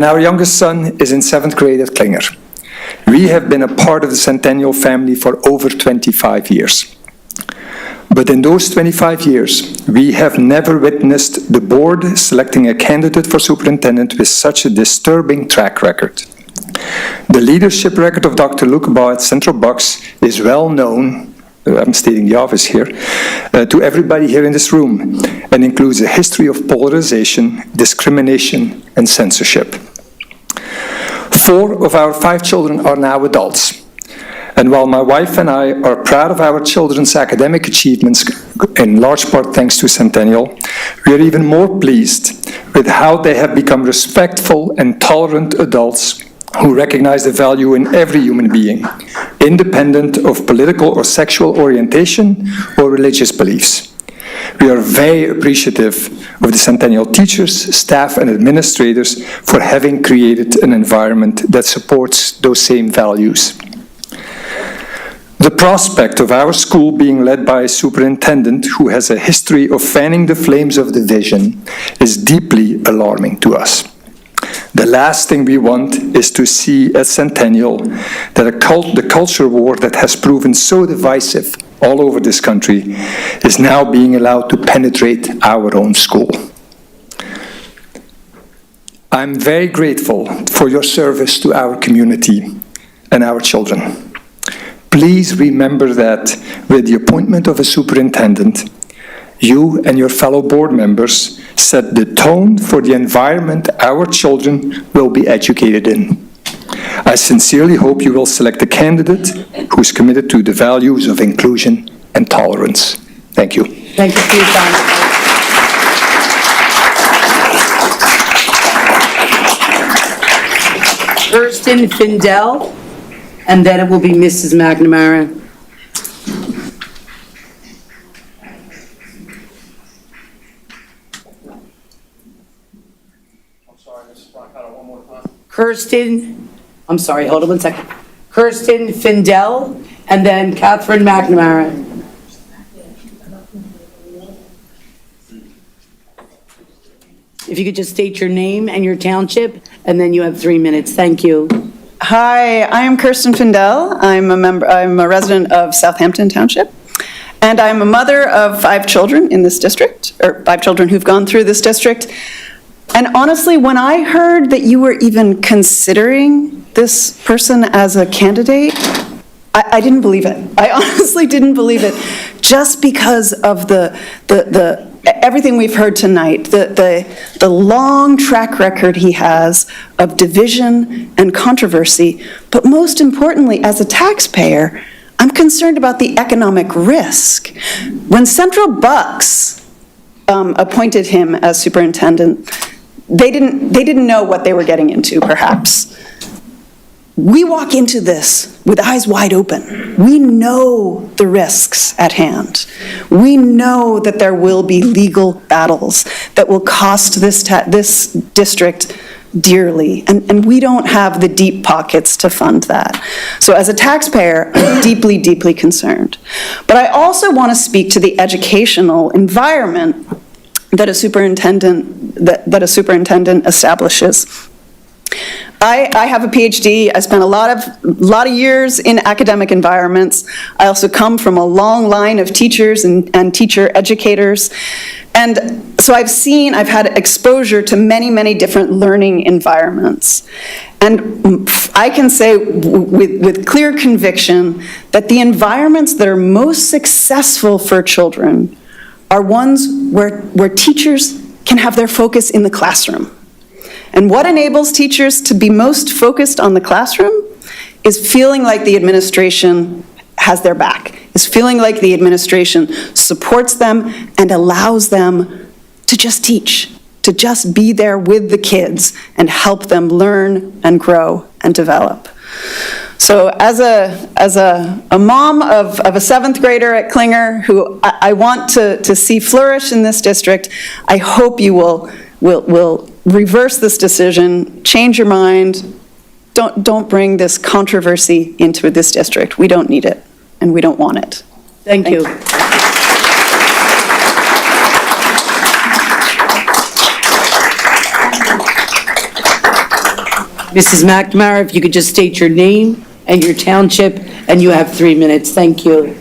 our youngest son is in 7th grade at Klinger. We have been a part of the Centennial family for over 25 years. But in those 25 years, we have never witnessed the board selecting a candidate for superintendent with such a disturbing track record. The leadership record of Dr. Lukebouw at Central Bucks is well known, I'm stating the obvious here, to everybody here in this room, and includes a history of polarization, discrimination, and censorship. 4 of our 5 children are now adults. And while my wife and I are proud of our children's academic achievements, in large part thanks to Centennial, we are even more pleased with how they have become respectful and tolerant adults who recognize the value in every human being, independent of political or sexual orientation or religious beliefs. We are very appreciative of the Centennial teachers, staff, and administrators for having created an environment that supports those same values. The prospect of our school being led by a superintendent who has a history of fanning the flames of division is deeply alarming to us. The last thing we want is to see at Centennial that the culture war that has proven so divisive all over this country is now being allowed to penetrate our own school. I'm very grateful for your service to our community and our children. Please remember that with the appointment of a superintendent, you and your fellow board members set the tone for the environment our children will be educated in. I sincerely hope you will select a candidate who is committed to the values of inclusion and tolerance. Thank you. Thank you for your time. Kirsten Findell, and then it will be Mrs. McNamara. Kirsten, I'm sorry, hold on 1 second. Kirsten Findell, and then Catherine McNamara. if you could just state your name and your township, and then you have 3 minutes. Thank you. Hi, I am Kirsten Findell. I'm a resident of Southampton Township, and I'm a mother of 5 children in this district, or 5 children who've gone through this district. And honestly, when I heard that you were even considering this person as a candidate, I didn't believe it. I honestly didn't believe it, just because of everything we've heard tonight, the long track record he has of division and controversy, but most importantly, as a taxpayer, I'm concerned about the economic risk. When Central Bucks appointed him as superintendent, they didn't know what they were getting into, perhaps. We walk into this with eyes wide open. We know the risks at hand. We know that there will be legal battles that will cost this district dearly, and we don't have the deep pockets to fund that. So as a taxpayer, I'm deeply, deeply concerned. But I also want to speak to the educational environment that a superintendent establishes. I have a PhD. I spent a lot of years in academic environments. I also come from a long line of teachers and teacher educators. And so I've had exposure to many, many different learning environments. And I can say with clear conviction that the environments that are most successful for children are ones where teachers can have their focus in the classroom. And what enables teachers to be most focused on the classroom is feeling like the administration has their back, is feeling like the administration supports them and allows them to just teach, to just be there with the kids and help them learn and grow and develop. So as a mom of a 7th grader at Klinger, who I want to see flourish in this district, I hope you will reverse this decision, change your mind. Don't bring this controversy into this district. We don't need it, and we don't want it. Thank you. Mrs. McNamara, if you could just state your name and your township, and you have 3 minutes. Thank you.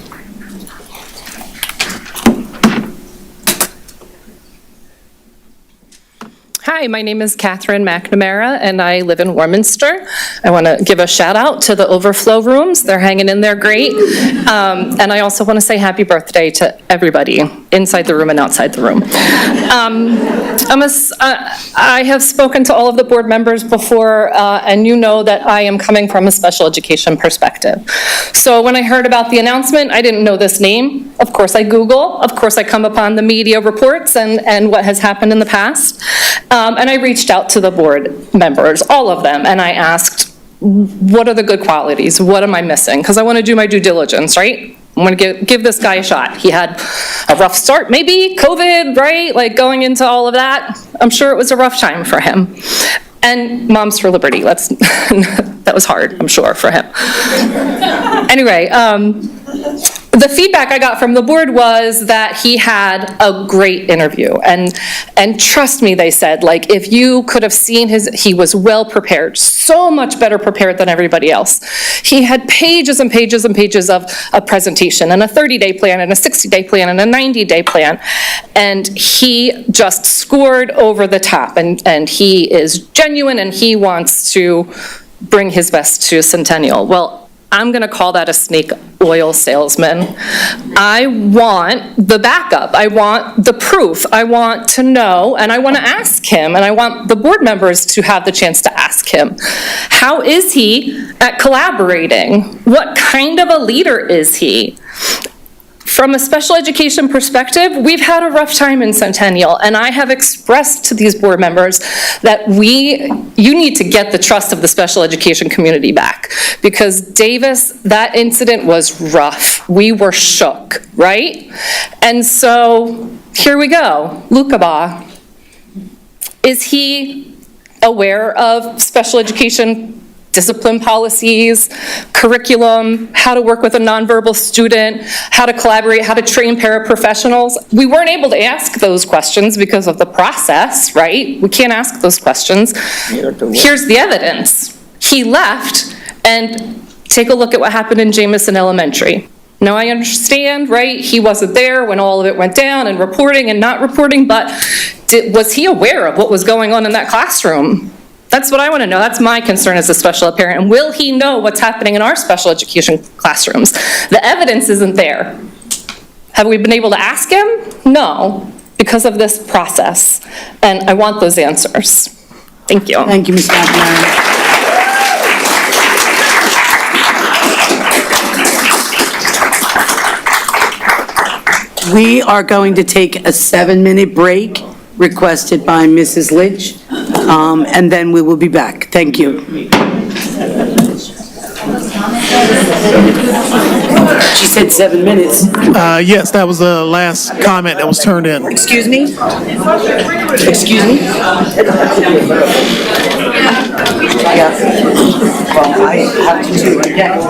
Hi, my name is Catherine McNamara, and I live in Warminster. I want to give a shout out to the overflow rooms. They're hanging in there great. And I also want to say happy birthday to everybody inside the room and outside the room. I have spoken to all of the board members before, and you know that I am coming from a special education perspective. So when I heard about the announcement, I didn't know this name. Of course I Google. Of course I come upon the media reports and what has happened in the past. And I reached out to the board members, all of them, and I asked, what are the good qualities? What am I missing? Because I want to do my due diligence, right? I'm going to give this guy a shot. He had a rough start, maybe COVID, right? Like going into all of that. I'm sure it was a rough time for him. And Moms for Liberty, that was hard, I'm sure, for him. Anyway, the feedback I got from the board was that he had a great interview. And trust me, they said, like, if you could have seen he was well prepared, so much better prepared than everybody else. He had pages and pages and pages of a presentation and a 30-day plan and a 60-day plan and a 90-day plan. And he just scored over the top. And he is genuine and he wants to bring his best to Centennial. Well, I'm going to call that a snake oil salesman. I want the backup. I want the proof. I want to know, and I want to ask him, and I want the board members to have the chance to ask him. How is he at collaborating? What kind of a leader is he? From a special education perspective, we've had a rough time in Centennial, and I have expressed to these board members that you need to get the trust of the special education community back, because Davis, that incident was rough. We were shook, right? And so here we go. Lukaba, is he aware of special education discipline policies, curriculum, how to work with a nonverbal student, how to collaborate, how to train paraprofessionals. We weren't able to ask those questions because of the process, right? We can't ask those questions. Here's the evidence. He left, and take a look at what happened in Jamison Elementary. Now, I understand, right, he wasn't there when all of it went down and reporting and not reporting, but was he aware of what was going on in that classroom? That's what I want to know. That's my concern as a special ed parent. And will he know what's happening in our special education classrooms? The evidence isn't there. Have we been able to ask him? No, because of this process. And I want those answers. Thank you. Thank you, Ms. McNamara. We are going to take a 7-minute break requested by Mrs. Litch, and then we will be back. Thank you. She said 7 minutes. Yes, that was the last comment that was turned in. Excuse me? Excuse me? Yeah. Well, I have to do it again.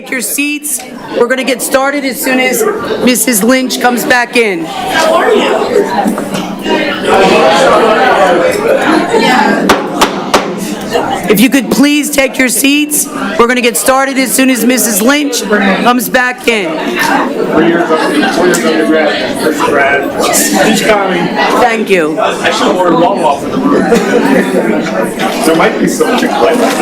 take your seats. We're going to get started as soon as Mrs. Lynch comes back in. How are you? If you could please take your seats, we're going to get started as soon as Mrs. Lynch comes back in. 4 years undergrad, first grad. He's coming. Thank you. I should order one off of the room. There might be something like that.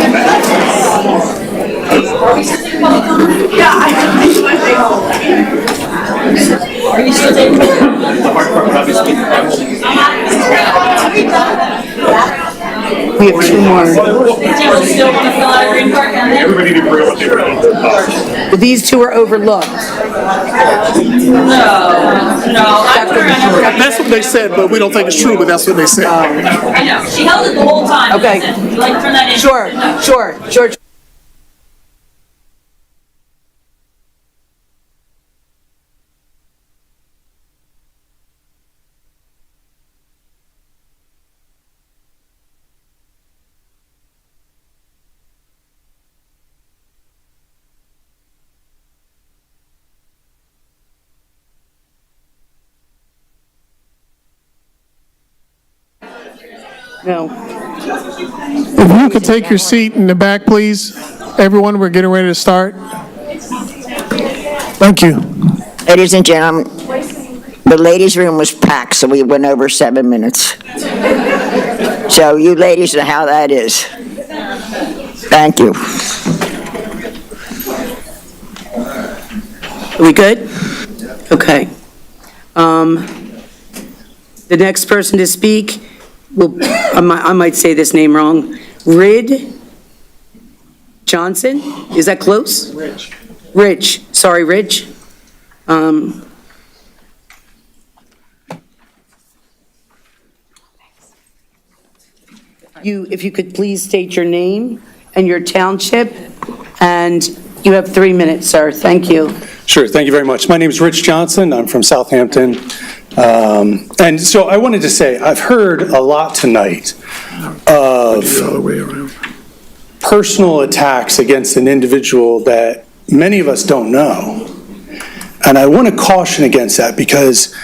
Are you still taking We have two more. Still want to fill out a green card? Everybody need to bring up their Well, these two are overlooked. That's what they said, but we don't think it's true, but that's what they said. I know, she held it the whole time. Okay. Would you like to turn that in? Sure. No. If you could take your seat in the back, please. Everyone, we're getting ready to start. Thank you. Ladies and gentlemen, the ladies' room was packed, so we went over 7 minutes. So you ladies know how that is. Thank you. Are we good? Okay. The next person to speak, I might say this name wrong. Rid Johnson? Is that close? Rich. Sorry, Rich. If you could please state your name and your township, and you have 3 minutes, sir. Thank you. Sure, thank you very much. My name is Rich Johnson. I'm from Southampton. And so I wanted to say, I've heard a lot tonight of personal attacks against an individual that many of us don't know. And I want to caution against that because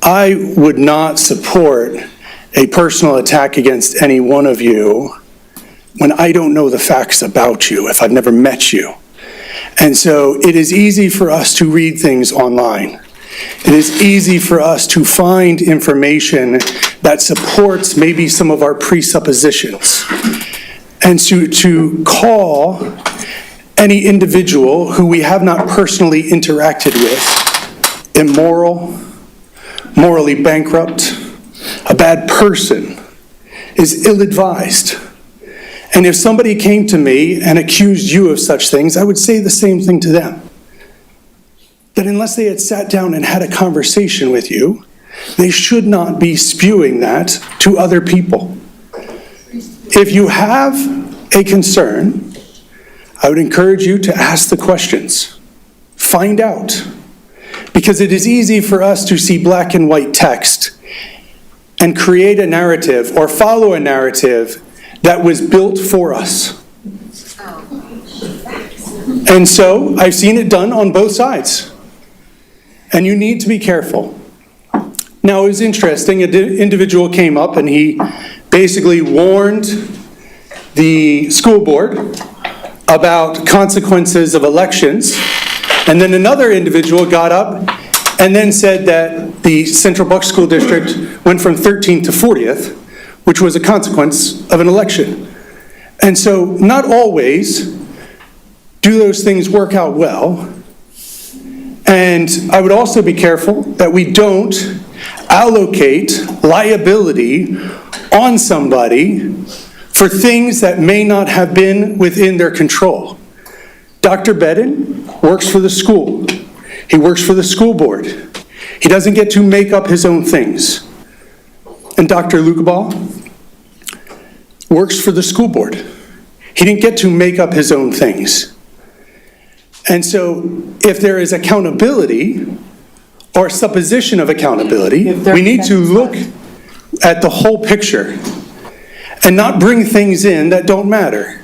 I would not support a personal attack against any one of you when I don't know the facts about you, if I've never met you. And so it is easy for us to read things online. It is easy for us to find information that supports maybe some of our presuppositions. And to call any individual who we have not personally interacted with immoral, morally bankrupt, a bad person, is ill-advised. And if somebody came to me and accused you of such things, I would say the same thing to them. That unless they had sat down and had a conversation with you, they should not be spewing that to other people. If you have a concern, I would encourage you to ask the questions. Find out. Because it is easy for us to see black and white text and create a narrative or follow a narrative that was built for us. And so I've seen it done on both sides. And you need to be careful. Now, it was interesting. An individual came up and he basically warned the school board about consequences of elections. And then another individual got up and then said that the Central Bucks School District went from 13th to 40th, which was a consequence of an election. And so not always do those things work out well. And I would also be careful that we don't allocate liability on somebody for things that may not have been within their control. Dr. Bedden works for the school. He works for the school board. He doesn't get to make up his own things. And Dr. Lukeball works for the school board. He didn't get to make up his own things. And so if there is accountability or supposition of accountability, we need to look at the whole picture and not bring things in that don't matter.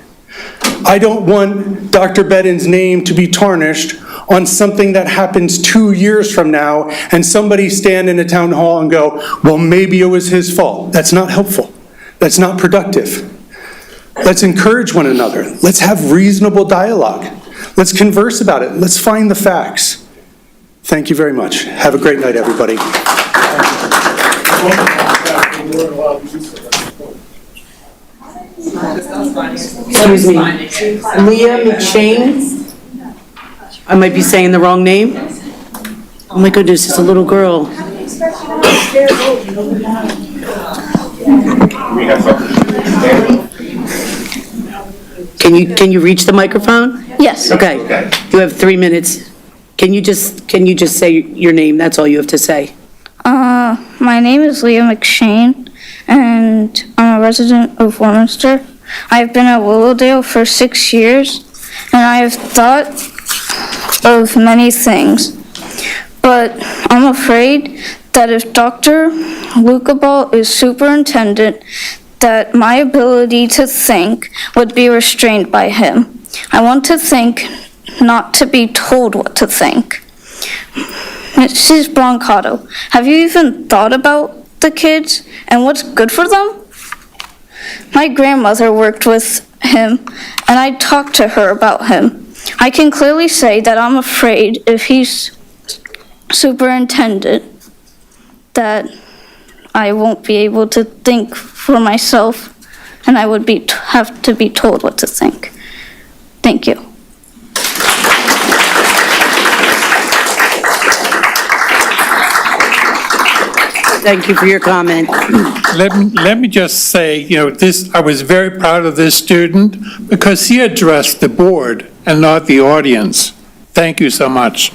I don't want Dr. Bedin's name to be tarnished on something that happens 2 years from now, and somebody stand in a town hall and go, well, maybe it was his fault. That's not helpful. That's not productive. Let's encourage one another. Let's have reasonable dialogue. Let's converse about it. Let's find the facts. Thank you very much. Have a great night, everybody. Excuse me. Leah McShane? I might be saying the wrong name. Oh my goodness, it's a little girl. Can you reach the microphone? Yes. Okay. You have 3 minutes. Can you just say your name? That's all you have to say. My name is Leah McShane, and I'm a resident of Warminster. I've been at Willowdale for 6 years, and I have thought of many things. But I'm afraid that if Dr. Lucaball is superintendent, that my ability to think would be restrained by him. I want to think, not to be told what to think. Mrs. Brancato, have you even thought about the kids and what's good for them? My grandmother worked with him, and I talked to her about him. I can clearly say that I'm afraid if he's superintendent that I won't be able to think for myself, and I would have to be told what to think. Thank you. Thank you for your comment. Let me just say, I was very proud of this student because he addressed the board and not the audience. Thank you so much.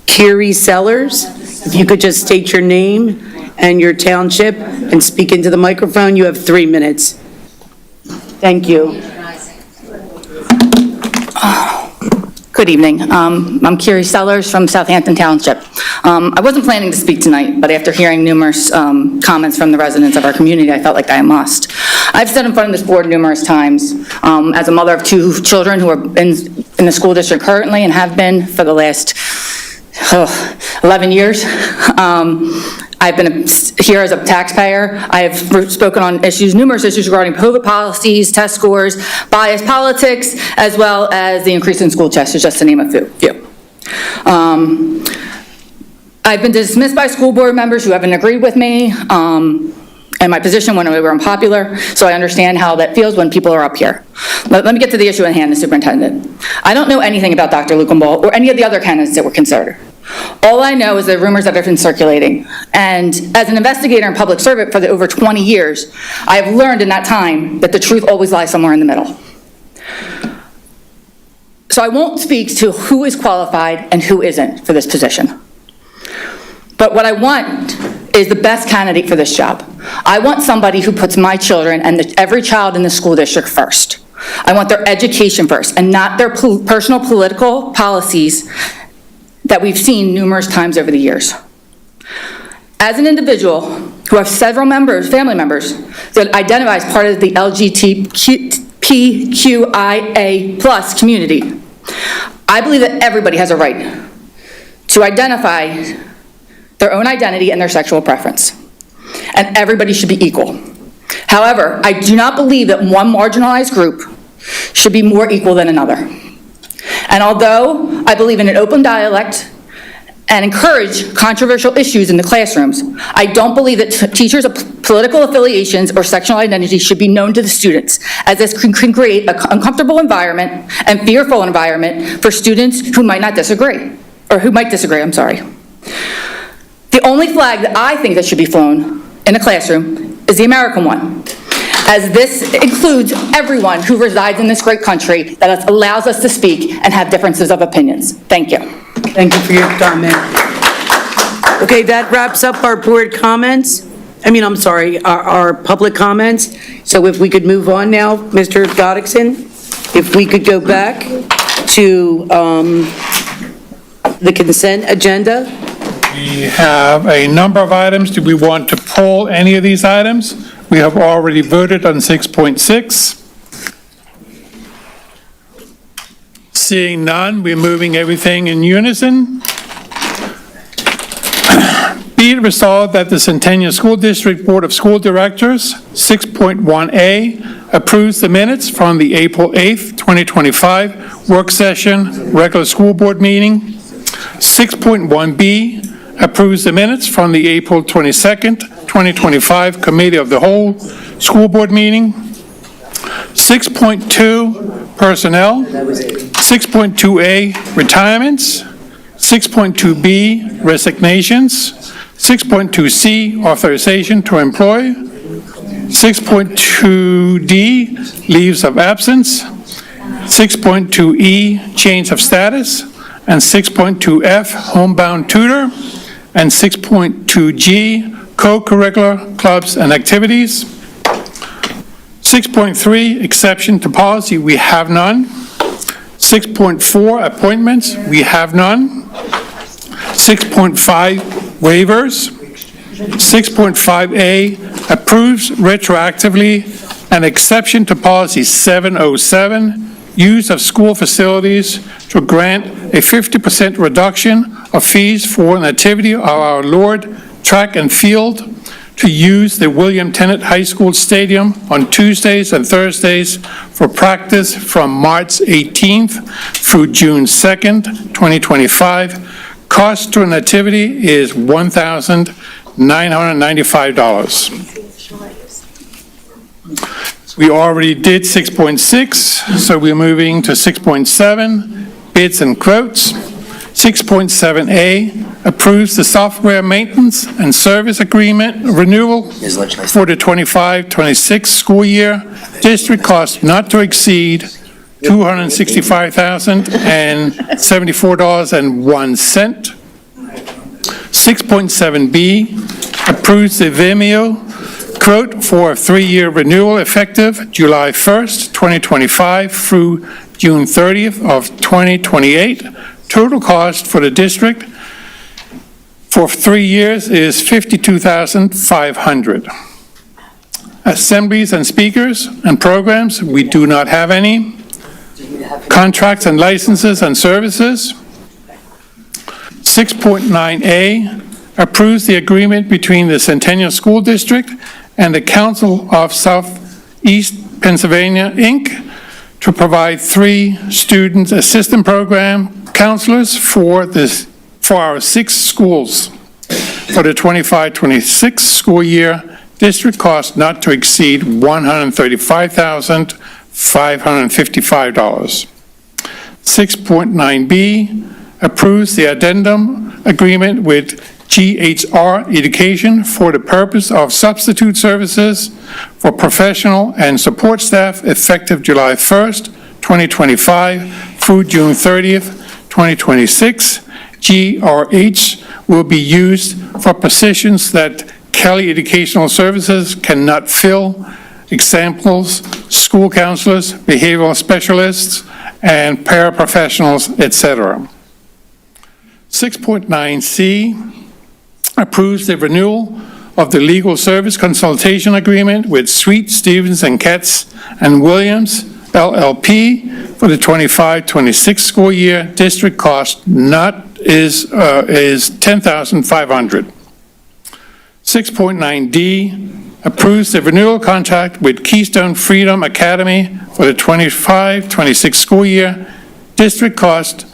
Kiri Sellers, if you could just state your name and your township and speak into the microphone, you have 3 minutes. Thank you. Good evening. I'm Kiri Sellers from Southampton Township. I wasn't planning to speak tonight, but after hearing numerous comments from the residents of our community, I felt like I must. I've stood in front of this board numerous times as a mother of 2 children who are in the school district currently and have been for the last 11 years. I've been here as a taxpayer. I have spoken on numerous issues regarding COVID policies, test scores, bias politics, as well as the increase in school tests, just to name a few. I've been dismissed by school board members who haven't agreed with me and my position when we were unpopular, so I understand how that feels when people are up here. Let me get to the issue at hand, the superintendent. I don't know anything about Dr. Lucamball or any of the other candidates that were considered. All I know is the rumors that have been circulating. And as an investigator and public servant for over 20 years, I have learned in that time that the truth always lies somewhere in the middle. So I won't speak to who is qualified and who isn't for this position. But what I want is the best candidate for this job. I want somebody who puts my children and every child in the school district first. I want their education first and not their personal political policies that we've seen numerous times over the years. As an individual who has several family members that identify as part of the LGBTQIA+ community, I believe that everybody has a right to identify their own identity and their sexual preference, and everybody should be equal. However, I do not believe that one marginalized group should be more equal than another. And although I believe in an open dialect and encourage controversial issues in the classrooms, I don't believe that teachers of political affiliations or sexual identity should be known to the students, as this can create an uncomfortable environment and fearful environment for students who might disagree. The only flag that I think that should be flown in a classroom is the American one, as this includes everyone who resides in this great country that allows us to speak and have differences of opinions. Thank you. Thank you for your comment. Okay, that wraps up our board comments. Our public comments. So if we could move on now, Mr. Goddickson, if we could go back to the consent agenda. We have a number of items. Do we want to pull any of these items? We have already voted on 6.6. Seeing none, we're moving everything in unison. Be it resolved that the Centennial School District Board of School Directors, 6.1A, approves the minutes from the April 8th, 2025 work session, regular school board meeting. 6.1B, approves the minutes from the April 22nd, 2025 Committee of the Whole School Board meeting. 6.2, personnel. 6.2A, retirements. 6.2B, resignations. 6.2C, authorization to employ. 6.2D, leaves of absence. 6.2E, change of status. And 6.2F, homebound tutor. And 6.2G, co-curricular clubs and activities. 6.3, exception to policy, we have none. 6.4, appointments, we have none. 6.5, waivers. 6.5A, approves retroactively an exception to policy 707, use of school facilities to grant a 50% reduction of fees for an activity of our Lord track and field to use the William Tennant High School Stadium on Tuesdays and Thursdays for practice from March 18th through June 2nd, 2025. Cost to an activity is $1,995. We already did 6.6, so we're moving to 6.7, bids and quotes. 6.7A, approves the software maintenance and service agreement renewal for the 25-26 school year. District cost not to exceed $265,074.01. 6.7B, approves the Vimeo quote for a 3-year renewal effective July 1st, 2025 through June 30th of 2028. Total cost for the district for 3 years is $52,500. Assemblies and speakers and programs, we do not have any. Contracts and licenses and services. 6.9A, approves the agreement between the Centennial School District and the Council of Southeast Pennsylvania, Inc., to provide 3 student assistant program counselors for our 6 schools for the 25-26 school year. District cost not to exceed $135,555. 6.9B, approves the addendum agreement with GHR Education for the purpose of substitute services for professional and support staff effective July 1st, 2025 through June 30th, 2026. GRH will be used for positions that Kelly Educational Services cannot fill, examples, school counselors, behavioral specialists, and paraprofessionals, etc. 6.9C, approves the renewal of the legal service consultation agreement with Sweet, Stevens, and Katz and Williams, LLP, for the 25-26 school year. District cost is $10,500. 6.9D, approves the renewal contract with Keystone Freedom Academy for the 25-26 school year. District cost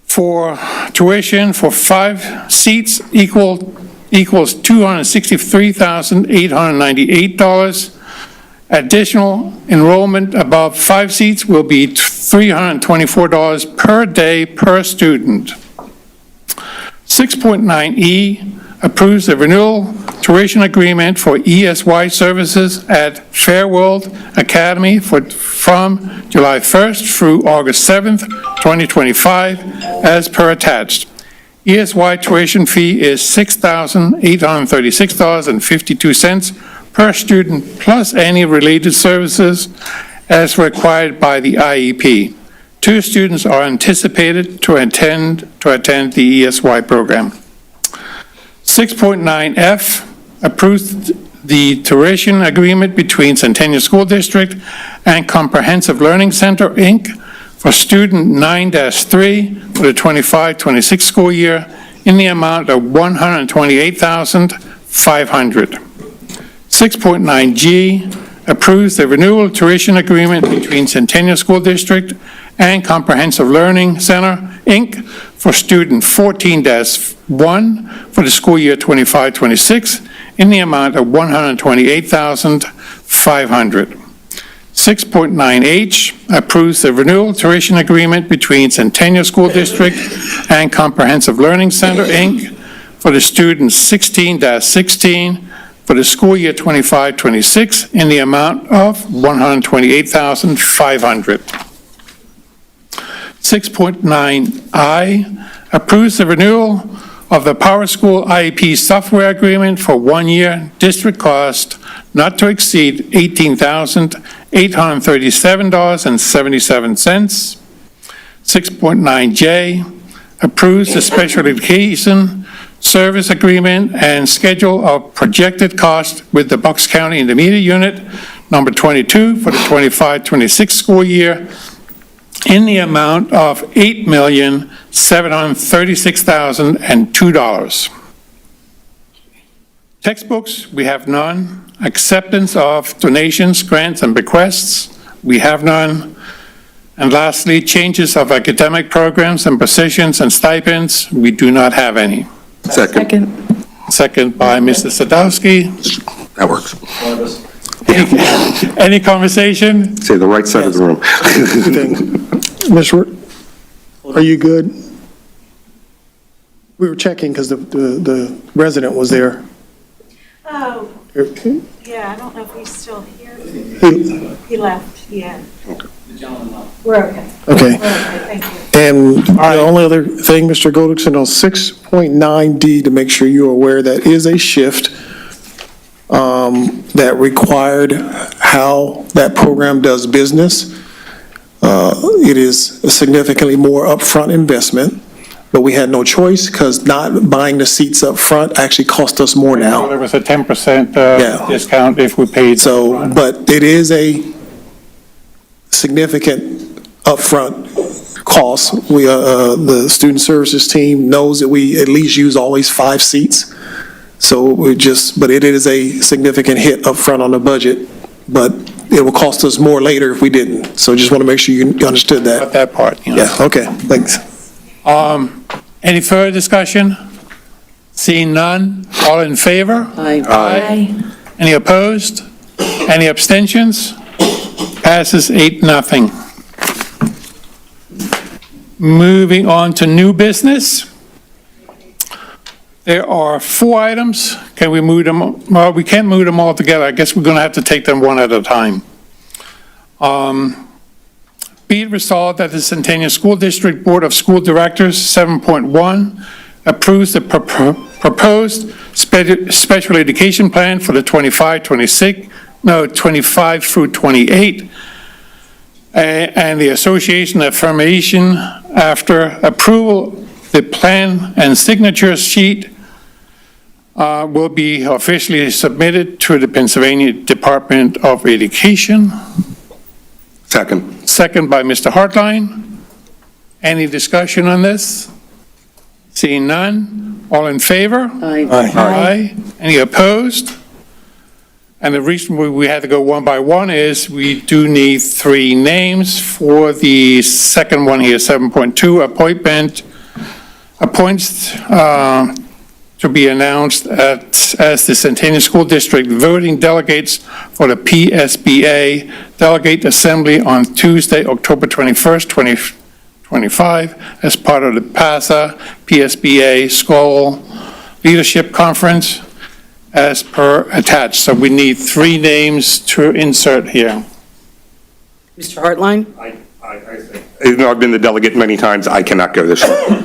for tuition for 5 seats equals $263,898. Additional enrollment above 5 seats will be $324 per day per student. 6.9E, approves the renewal tuition agreement for ESY services at Fairworld Academy from July 1st through August 7th, 2025, as per attached. ESY tuition fee is $6,836.52 per student, plus any related services as required by the IEP. 2 students are anticipated to attend the ESY program. 6.9F, approves the tuition agreement between Centennial School District and Comprehensive Learning Center, Inc. for student 9-3 for the 25-26 school year in the amount of $128,500. 6.9G approves the renewal tuition agreement between Centennial School District and Comprehensive Learning Center, Inc. for student 14-1 for the school year 25-26 in the amount of $128,500. 6.9H approves the renewal tuition agreement between Centennial School District and Comprehensive Learning Center, Inc. for the students 16-16 for the school year 25-26 in the amount of $128,500. 6.9I approves the renewal of the Power School IEP software agreement for 1 year, district cost not to exceed $18,837.77. 6.9J approves the special education service agreement and schedule of projected cost with the Bucks County Intermediate Unit, number 22, for the 25-26 school year in the amount of $8,736,002. Textbooks, we have none. Acceptance of donations, grants, and bequests, we have none. And lastly, changes of academic programs and positions and stipends, we do not have any. Second. Second by Mr. Sadowski. That works. Any conversation? Say the right side of the room. Ms. Are you good? We were checking because the resident was there. Oh, yeah, I don't know if he's still here. He left, yeah. We're okay. Okay. We're okay, thank you. And the only other thing, Mr. Goldixon, on 6.9D, to make sure you're aware, that is a shift that required how that program does business. It is a significantly more upfront investment, but we had no choice because not buying the seats up front actually cost us more now. There was a 10% discount if we paid. So, but it is a significant upfront cost. We, the student services team knows that we at least use always 5 seats. So but it is a significant hit upfront on the budget, but it will cost us more later if we didn't. So just want to make sure you understood that. Got that part. Yeah, okay, thanks. Any further discussion? Seeing none, all in favor? Aye. Any opposed? Any abstentions? Passes 8-0. Moving on to new business. There are 4 items. Can we move them? Well, we can't move them all together. I guess we're going to have to take them one at a time. Be it resolved that the Centennial School District Board of School Directors, 7.1, approves the proposed special education plan for the 25 through 28, and the association affirmation after approval, the plan and signature sheet will be officially submitted to the Pennsylvania Department of Education. Second. Second by Mr. Hartline. Any discussion on this? Seeing none, all in favor? Aye. Aye. Any opposed? And the reason we had to go one by one is we do need 3 names for the second one here, 7.2, appoints to be announced as the Centennial School District voting delegates for the PSBA Delegate Assembly on Tuesday, October 21st, 2025, as part of the PASA PSBA School Leadership Conference as per attached. So we need 3 names to insert here. Mr. Hartline? Even though I've been the delegate many times, I cannot go this year.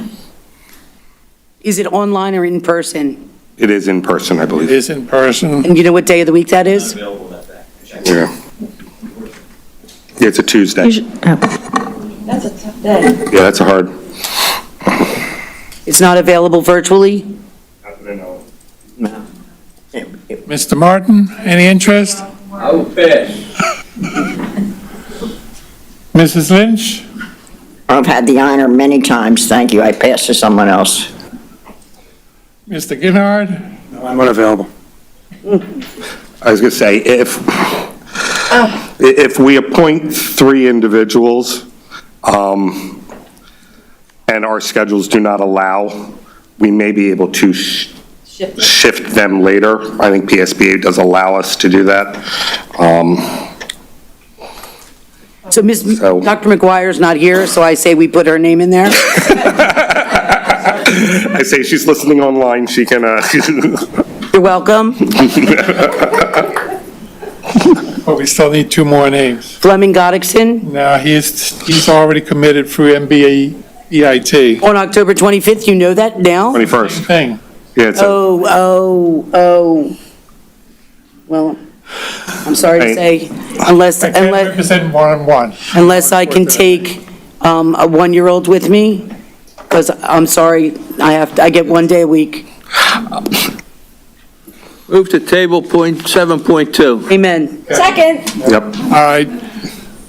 Is it online or in person? It is in person, I believe. It is in person. And you know what day of the week that is? Yeah. Yeah, it's a Tuesday. That's a tough day. Yeah, that's a hard. It's not available virtually? No. Mr. Martin, any interest? I will pass. Mrs. Lynch? I've had the honor many times, thank you. I pass to someone else. Mr. Gennard? I'm unavailable. I was going to say, if we appoint 3 individuals, and our schedules do not allow, we may be able to shift them later. I think PSBA does allow us to do that. So Dr. McGuire's not here, so I say we put her name in there. I say she's listening online, she can, You're welcome. But we still need 2 more names. Fleming Goddickson No, he's already committed through MBA EIT. on October 25th, you know that now? 21st. Thing. Yeah, it's Well, I'm sorry to say, unless I can't represent one-on-one. unless I can take a 1-year-old with me, because I'm sorry, I get 1 day a week. Move to table point 7.2. Amen. Second. Yep. All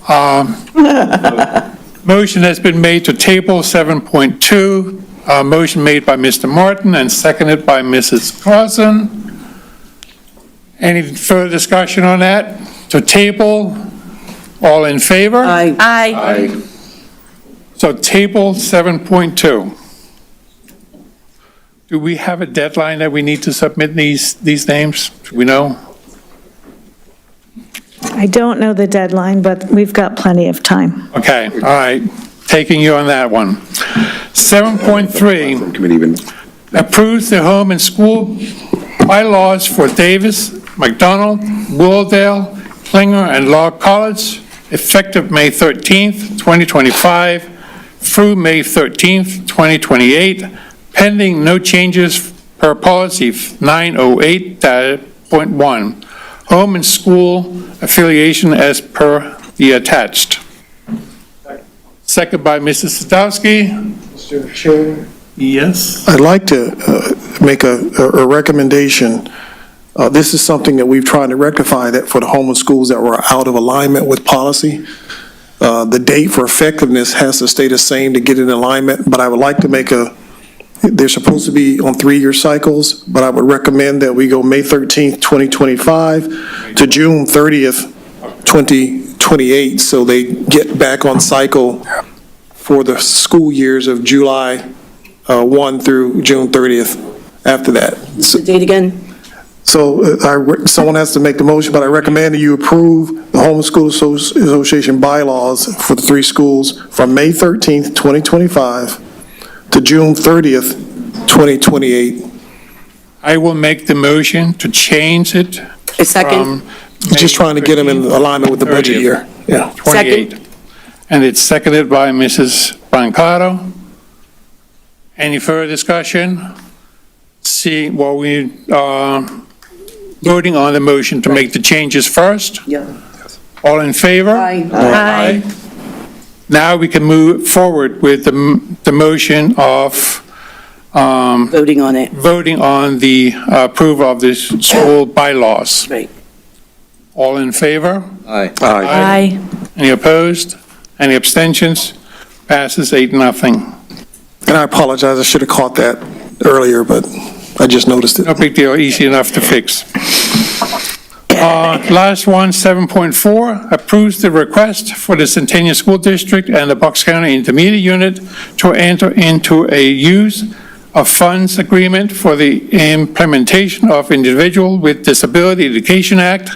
right. Motion has been made to table 7.2. Motion made by Mr. Martin and seconded by Mrs. Clausen. Any further discussion on that? To table, all in favor? Aye. Aye. So table 7.2. Do we have a deadline that we need to submit these names? Do we know? I don't know the deadline, but we've got plenty of time. Okay, all right. Taking you on that one. 7.3, approves the home and school bylaws for Davis, McDonald, Willdale, Klinger, and Law College, effective May 13th, 2025, through May 13th, 2028, pending no changes per policy 908.1, home and school affiliation as per the attached. Second by Mrs. Sadowski. Mr. Chair? Yes. I'd like to make a recommendation. This is something that we've tried to rectify, that for the home and schools that were out of alignment with policy. The date for effectiveness has to stay the same to get in alignment, but I would like to make they're supposed to be on 3-year cycles, but I would recommend that we go May 13th, 2025 to June 30th, 2028, so they get back on cycle for the school years of July 1 through June 30th after that. The date again? So someone has to make the motion, but I recommend that you approve the Home School Association bylaws for the 3 schools from May 13th, 2025 to June 30th, 2028. I will make the motion to change it. A second. Just trying to get them in alignment with the budget year. Yeah. 28. And it's seconded by Mrs. Brancato. Any further discussion? Well, we are voting on the motion to make the changes first. Yeah. All in favor? Aye. Aye. Now we can move forward with the motion of Voting on it. voting on the approval of the school bylaws. Right. All in favor? Aye. Aye. Any opposed? Any abstentions? Passes 8-0. And I apologize, I should have caught that earlier, but I just noticed it. No big deal, easy enough to fix. Last one, 7.4, approves the request for the Centennial School District and the Bucks County Intermediate Unit to enter into a use of funds agreement for the implementation of Individual with Disability Education Act,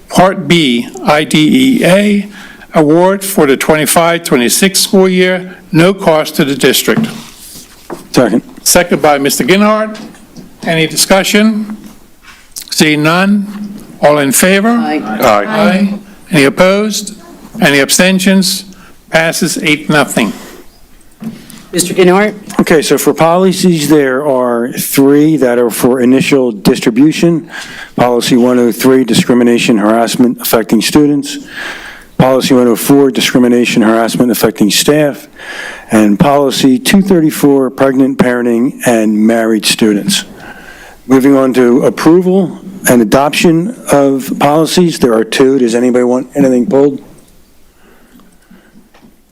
Part B, IDEA, award for the 25-26 school year, no cost to the district. Second. Second by Mr. Gennard. Any discussion? Seeing none, all in favor? Aye. Aye. Any opposed? Any abstentions? Passes 8-0. Mr. Gennard? Okay, so for policies, there are 3 that are for initial distribution. Policy 103, discrimination, harassment affecting students. Policy 104, discrimination, harassment affecting staff. And policy 234, pregnant parenting and married students. Moving on to approval, and adoption of policies. There are two. Does anybody want anything pulled?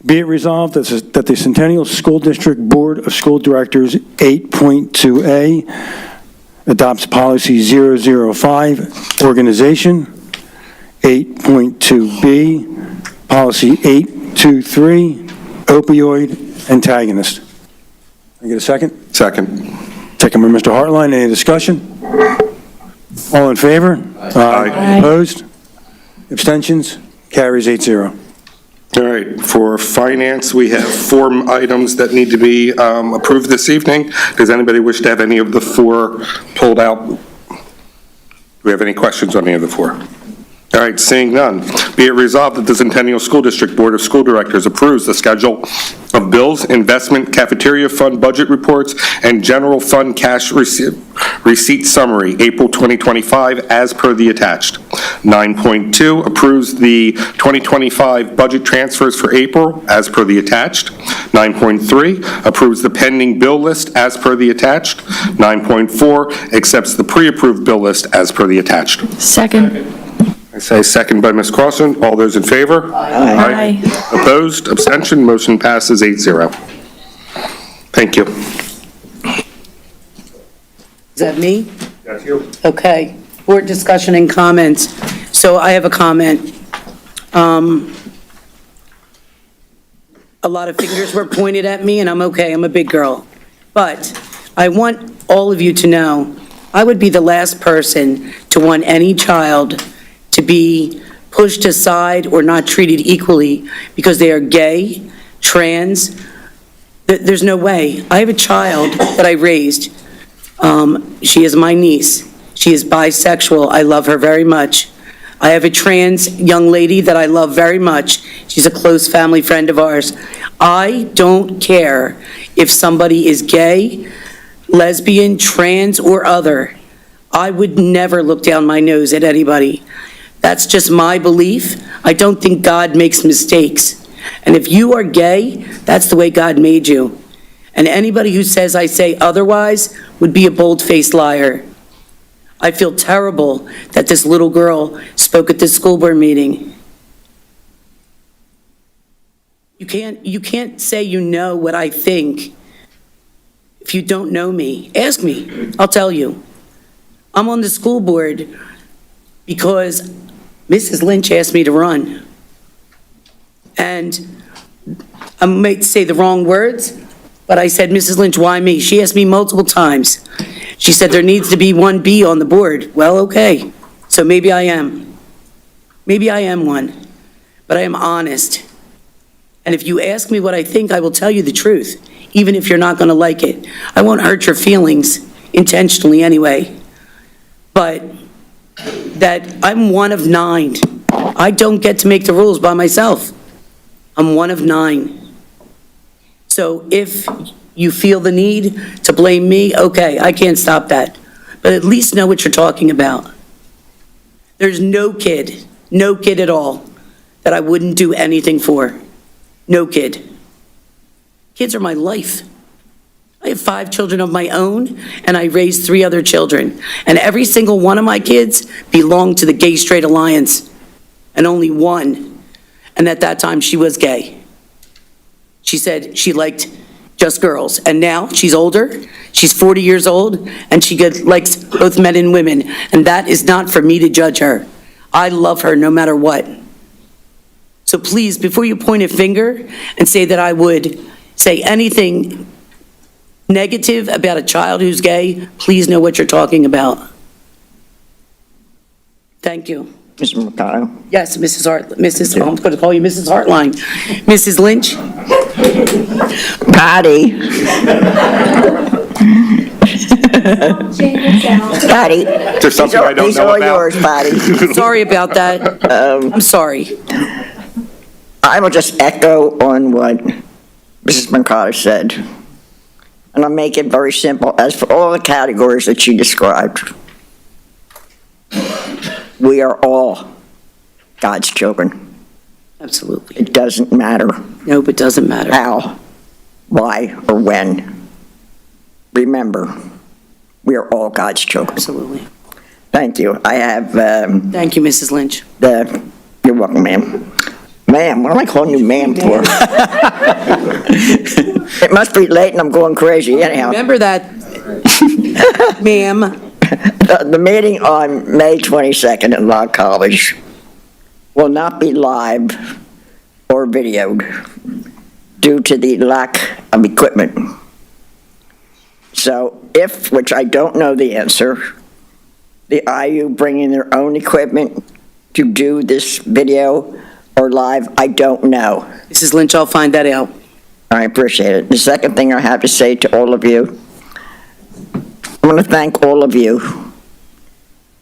Be it resolved that the Centennial School District Board of School Directors 8.2A adopts policy 005, organization, 8.2B, policy 823, opioid antagonist. Can I get a second? Second. Second by Mr. Hartline. Any discussion? All in favor? Aye. Opposed? Abstentions? Carries 8-0. All right, for finance, we have 4 items that need to be approved this evening. Does anybody wish to have any of the 4 pulled out? Do we have any questions on any of the 4? All right, seeing none. Be it resolved that the Centennial School District Board of School Directors approves the schedule of bills, investment, cafeteria fund budget reports, and general fund cash receipt summary, April 2025, as per the attached. 9.2 approves the 2025 budget transfers for April, as per the attached. 9.3 approves the pending bill list, as per the attached. 9.4 accepts the pre-approved bill list, as per the attached. Second. I say second by Ms. Clausen. All those in favor? Aye. Opposed? Abstention? Motion passes 8-0. Thank you. Is that me? That's you. Okay. Board discussion and comments. So I have a comment. A lot of fingers were pointed at me, and I'm okay. I'm a big girl. But I want all of you to know, I would be the last person to want any child to be pushed aside or not treated equally because they are gay, trans. There's no way. I have a child that I raised. She is my niece. She is bisexual. I love her very much. I have a trans young lady that I love very much. She's a close family friend of ours. I don't care if somebody is gay, lesbian, trans, or other. I would never look down my nose at anybody. That's just my belief. I don't think God makes mistakes. And if you are gay, that's the way God made you. And anybody who says I say otherwise would be a bold-faced liar. I feel terrible that this little girl spoke at this school board meeting. You can't say you know what I think if you don't know me. Ask me, I'll tell you. I'm on the school board because Mrs. Lynch asked me to run. And I might say the wrong words, but I said, Mrs. Lynch, why me? She asked me multiple times. She said there needs to be one B on the board. Well, okay, so maybe I am. Maybe I am one, but I am honest. And if you ask me what I think, I will tell you the truth, even if you're not gonna like it. I won't hurt your feelings intentionally anyway. But that I'm one of 9. I don't get to make the rules by myself. I'm one of 9. So if you feel the need to blame me, okay, I can't stop that. But at least know what you're talking about. There's no kid at all, that I wouldn't do anything for. No kid. Kids are my life. I have 5 children of my own, and I raised 3 other children. And every single one of my kids belonged to the Gay Straight Alliance, and only one. And at that time, she was gay. She said she liked just girls. And now she's older, she's 40 years old, and she likes both men and women. And that is not for me to judge her. I love her no matter what. So please, before you point a finger and say that I would say anything negative about a child who's gay, please know what you're talking about. Thank you. Mr. Mercado? Yes, I'm going to call you Mrs. Hartline. Mrs. Lynch? Patty. Patty. There's something I don't These know are all about. yours, Patty. Sorry about that. I'm sorry. I will just echo on what Mrs. Mercado said. And I'll make it very simple. As for all the categories that she described, we are all God's children. Absolutely. It doesn't matter. Nope, it doesn't matter. How, why, or when. Remember, we are all God's children. Absolutely. Now, Thank you. I have, Thank you, Mrs. Lynch. you're welcome, ma'am. Ma'am, what am I calling you ma'am for? It must be late and I'm going crazy anyhow. Remember that, ma'am. The meeting on May 22nd at Law College will not be live or videoed due to the lack of equipment. So if, which I don't know the answer, the IU bringing their own equipment to do this video or live, I don't know. Mrs. Lynch, I'll find that out. I appreciate it. The second thing I have to say to all of you, I want to thank all of you,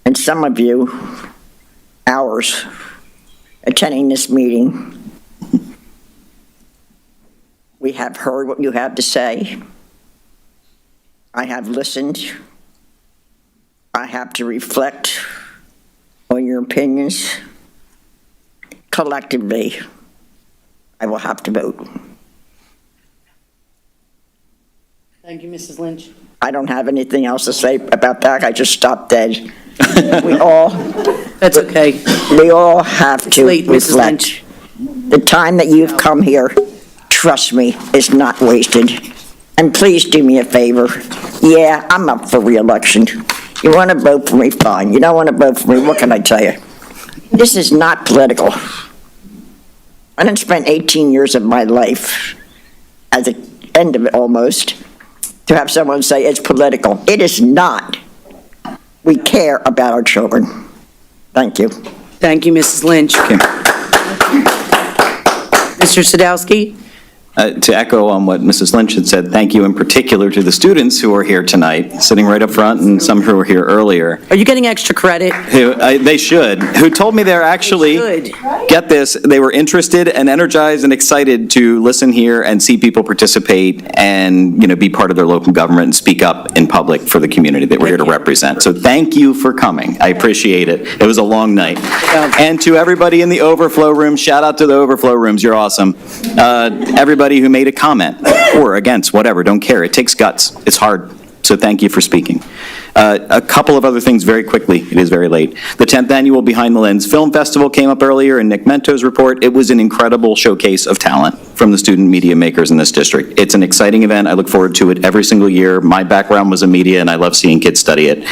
and some of you, hours, attending this meeting. We have heard what you have to say. I have listened. I have to reflect on your opinions. Collectively, I will have to vote. Thank you, Mrs. Lynch. I don't have anything else to say about that. I just stopped dead. We all. That's okay. We all have to late, Mrs. reflect. The time that you've come here, trust me, is not wasted. And please do me a favor. Yeah, I'm up for re-election. You want to vote for me, fine. You don't want to vote for me, what can I tell you? This is not political. I didn't spend 18 years of my life, at the end of it almost, to have someone say it's political. It is not. We care about our children. Thank you. Thank you, Mrs. Lynch. Mr. Sadowski? To echo on what Mrs. Lynch had said, thank you in particular to the students who are here tonight, sitting right up front, and some who were here earlier. Are you getting extra credit? They should. Who told me they're actually, get this, they were interested and energized and excited to listen here and see people participate and, be part of their local government and speak up in public for the community that we're here to represent. So thank you for coming. I appreciate it. It was a long night. And to everybody in the overflow room, shout out to the overflow rooms. You're awesome. Everybody who made a comment or against, whatever, don't care. It takes guts. It's hard. So thank you for speaking. A couple of other things very quickly. It is very late. The 10th annual Behind the Lens Film Festival came up earlier in Nick Mento's report. It was an incredible showcase of talent from the student media makers in this district. It's an exciting event. I look forward to it every single year. My background was in media, and I love seeing kids study it.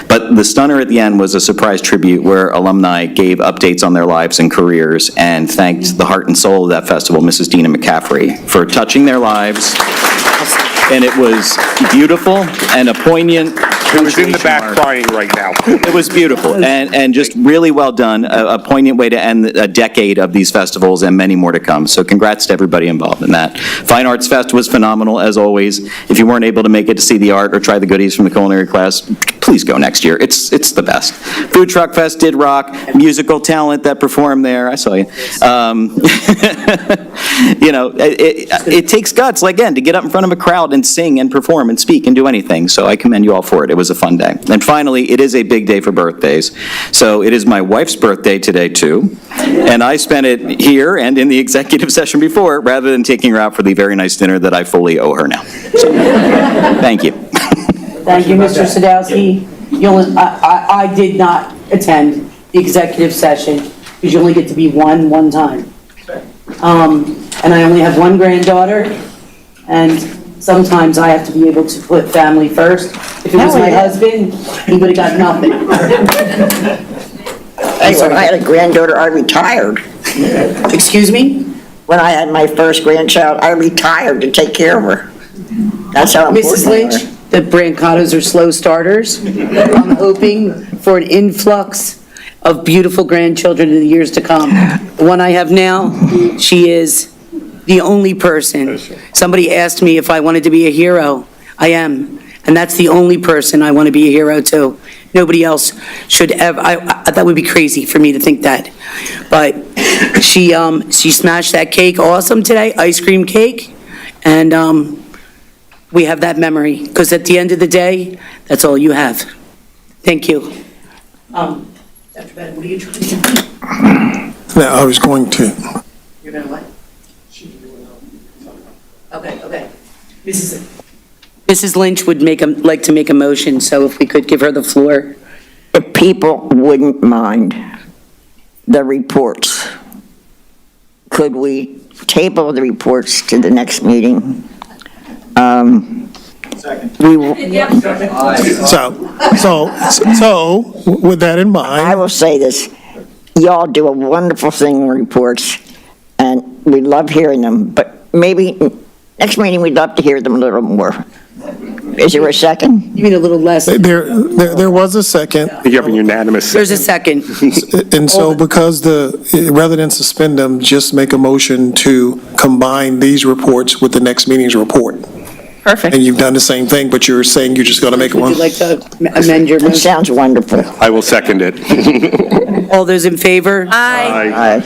But the stunner at the end was a surprise tribute where alumni gave updates on their lives and careers and thanked the heart and soul of that festival, Mrs. Dina McCaffrey, for touching their lives. And it was beautiful and a poignant. Who's in the back crying right now? It was beautiful and just really well done. A poignant way to end a decade of these festivals and many more to come. So congrats to everybody involved in that. Fine Arts Fest was phenomenal as always. If you weren't able to make it to see the art or try the goodies from the culinary class, please go next year. It's the best. Food Truck Fest did rock. Musical talent that performed there. I saw you. It takes guts, again, to get up in front of a crowd and sing and perform and speak and do anything. So I commend you all for it. It was a fun day. And finally, it is a big day for birthdays. So it is my wife's birthday today, too. And I spent it here and in the executive session before, rather than taking her out for the very nice dinner that I fully owe her now. So, thank you. Thank you, Mr. Sadowski. I did not attend the executive session because you only get to be one time. And I only have one granddaughter, and sometimes I have to be able to put family first. If it was my husband, he would have got nothing. When I had a granddaughter, I retired. Excuse me? When I had my first grandchild, I retired to take care of her. That's how important Mrs. Lynch, the Brancatos are slow starters. I'm hoping for an influx of beautiful grandchildren in the years to come. The one I have now, she is the only person. Somebody asked me if I wanted to be a hero. I am. And that's the only person I want to be a hero to. Nobody else should ever, that would be crazy for me to think that. But she smashed that cake awesome today, ice cream cake. And we have that memory, because at the end of the day, that's all you have. Thank you. Dr. Bennett, what are you trying to do? Now, I was going to. You're going to what? Okay. Mrs. Lynch would like to make a motion, so if we could give her the floor. if people wouldn't mind the reports, could we table the reports to the next meeting? We will. So, with that in mind. I will say this, y'all do a wonderful thing in reports, and we love hearing them, but maybe next meeting, we'd love to hear them a little more. Is there a second? You mean a little less? There was a second. You have a unanimous. There's a second. And so because rather than suspend them, just make a motion to combine these reports with the next meeting's report. Perfect. And you've done the same thing, but you're saying you're just going to make one? Would you like to amend your It motion? sounds wonderful. I will second it. All those in favor? Aye.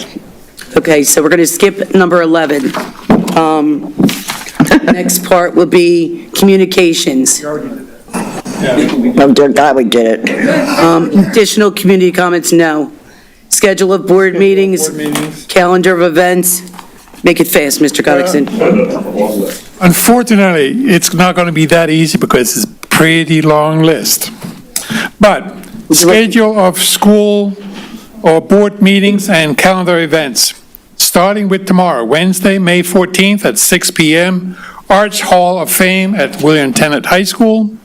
Okay, so we're going to skip number 11. Next part will be communications. Oh, dear God, we did it. Additional community comments, no. Schedule of board meetings, calendar of events. Make it fast, Mr. Goddickson. Unfortunately, it's not going to be that easy because it's a pretty long list. But schedule of school or board meetings and calendar events. Starting with tomorrow, Wednesday, May 14th at 6 p.m., Arts Hall of Fame at William Tennant High School.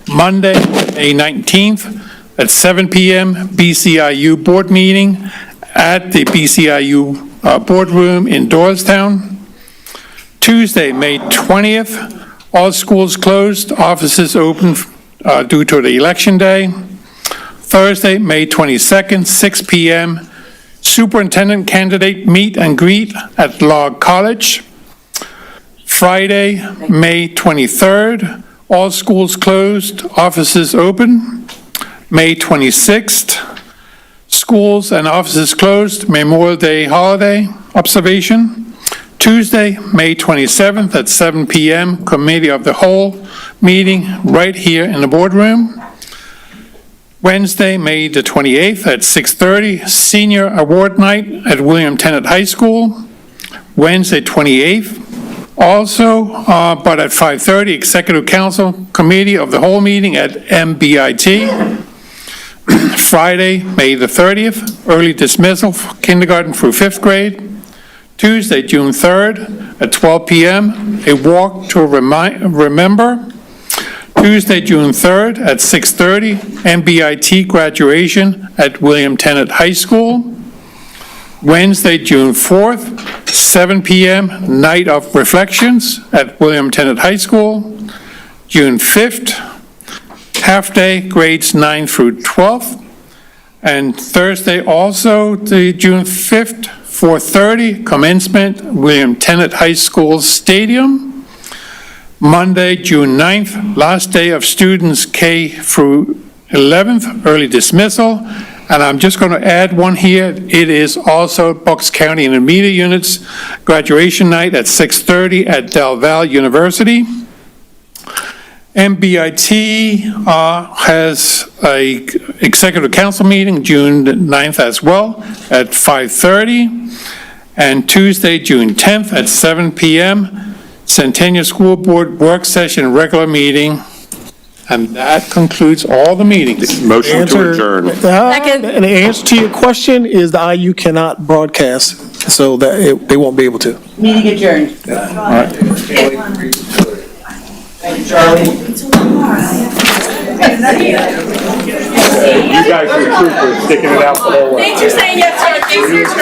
Monday, May 19th at 7 p.m., BCIU board meeting at the BCIU boardroom in Doylestown. Tuesday, May 20th, all schools closed, offices open due to the election day. Thursday, May 22nd, 6 p.m., superintendent candidate meet and greet at Log College. Friday, May 23rd, all schools closed, offices open. May 26th, schools and offices closed, Memorial Day holiday observation. Tuesday, May 27th at 7 p.m., Committee of the Whole meeting right here in the boardroom. Wednesday, May the 28th at 6:30, Senior Award Night at William Tennant High School. Wednesday, 28th, also, but at 5:30, Executive Council Committee of the Whole meeting at MBIT. Friday, May the 30th, early dismissal for kindergarten through 5th grade. Tuesday, June 3rd at 12 p.m., a walk to remember. Tuesday, June 3rd at 6:30, MBIT graduation at William Tennant High School. Wednesday, June 4th, 7 p.m., Night of Reflections at William Tennant High School. June 5th, half-day, grades 9 through 12th. And Thursday, also, the June 5th, 4:30, commencement, William Tennant High School Stadium. Monday, June 9th, last day of students K through 11th, early dismissal. And I'm just going to add one here. It is also Bucks County Intermediate Units graduation night at 6:30 at Del Valle University. MBIT has a executive council meeting June 9th as well at 5:30. And Tuesday, June 10th at 7 p.m., Centennial School Board work session regular meeting. And that concludes all the meetings. Motion to adjourn. And the answer to your question is the IU cannot broadcast, so that they won't be able to. Meeting adjourned. You guys are troopers, sticking it out for the whole. Thanks for saying yes, sir. Thanks for your time.